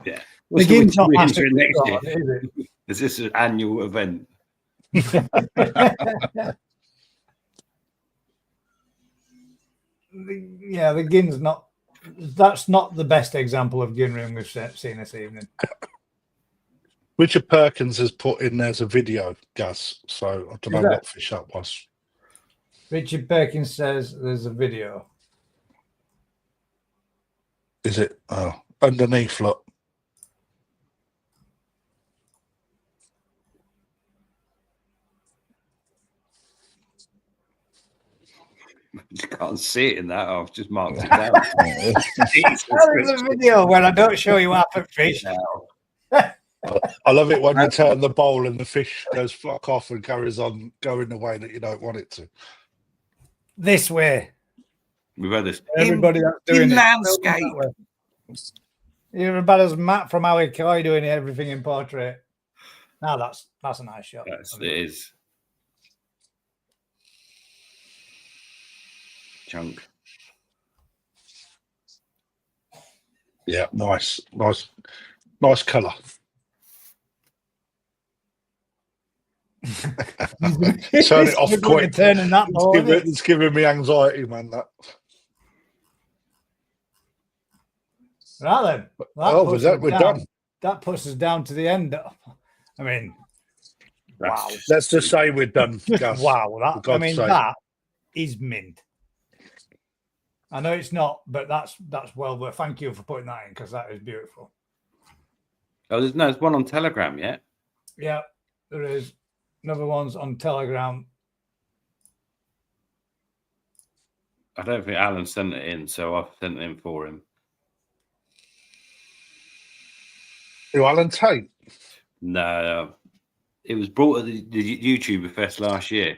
Yeah, the game's not massive next year. Is it? Is this an annual event? The gin's not. That's not the best example of gin ring we've seen this evening. Richard Perkins has put in there's a video, Gaz. So I don't know what fish that was. Richard Perkins says there's a video. Is it? Oh, underneath, look. You can't see it in that. I've just marked it down. There's a video where I don't show you half a fish. I love it when you turn the bowl and the fish goes fuck off and carries on going the way that you don't want it to. This way. We've had this. Everybody that's doing in it. landscape. You're about as Matt from Howie Coy doing everything in portrait. Now that's a nice shot. It is. Chunk. Yeah, nice colour. Turn it off quick. Turning that It's giving me anxiety, man. That. Right then. We're done. That puts us down to the end. I mean, wow. Let's just say we're done. Gus. Wow. That is mint. I know it's not, but that's well worth. Thank you for putting that in because that is beautiful. Oh, there's one on Telegram yet. Yeah, there is. Another one's on Telegram. I don't think Alan sent it in, so I've sent it in for him. Who, Alan Tate? No, it was brought at the YouTuber Fest last year,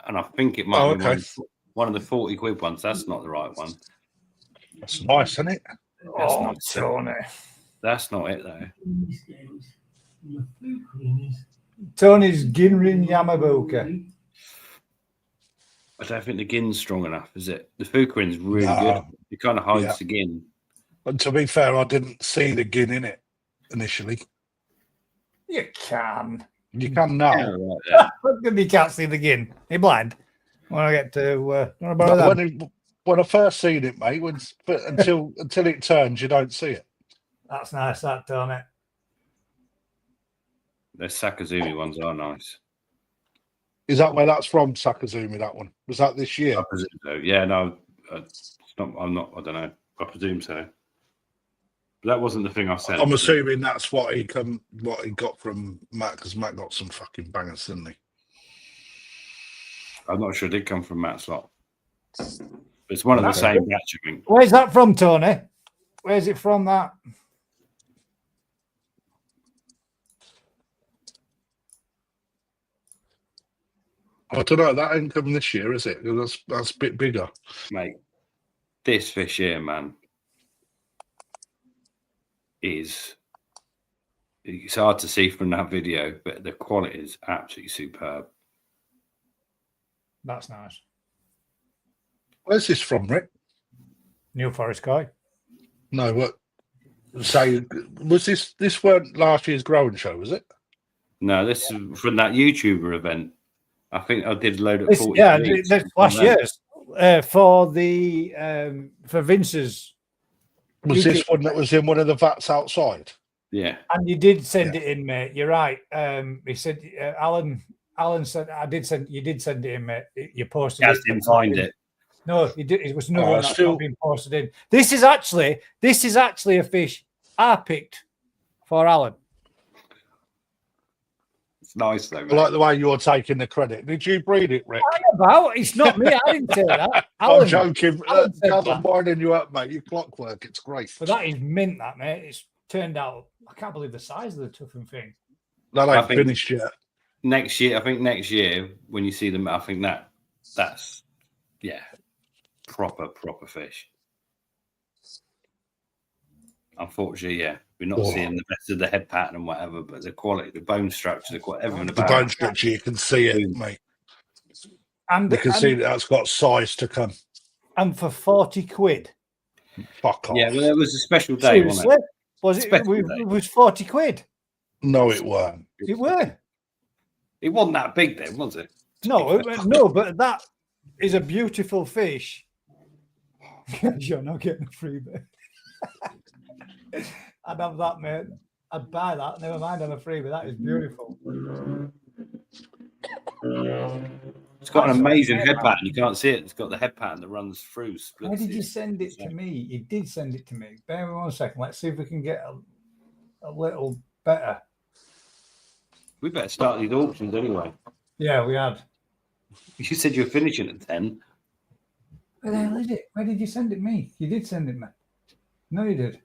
and I think it might be one of the 40 quid ones. That's not the right one. That's nice, isn't it? That's not Tony. That's not it though. Tony's Ginrin Yamabuka. I don't think the gin's strong enough, is it? The Fukurin's really good. It kind of hides the gin. But to be fair, I didn't see the gin in it initially. You can. You can now. Yeah, right, yeah. You can't see the gin. You're blind. When I get to when I first seen it, mate, until it turns, you don't see it. That's nice, that, Tony. The Sakazumi ones are nice. Is that where that's from, Sakazumi, that one? Was that this year? I presume so. Yeah, no, it's not, I don't know. I presume so. But that wasn't the thing I said. I'm assuming that's what he got from Matt, because Matt got some fucking bangers, didn't he? I'm not sure it did come from Matt's lot. It's one of the same batch, I think. Where's that from, Tony? Where's it from, that? I don't know. That ain't coming this year, is it? That's a bit bigger. Mate, this fish here, man, it's hard to see from that video, but the quality is absolutely superb. That's nice. Where's this from, Rick? New Forest Guy. No, what? Say, was this weren't last year's growing show, was it? No, this is from that YouTuber event. I think I did load at 40. Yeah, last year's for Vince's. Was this one that was in one of the vats outside? Yeah, and you did send it in, mate. You're right. He said Alan said you did send it in, mate. You posted it. I didn't find it. No, you did. It was another one that's not been posted in. This is actually a fish I picked for Alan. It's nice though. I like the way you're taking the credit. Did you breed it, Rick? It's not me. I didn't say that. I'm joking. I'm winding you up, mate. You clockwork. It's great. But that is mint, that, mate. It's turned out. I can't believe the size of the tuffing thing. That ain't finished yet. Next year, next year when you see them, I think that's proper fish. Unfortunately, we're not seeing the best of the head pattern and whatever, but the quality, the bone structure, everything about the bone structure, you can see it, mate. And you can see that's got size to come. And for 40 quid. Fuck off. Yeah, well, it was a special day, wasn't it? Was it? It was 40 quid. No, it weren't. It were. It wasn't that big then, was it? No, but that is a beautiful fish. You're not getting a freebie. I'd have that, mate. I'd buy that. Never mind on a freebie. That is beautiful. It's got an amazing head pattern. You can't see it. It's got the head pattern that runs through. Why did you send it to me? You did send it to me. Bear with me 1 second. Let's see if we can get a little better. We better start these auctions anyway. Yeah, we had. You said you were finishing at 10. Where the hell is it? Where did you send it me? You did send it me. No, you did.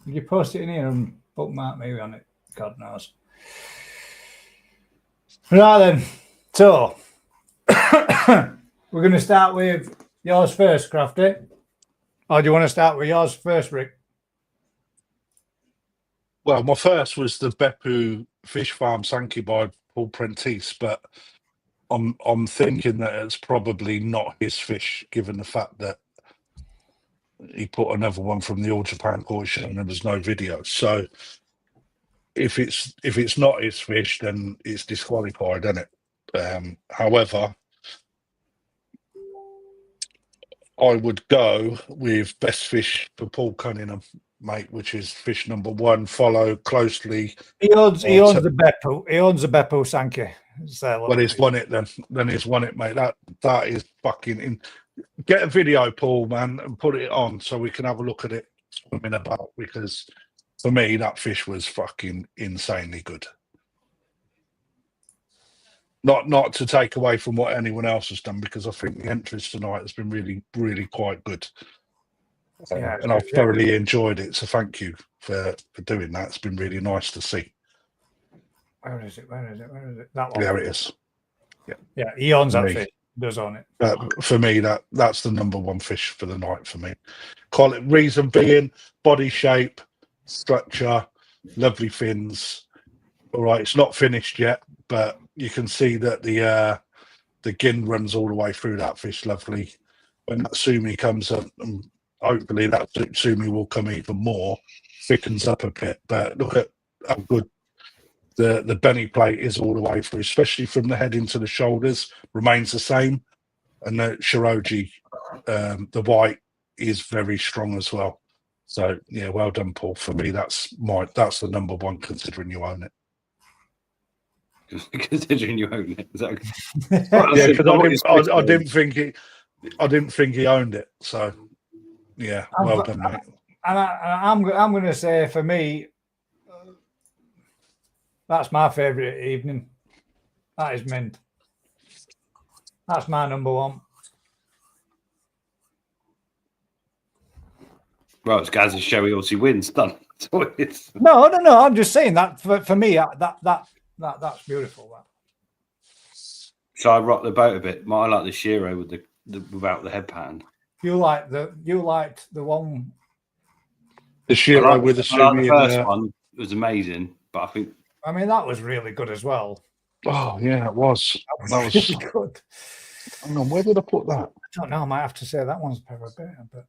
Did you post it in here and bookmark me on it? God knows. Right then. So we're going to start with Yours first, Crafty. Or do you want to start with yours first, Rick? Well, my first was the Beppu Fish Farm Sankey by Paul Prentice, but I'm thinking that it's probably not his fish, given the fact that he put another one from the All Japan Court and there was no video. So if it's not his fish, then it's disqualified, isn't it? However, I would go with best fish for Paul Cunningham, mate, which is fish number one. Follow closely. He owns the Beppu. He owns the Beppu Sankey. Well, he's won it then. Then he's won it, mate. That is fucking in. Get a video, Paul, man, and put it on so we can have a look at it swimming about. Because for me, that fish was fucking insanely good. Not to take away from what anyone else has done, because I think the entries tonight has been really, really quite good. And I've thoroughly enjoyed it. So thank you for doing that. It's been really nice to see. Where is it? Where is it? Where is it? That one. There it is. Yeah, he owns that fish. Does own it. For me, that's the number one fish for the night for me. Call it reason being body shape, structure, lovely fins. All right, it's not finished yet, but you can see that the gin runs all the way through that fish. Lovely. When that sumi comes up, and hopefully that sumi will come even more, thickens up a bit. But look at how good the belly plate is all the way through, especially from the head into the shoulders, remains the same. And the Shiroji, the white, is very strong as well. So yeah, well done, Paul. For me, that's the number one, considering you own it. Considering you own it, yeah, because I didn't think he owned it. So yeah, well done, mate. And I'm going to say, for me, that's my favourite evening. That is mint. That's my number one. Well, it's Gaz's show. He obviously wins. Done. No. I'm just saying that for me, that's beautiful. That. So I rock the boat a bit. I like the Shiro with the without the head pattern. You liked the one. The Shiro with the sumi. The first one was amazing, but I mean that was really good as well. Oh yeah, it was. That was really good. Hang on, where did I put that? I don't know. I might have to say that one's probably better, but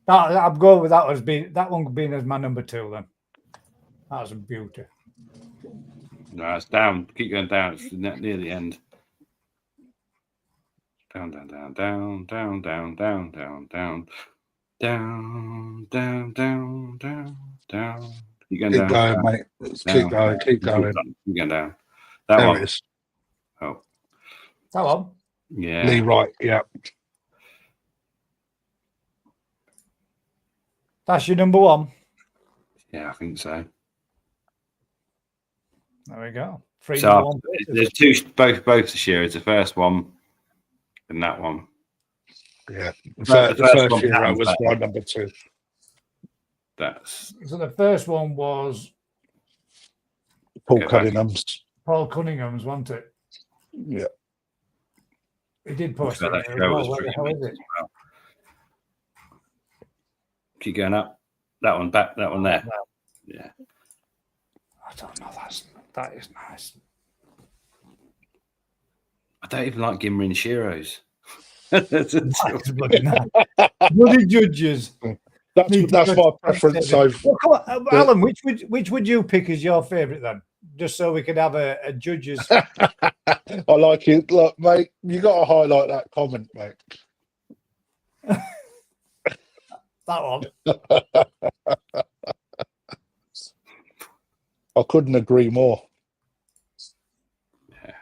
I'd go with that one being as my number two. Then that was a beauty. No, it's down. Keep going down. It's near the end. Down, down, down, down, down, down, down, down, down, down, down, down, down, down. Keep going, mate. Keep going. Keep going. Keep going down. That there one. It is. Oh. That one? Yeah. Lee Wright, yeah. That's your number one? Yeah, I think so. There we go. So there's two, both the Shiros. The first one and that one. Yeah. The first Shiro was my number two. So the first one was Paul Cunningham's. Paul Cunningham's, wasn't it? Yeah. He did post it. That show was pretty amazing as well. Keep going up. That one back. That one there. Yeah. I don't know. That is nice. I don't even like Gimrin Shiros. Bloody judges. That's my preference. So, well, come on, Alan, which would you pick as your favourite then? Just so we could have a judges. I like it. Look, mate, you got to highlight that comment, mate. That one. I couldn't agree more. Yeah.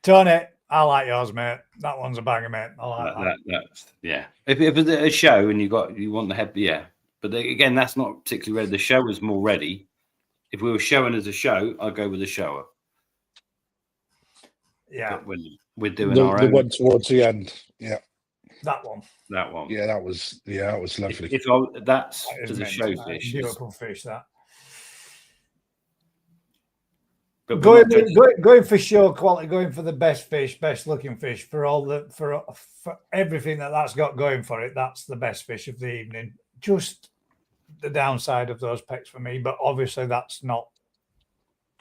Tony, I like yours, mate. That one's a banger, mate. I like that. That's, yeah. If it's a show and you want the head, yeah. But again, that's not particularly ready. The show was more ready. If we were showing as a show, I'd go with the shower. Yeah. But when we're doing the own, one towards the end. Yeah. That one. Yeah, that was lovely. That's for the show fish. Beautiful fish, that. But we're not judging. Going for show quality, going for the best fish, best looking fish for everything that's got going for it. That's the best fish of the evening. Just the downside of those pecks for me, but obviously that's not.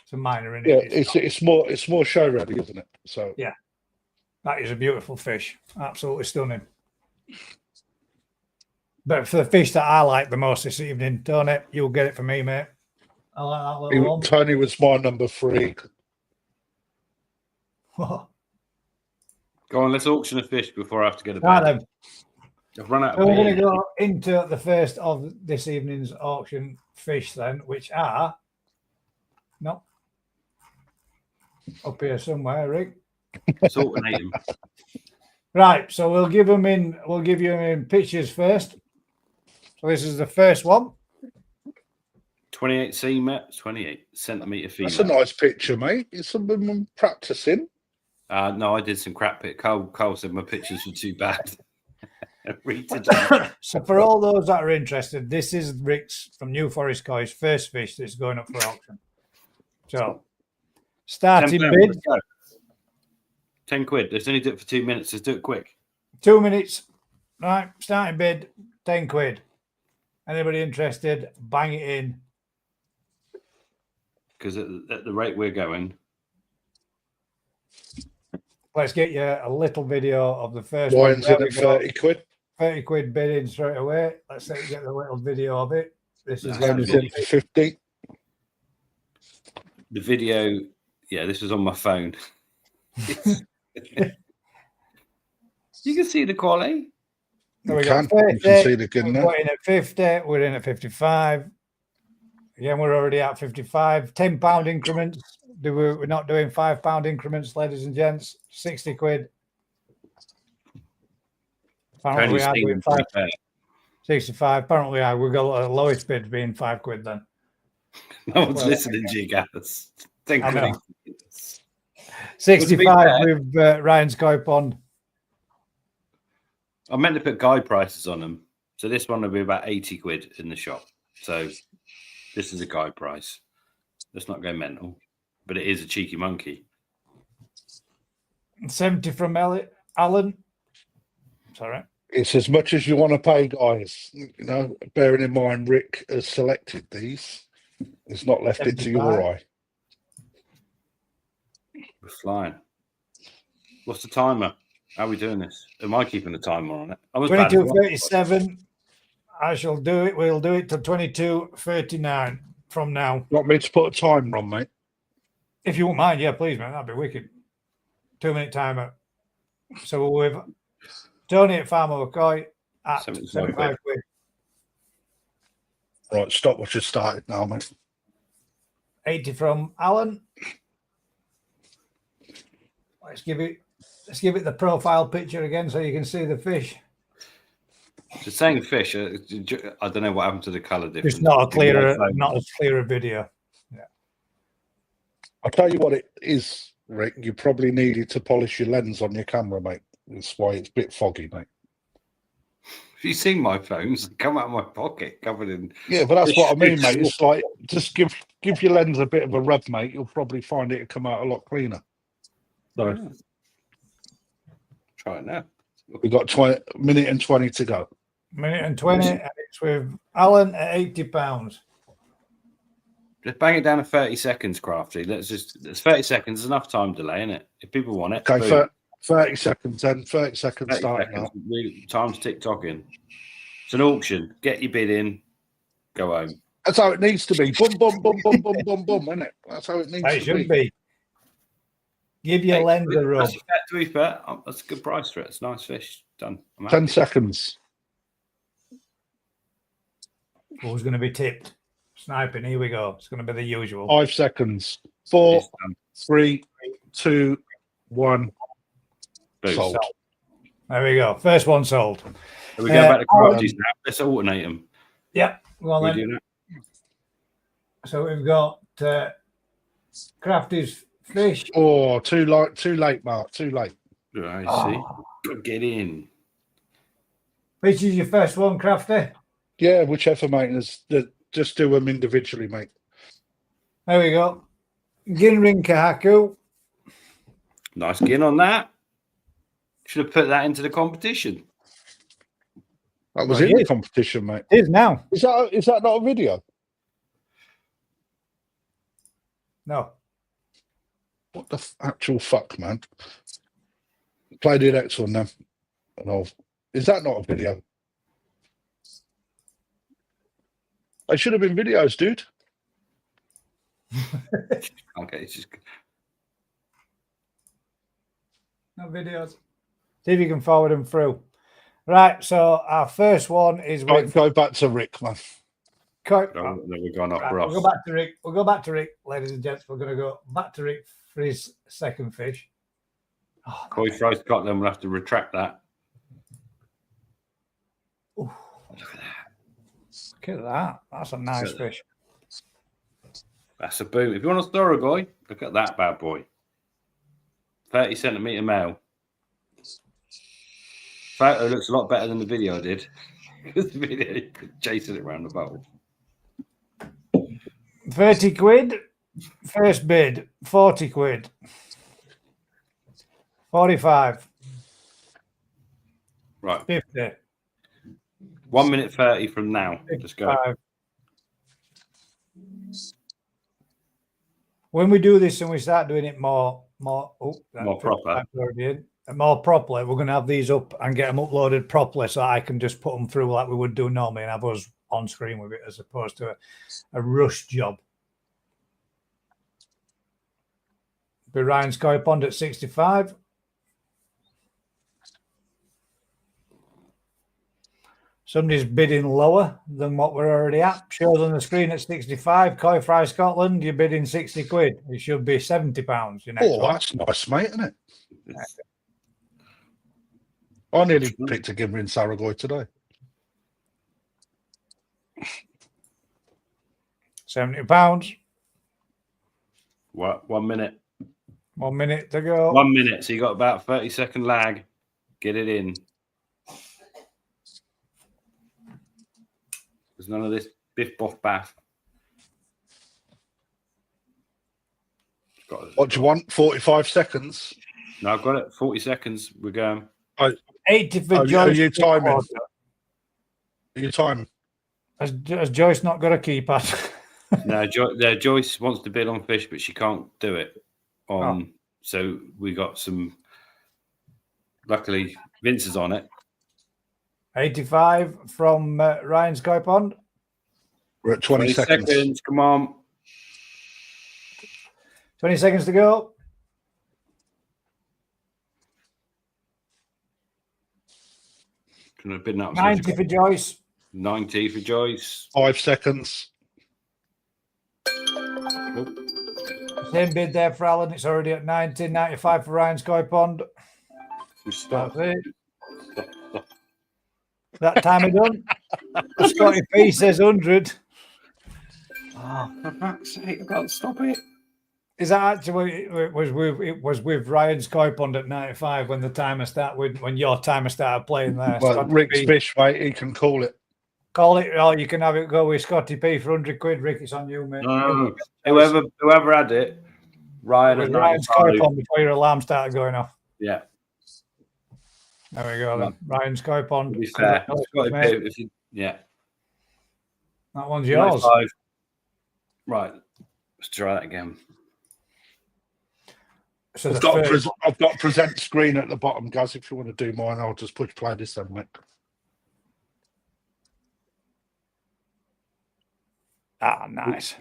It's a minor in it. Yeah, it's more show ready, isn't it? So yeah, that is a beautiful fish, absolutely stunning. But for the fish that I like the most this evening, Tony, you'll get it for me, mate. I like that little one. Tony was my number 3. Go on, let's auction a fish before I have to go to bed. Right, then. I've run out So of we're beer. going to go into the first of this evening's auction fish then, which are up here somewhere, Rick. Let's alternate them. Right, so we'll give you them in pictures first. So this is the first one. 28 cm, 28 centimetre female. That's a nice picture, mate. Is someone practicing? No, I did some crap pic. Carl said my pictures were too bad. So for all those that are interested, this is Rick's from New Forest Coy's first fish that's going up for auction. So starting bid. 10 quid. Let's only do it for 2 minutes. Let's do it quick. 2 minutes. Right, starting bid, 10 quid. Anybody interested, bang it in. Because at the rate we're going. Let's get you a little video of the first Wine's one. in at 30 quid. 30 quid bidding straight away. Let's see, get the little video of it. This is Wine's in for 50. The video, yeah, this was on my phone. You can see the quality. So we can. got 30, you can see the good we're in at 50, we're in at 55. Again, we're already at 55. £10 increments. We're not doing £5 increments, ladies and gents. 60 quid. Apparently we are doing 65. Apparently we've got the lowest bid being 5 quid then. No one's listening to you guys. 10 quid. 65 with Ryan's koi pond. I meant to put guide prices on them. So this one will be about 80 quid in the shop. So this is a guide price. Let's not go mental. But it is a cheeky monkey. 70 from Alan. Sorry. It's as much as you want to pay, guys. You know, bearing in mind Rick has selected these. It's not left 75. It to your eye. We're flying. What's the timer? How are we doing this? Am I keeping the timer on it? 22:37. I shall do it. We'll do it to 22:39 from now. You want me to put a timer on, mate? If you won't mind, yeah, please, man. That'd be wicked. 2-minute timer. So we've Tony at Farmer McCoy at 75 quid. Right, stopwatch has started now, mate. 80 from Alan. Let's give it the profile picture again so you can see the fish. Just saying fish. I don't know what happened to the colour difference. It's not as clear a video. Yeah. I'll tell you what it is, Rick. You probably needed to polish your lens on your camera, mate. That's why it's a bit foggy, mate. Have you seen my phones? They come out of my pocket covered in. Yeah, but that's what I mean, mate. It's like just give your lens a bit of a rub, mate. You'll probably find it come out a lot cleaner. So try it now. We've got minute and 20 to go. Minute and 20, and it's with Alan at £80. Just bang it down to 30 seconds, Crafty. It's 30 seconds. There's enough time delay, isn't it? If people want it. Okay, 30 seconds then. 30 seconds starting now. Time's tick-tocking. It's an auction. Get your bid in. Go home. That's how it needs to be. Boom, boom, boom, boom, boom, boom, boom, isn't it? That's how it needs to be. It should be. Give your lens a rub. To be fair, that's a good price for it. It's a nice fish. Done. 10 seconds. Who's going to be tipped? Sniping. Here we go. It's going to be the usual. 5 seconds. 4, 3, 2, 1. Sold. There we go. First one sold. So we go back to Crafty's now. Let's alternate them. Yep. Go on then. So we've got Crafty's fish. Oh, too late, Mark. Too late. I see. Get in. Which is your first one, Crafty? Yeah, whichever, mate. Just do them individually, mate. There we go. Ginrin Kahaku. Nice gin on that. Should have put that into the competition. That was Well, in the yes. competition, mate. It is now. Is that not a video? No. What the actual fuck, man? Play the next one then. Is that not a video? They should have been videos, dude. Okay, it's just No videos. See if you can forward them through. Right, so our first one is Right, with go back to Rick, man. then we've gone off Right, Ross. we'll go back to Rick. We'll go back to Rick, ladies and gents. We're going to go back to Rick for his second fish. Oh, Koi Fry Scotland will have to retract that. ooh, Look at that. look at that. That's a nice fish. That's a boom. If you want a store guy, look at that bad boy. 30 centimetre male. Photo looks a lot better than the video did. Because the video chasing it around the bowl. 30 quid. First bid, 40 quid. 45. Right. 50. 1 minute 30 from now. Let's go. 55. When we do this and we start doing it more proper. More properly, we're going to have these up and get them uploaded properly so I can just put them through like we would do normally and have us on screen with it as opposed to a rush job. Be Ryan's Koi Pond at 65. Somebody's bidding lower than what we're already at. Shows on the screen at 65. Koi Fry Scotland, you're bidding 60 quid. It should be 70 pounds. That's nice, mate, isn't it? I nearly picked a Gimmer in Saragoy today. 70 pounds. What? 1 minute. 1 minute to go. 1 minute. So you got about 30-second lag. Get it in. There's none of this biff boff baff. What do you want? 45 seconds? No, I've got it. 40 seconds. We're going. 80 for Joyce. Are you timing? Are you timing? Has Joyce not got a keypad? No, Joyce wants to bid on fish, but she can't do it. So we got some. Luckily, Vince is on it. 85 from Ryan's Koi Pond. We're at 20 seconds. Come on. 20 seconds to go. Can I bid that? 90 for Joyce. 90 for Joyce. 5 seconds. Same bid there for Alan. It's already at 90. 95 for Ryan's Koi Pond. We start. That's it. That time done. Scotty P says 100. Oh, for fuck's sake, I can't stop it. Is that actually it was with Ryan's Koi Pond at 95 when the timer started when your timer started playing there? Well, Scotty Rick's P. fish, mate. He can call it. Call it, or you can have it go with Scotty P for 100 quid. Rick, it's on you, mate. No. Whoever had it, Ryan With at Ryan's 95. Koi Pond before your alarm started going off. Yeah. There we go then. Ryan's Koi Pond. To be fair, yeah. That one's yours. 95. Right. Let's try that again. So I've got present screen at the bottom, guys. If you want to do mine, I'll just push play this then, mate. Nice.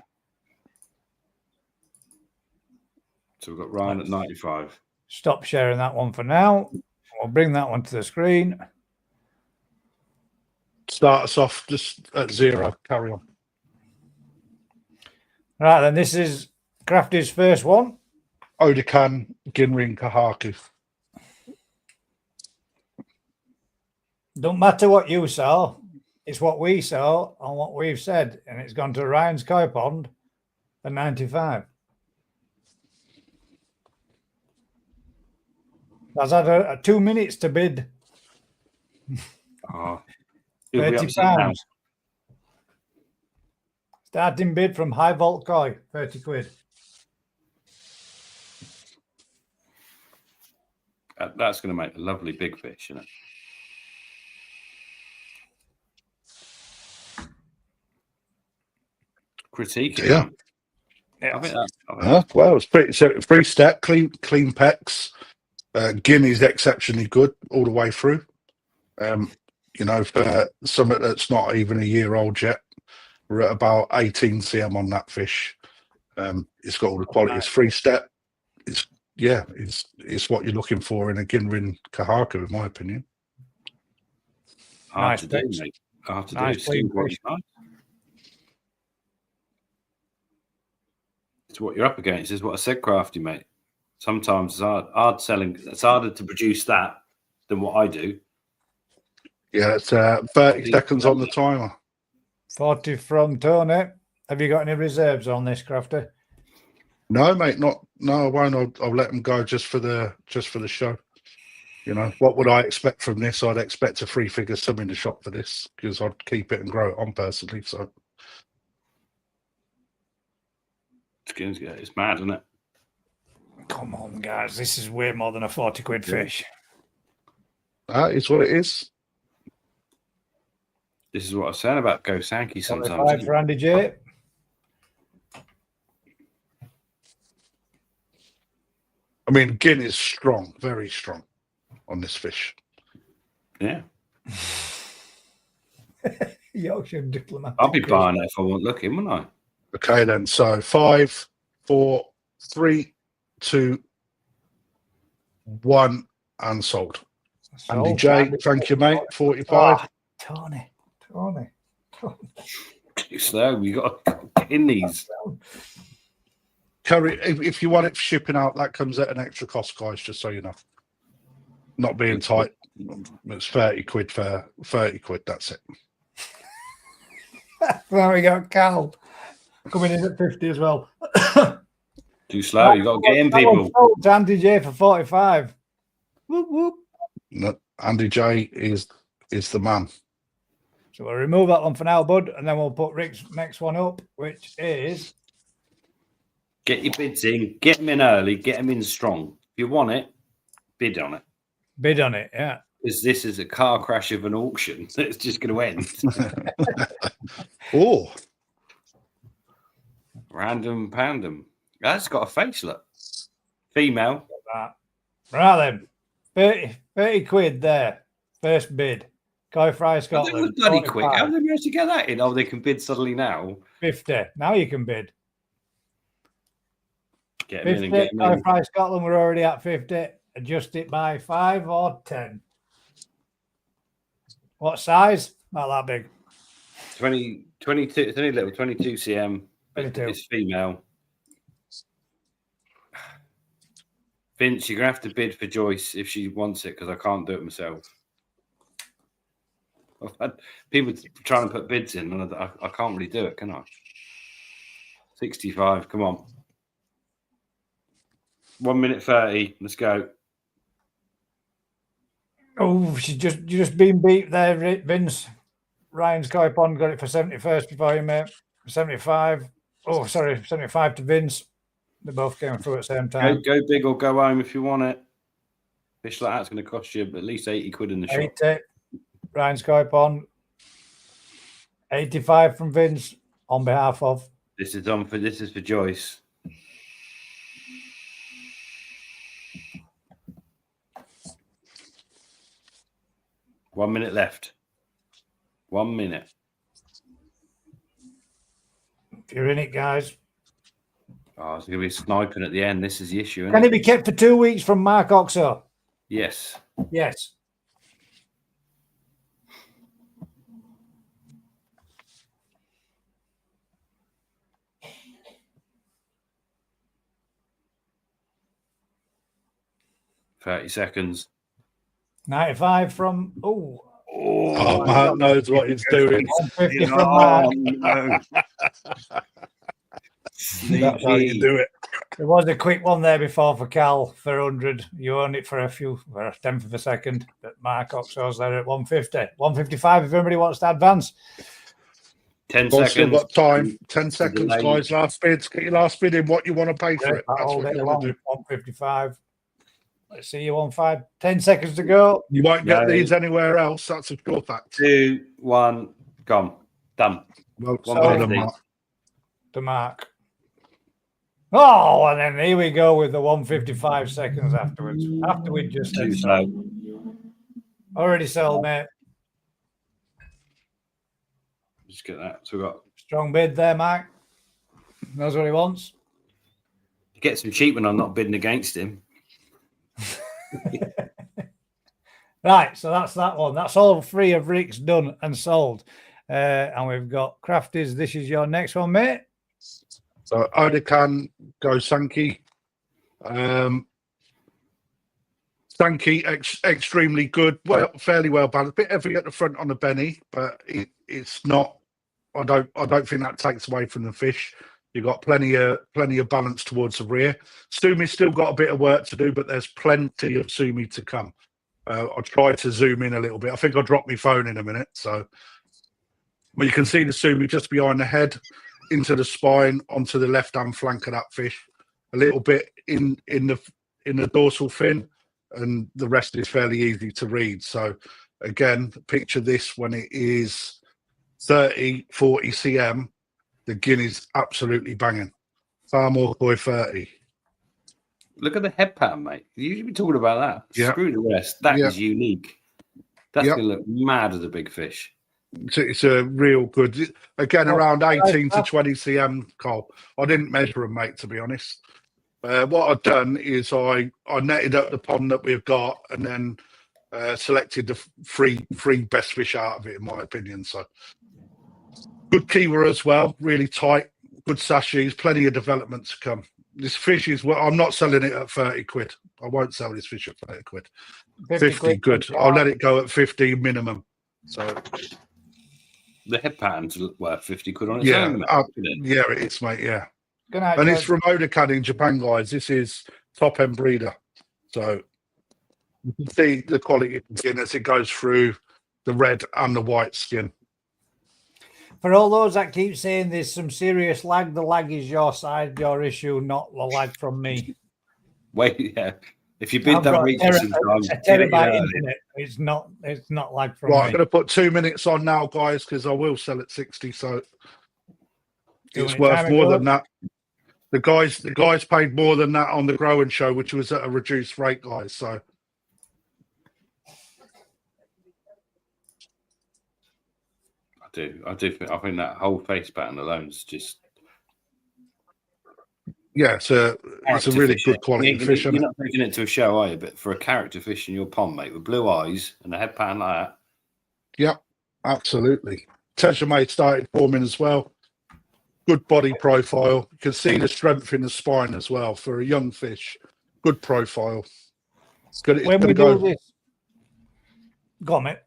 So we've got Ryan at 95. Stop sharing that one for now. We'll bring that one to the screen. Start us off just at 0. Carry on. Right, then this is Crafty's first one. Odakan Ginrin Kahaku. Don't matter what you saw, it's what we saw and what we've said, and it's gone to Ryan's Koi Pond at 95. That's had 2 minutes to bid. Oh, 30 pounds. Starting bid from High Vault Koi, 30 quid. That's going to make a lovely big fish, isn't it? Critique it. Yeah. I think that. Well, it's pretty so free step, clean pecs. Guinea's exceptionally good all the way through. You know, for something that's not even a year old yet, we're at about 18 cm on that fish. It's got all the qualities. Free step. It's what you're looking for in a Ginrin Kahaka, in my opinion. Hard to do, mate. Hard to do. It's what you're up against. Is what I said, Crafty, mate. Sometimes it's hard selling. It's harder to produce that than what I do. Yeah, it's 30 seconds on the timer. 40 from Tony. Have you got any reserves on this, Crafty? No, mate, no, I won't. I'll let them go just for the show. You know, what would I expect from this? I'd expect a 3-figure sum in the shop for this because I'd keep it and grow it on personally. So it's mad, isn't it? Come on, guys. This is way more than a 40 quid fish. That is what it is. This is what I was saying about Go Sankey sometimes. 5 for Andy J. I mean, Gin is strong, very strong on this fish. Yeah. Yorkshire diplomat. I'll be buying it if I wasn't looking, wouldn't I? Okay, then. So 5, 4, 3, 2, 1, and sold. Andy J, thank you, mate. 45. Tony. Too slow. We got to get in these. Curry, if you want it for shipping out, that comes at an extra cost, guys, just so you know. Not being tight. It's 30 quid for 30 quid, that's it. There we go, Cal. Coming in at 50 as well. Too slow. You got to get in, people. Andy J for 45. Whoop, whoop. No, Andy J is the man. So we'll remove that one for now, bud, and then we'll put Rick's next one up, which is... Get your bids in. Get them in early. Get them in strong. If you want it, bid on it. Bid on it, yeah. Because this is a car crash of an auction. It's just going to end. Oh. Random Pandem. That's got a face, look. Female. Right then. 30 quid there. First bid. Koi Fry Scotland. That was bloody quick. How did they manage to get that in? Oh, they can bid suddenly now. 50. Now you can bid. Get them 50. in and get them Koi in. Fry Scotland, we're already at 50. Adjust it by 5 or 10. What size? Not that big. 22. It's only little. 22 cm. 22. It's female. Vince, you're going to have to bid for Joyce if she wants it because I can't do it myself. I've had people trying to put bids in and I can't really do it, can I? 65, come on. 1 minute 30, let's go. Oh, she's just been beat there, Vince. Ryan's Koi Pond got it for 71st before you, mate. 75. Oh, sorry, 75 to Vince. They both came through at the same time. Go big or go home if you want it. Fish like that's going to cost you at least 80 quid in the shop. 80. Ryan's Koi Pond. 85 from Vince on behalf of. This is for Joyce. One minute left. 1 minute. If you're in it, guys. Oh, it's going to be sniping at the end. This is the issue, isn't Can it? it be kept for 2 weeks from Mark Oxo? Yes. Yes. $30 seconds. 95 from. Oh, Mark knows what he's doing. 150 from Mark. No. That's how you do it. There was a quick one there before for Cal for 100. You owned it for a tenth of a second. But Mark Oxo's there at 150. 155 if anybody wants to advance. 10 Still seconds. got time. 10 seconds, guys. Last bids. Get your last bid in. What you want to pay for it. That's All what day you long. want to do. 155. Let's see you on 10 seconds to go. You won't get these anywhere else. That's a sure fact. 2, 1, gone. Done. Well, done, Mark. To Mark. Oh, and then here we go with the 155 seconds afterwards. After we just Too said slow. already sold, mate. Just get that. So we got Strong bid there, Mark. Knows what he wants. get some cheap when I'm not bidding against him. Right, so that's that one. That's all 3 of Rick's done and sold. And we've got Crafties. This is your next one, mate. So Odekan goes Sankey. Sankey extremely good, well, fairly well balanced. A bit heavy at the front on the Benny, but it's not. I don't think that takes away from the fish. You've got plenty of balance towards the rear. Sumi's still got a bit of work to do, but there's plenty of Sumi to come. I'll try to zoom in a little bit. I think I'll drop my phone in a minute. So, well, you can see the Sumi just behind the head, into the spine, onto the left-hand flank of that fish, a little bit in the dorsal fin, and the rest is fairly easy to read. So, again, picture this when it is 30, 40 cm. The guinea's absolutely banging. Far more koi 30. Look at the head pattern, mate. You usually be talking about that. Yeah. Screw the rest. That is unique. That's going to look mad as a big fish. It's a real good, again, around 18 to 20 cm, Cole. I didn't measure them, mate, to be honest. What I've done is I netted up the pond that we've got and then selected the three best fish out of it, in my opinion. So good keeper as well, really tight, good sashes, plenty of development to come. This fish is, well, I'm not selling it at 30 quid. I won't sell this fish at 30 quid. 50 good. I'll let it go at 50 minimum. So the head pattern's worth 50 quid on its own. Yeah, it is, mate. Yeah. Good night, and it's from Odekan in Japan, guys. This is top end breeder. So you can see the quality of the skin as it goes through the red and the white skin. For all those that keep saying there's some serious lag, the lag is your side, your issue, not the lag from me. Wait, yeah. If you bid that reach sometimes, it's not lag from me. Right, I'm going to put 2 minutes on now, guys, because I will sell at 60. So it's worth more than that. The guys paid more than that on the growing show, which was at a reduced rate, guys. So I think that whole face pattern alone is just it's a really good quality fish. You're not taking it to a show, are you? But for a character fish in your pond, mate, with blue eyes and a head pattern like that. Yeah, absolutely. Tejame started forming as well. Good body profile. You can see the strength in the spine as well for a young fish. Good profile. When we do this, go on, mate.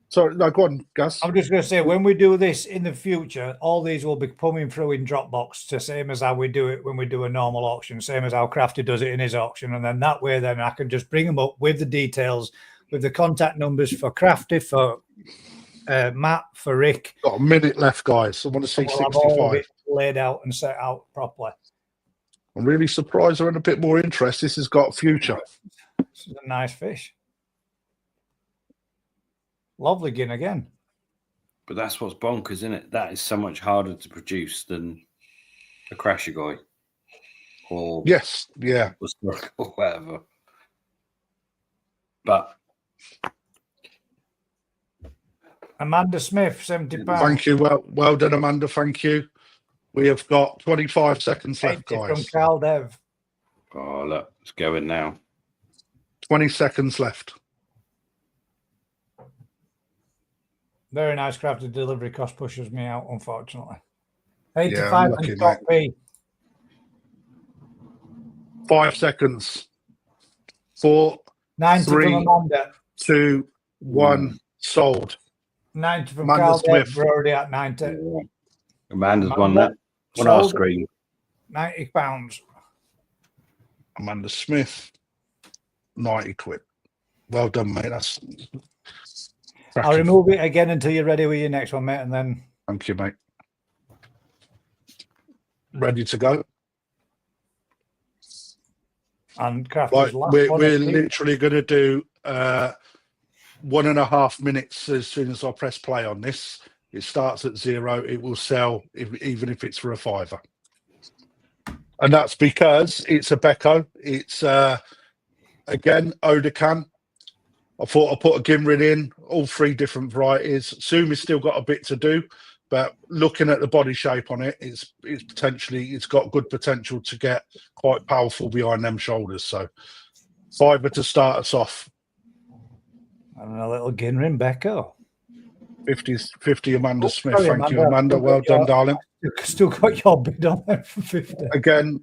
Sorry, no, go on, Gus. I'm just going to say, when we do this in the future, all these will be coming through in Dropbox, the same as how we do it when we do a normal auction, same as how Crafty does it in his auction. And then that way, then I can just bring them up with the details, with the contact numbers for Crafty, for Matt, for Rick. Got a minute left, guys. I want to see 65. Laid out and set out properly. I'm really surprised they're in a bit more interest. This has got a future. This is a nice fish. Lovely gin again. But that's what's bonkers, isn't it? That is so much harder to produce than a crasher guy. Or or whatever. But Amanda Smith, £70. Thank you. Well done, Amanda. Thank you. We have got 25 seconds left, guys. From Carl Dev. Oh, look, it's going now. 20 seconds left. Very nice crafted delivery. Cost pushes me out, unfortunately. 85 and top B. 5 seconds. 4, 90 3, from Amanda. 2, 1. Sold. 90 from Amanda Carl Smith. Dev. We're already at 90. Amanda's won that on our screen. £90. Amanda Smith. 90 quid. Well done, mate. That's I'll remove it again until you're ready with your next one, mate, and then. Thank you, mate. Ready to go? And Craft Right, was last we're one. literally going to do 1.5 minutes as soon as I press play on this. It starts at 0. It will sell even if it's for a £5. And that's because it's a Becco. It's, again, Odacan. I thought I put a Gimrin in, all 3 different varieties. Sumi's still got a bit to do, but looking at the body shape on it, it's got good potential to get quite powerful behind them shoulders. So £5 to start us off. And a little Ginrin Becco. 50 Amanda Smith. Sorry, Thank you, Amanda. Well done, darling. Still got your bid on there for 50. Again,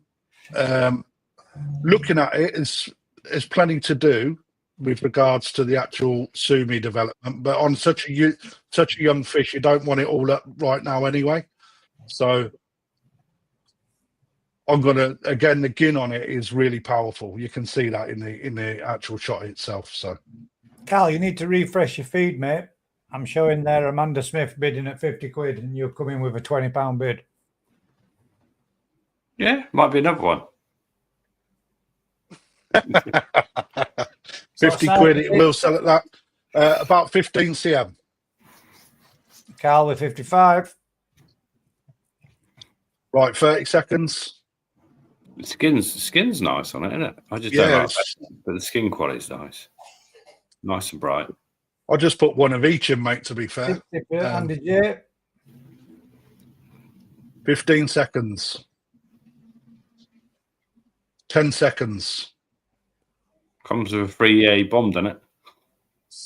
looking at it, there's plenty to do with regards to the actual Sumi development, but on such a young fish, you don't want it all up right now anyway. So I'm gonna, again, the gin on it is really powerful. You can see that in the actual shot itself. So Cal, you need to refresh your feed, mate. I'm showing there Amanda Smith bidding at 50 quid and you're coming with a £20 bid. Yeah, might be another one. 50 quid, it will sell at that. About 15 cm. Carl with 55. Right, 30 seconds. The skin's nice on it, isn't it? I just don't like that, but the skin quality's nice. Nice and bright. I'll just put one of each in, mate, to be fair. 15 seconds. 10 seconds. Comes with a free bomb, doesn't it?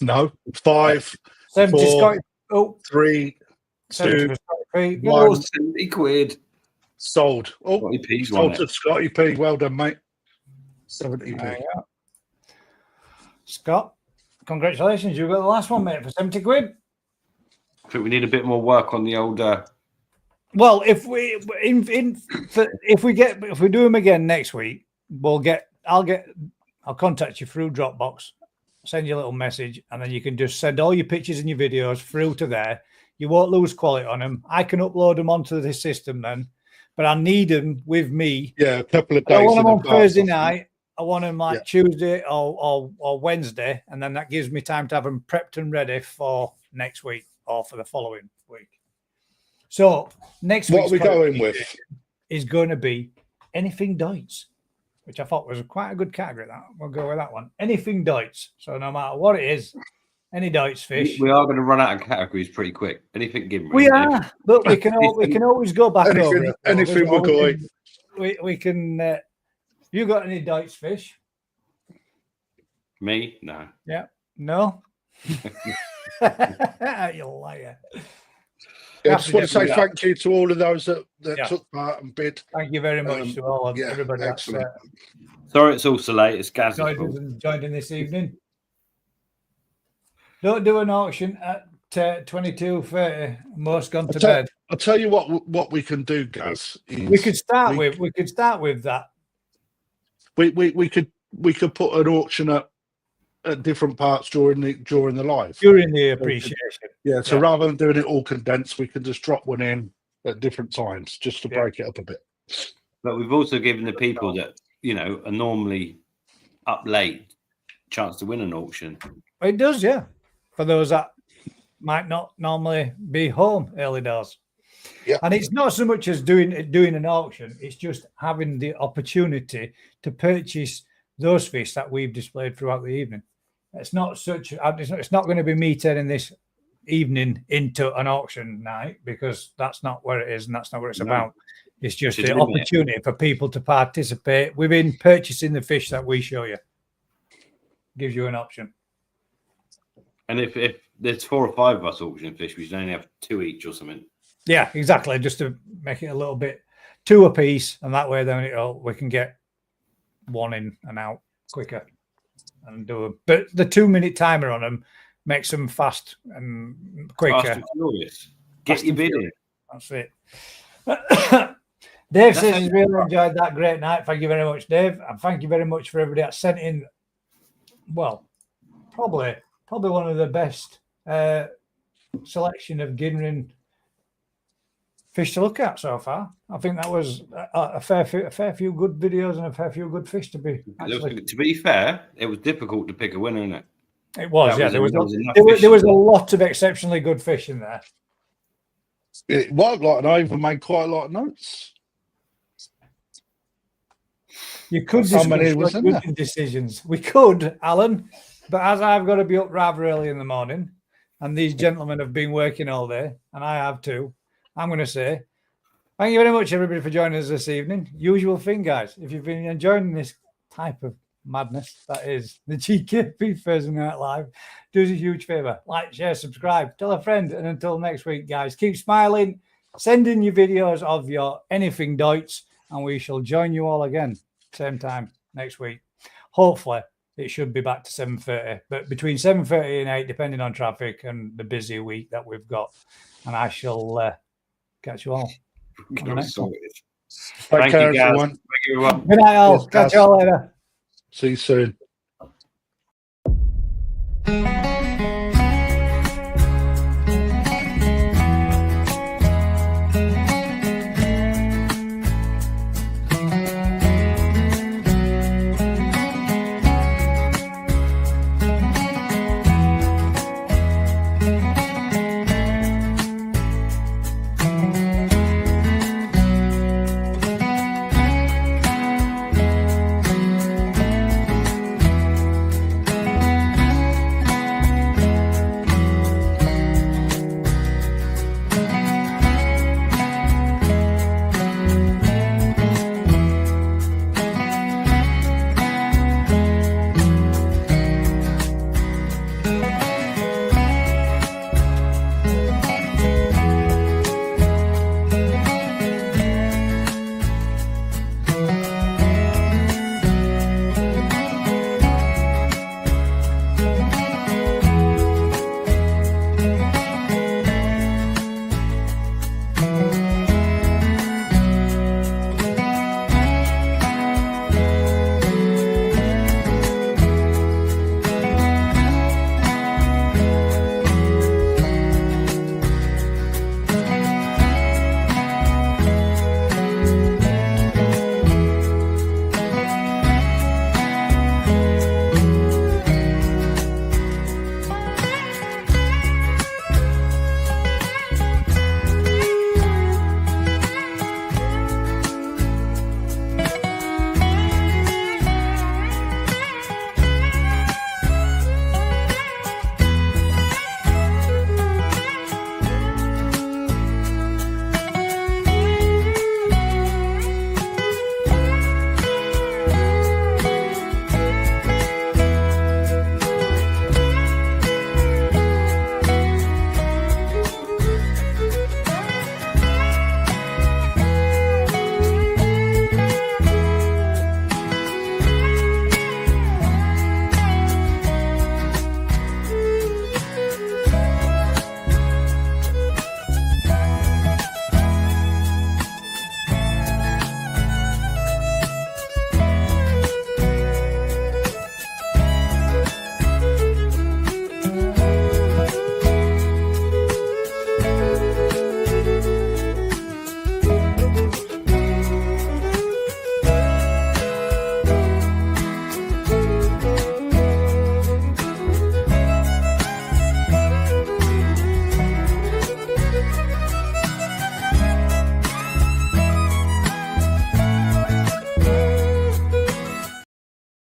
No. 5, 70 4, 3, 2, 1. 70 quid. Sold. Oh, Scotty P's sold won to it. Scotty P. Well done, mate. 70p. Scott, congratulations. You got the last one, mate, for 70 quid. I think we need a bit more work on the old. Well, if we do them again next week, I'll contact you through Dropbox, send you a little message, and then you can just send all your pictures and your videos through to there. You won't lose quality on them. I can upload them onto this system then, but I need them with me. Yeah, a couple of days. I want them on Thursday night. I want them like Tuesday or Wednesday, and then that gives me time to have them prepped and ready for next week or for the following week. So next week, what are we going with? Is going to be anything Deutz, which I thought was quite a good category. That we'll go with that one. Anything Deutz. So no matter what it is, any Deutz fish. We are going to run out of categories pretty quick. Anything Gimrin. We are, but we can always go back over it. Anything we're going. We can. You got any Deutz fish? Me? No. Yeah. No. You liar. I just want to say thank you to all of those that took part and bid. Thank you very much to all of everybody. Excellent. Sorry it's all so late. It's Gaz's joined in this evening. Don't do an auction at 22:30. Most gone to bed. I'll tell you what we can do, Gaz. We could start with that. We could put an auction at different parts during the live. During the appreciation. Yeah, so rather than doing it all condensed, we can just drop one in at different times just to break it up a bit. But we've also given the people that, are normally up late chance to win an auction. It does, yeah. For those that might not normally be home early doors. Yeah. And it's not so much as doing an auction, it's just having the opportunity to purchase those fish that we've displayed throughout the evening. It's not going to be me turning this evening into an auction night, because that's not where it is and that's not what it's about. It's just the opportunity for people to participate within purchasing the fish that we show you. Gives you an option. And if there's 4 or 5 of us auction fish, we should only have 2 each or something. Yeah, exactly. Just to make it a little bit 2 a piece, and that way then we can get one in and out quicker and do them. But the 2-minute timer on them makes them fast and quicker. Fast and furious. Get your bid in. That's it. Dave says he's really enjoyed that great night. Thank you very much, Dave. And thank you very much for everybody that sent in. Well, probably one of the best selection of Ginrin fish to look at so far. I think that was a fair few good videos and a fair few good fish to be. Actually. To be fair, it was difficult to pick a winner, isn't it? It was, yeah. There was a lot of exceptionally good fish in there. It was like, and I even made quite a lot of notes. You could discuss good decisions. We could, Alan, but as I've got to be up rather early in the morning, and these gentlemen have been working all day, and I have too, I'm going to say thank you very much, everybody, for joining us this evening. Usual thing, guys. If you've been enjoying this type of madness, that is the GKP Thursday Night Live, do us a huge favour. Like, share, subscribe, tell a friend, and until next week, guys, keep smiling, send in your videos of your anything Deutsch, and we shall join you all again, same time next week. Hopefully, it should be back to 7:30, but between 7:30 and 8, depending on traffic and the busy week that we've got. And I shall catch you all. Thank you, everyone. Good night, all. Catch you all later. See you soon.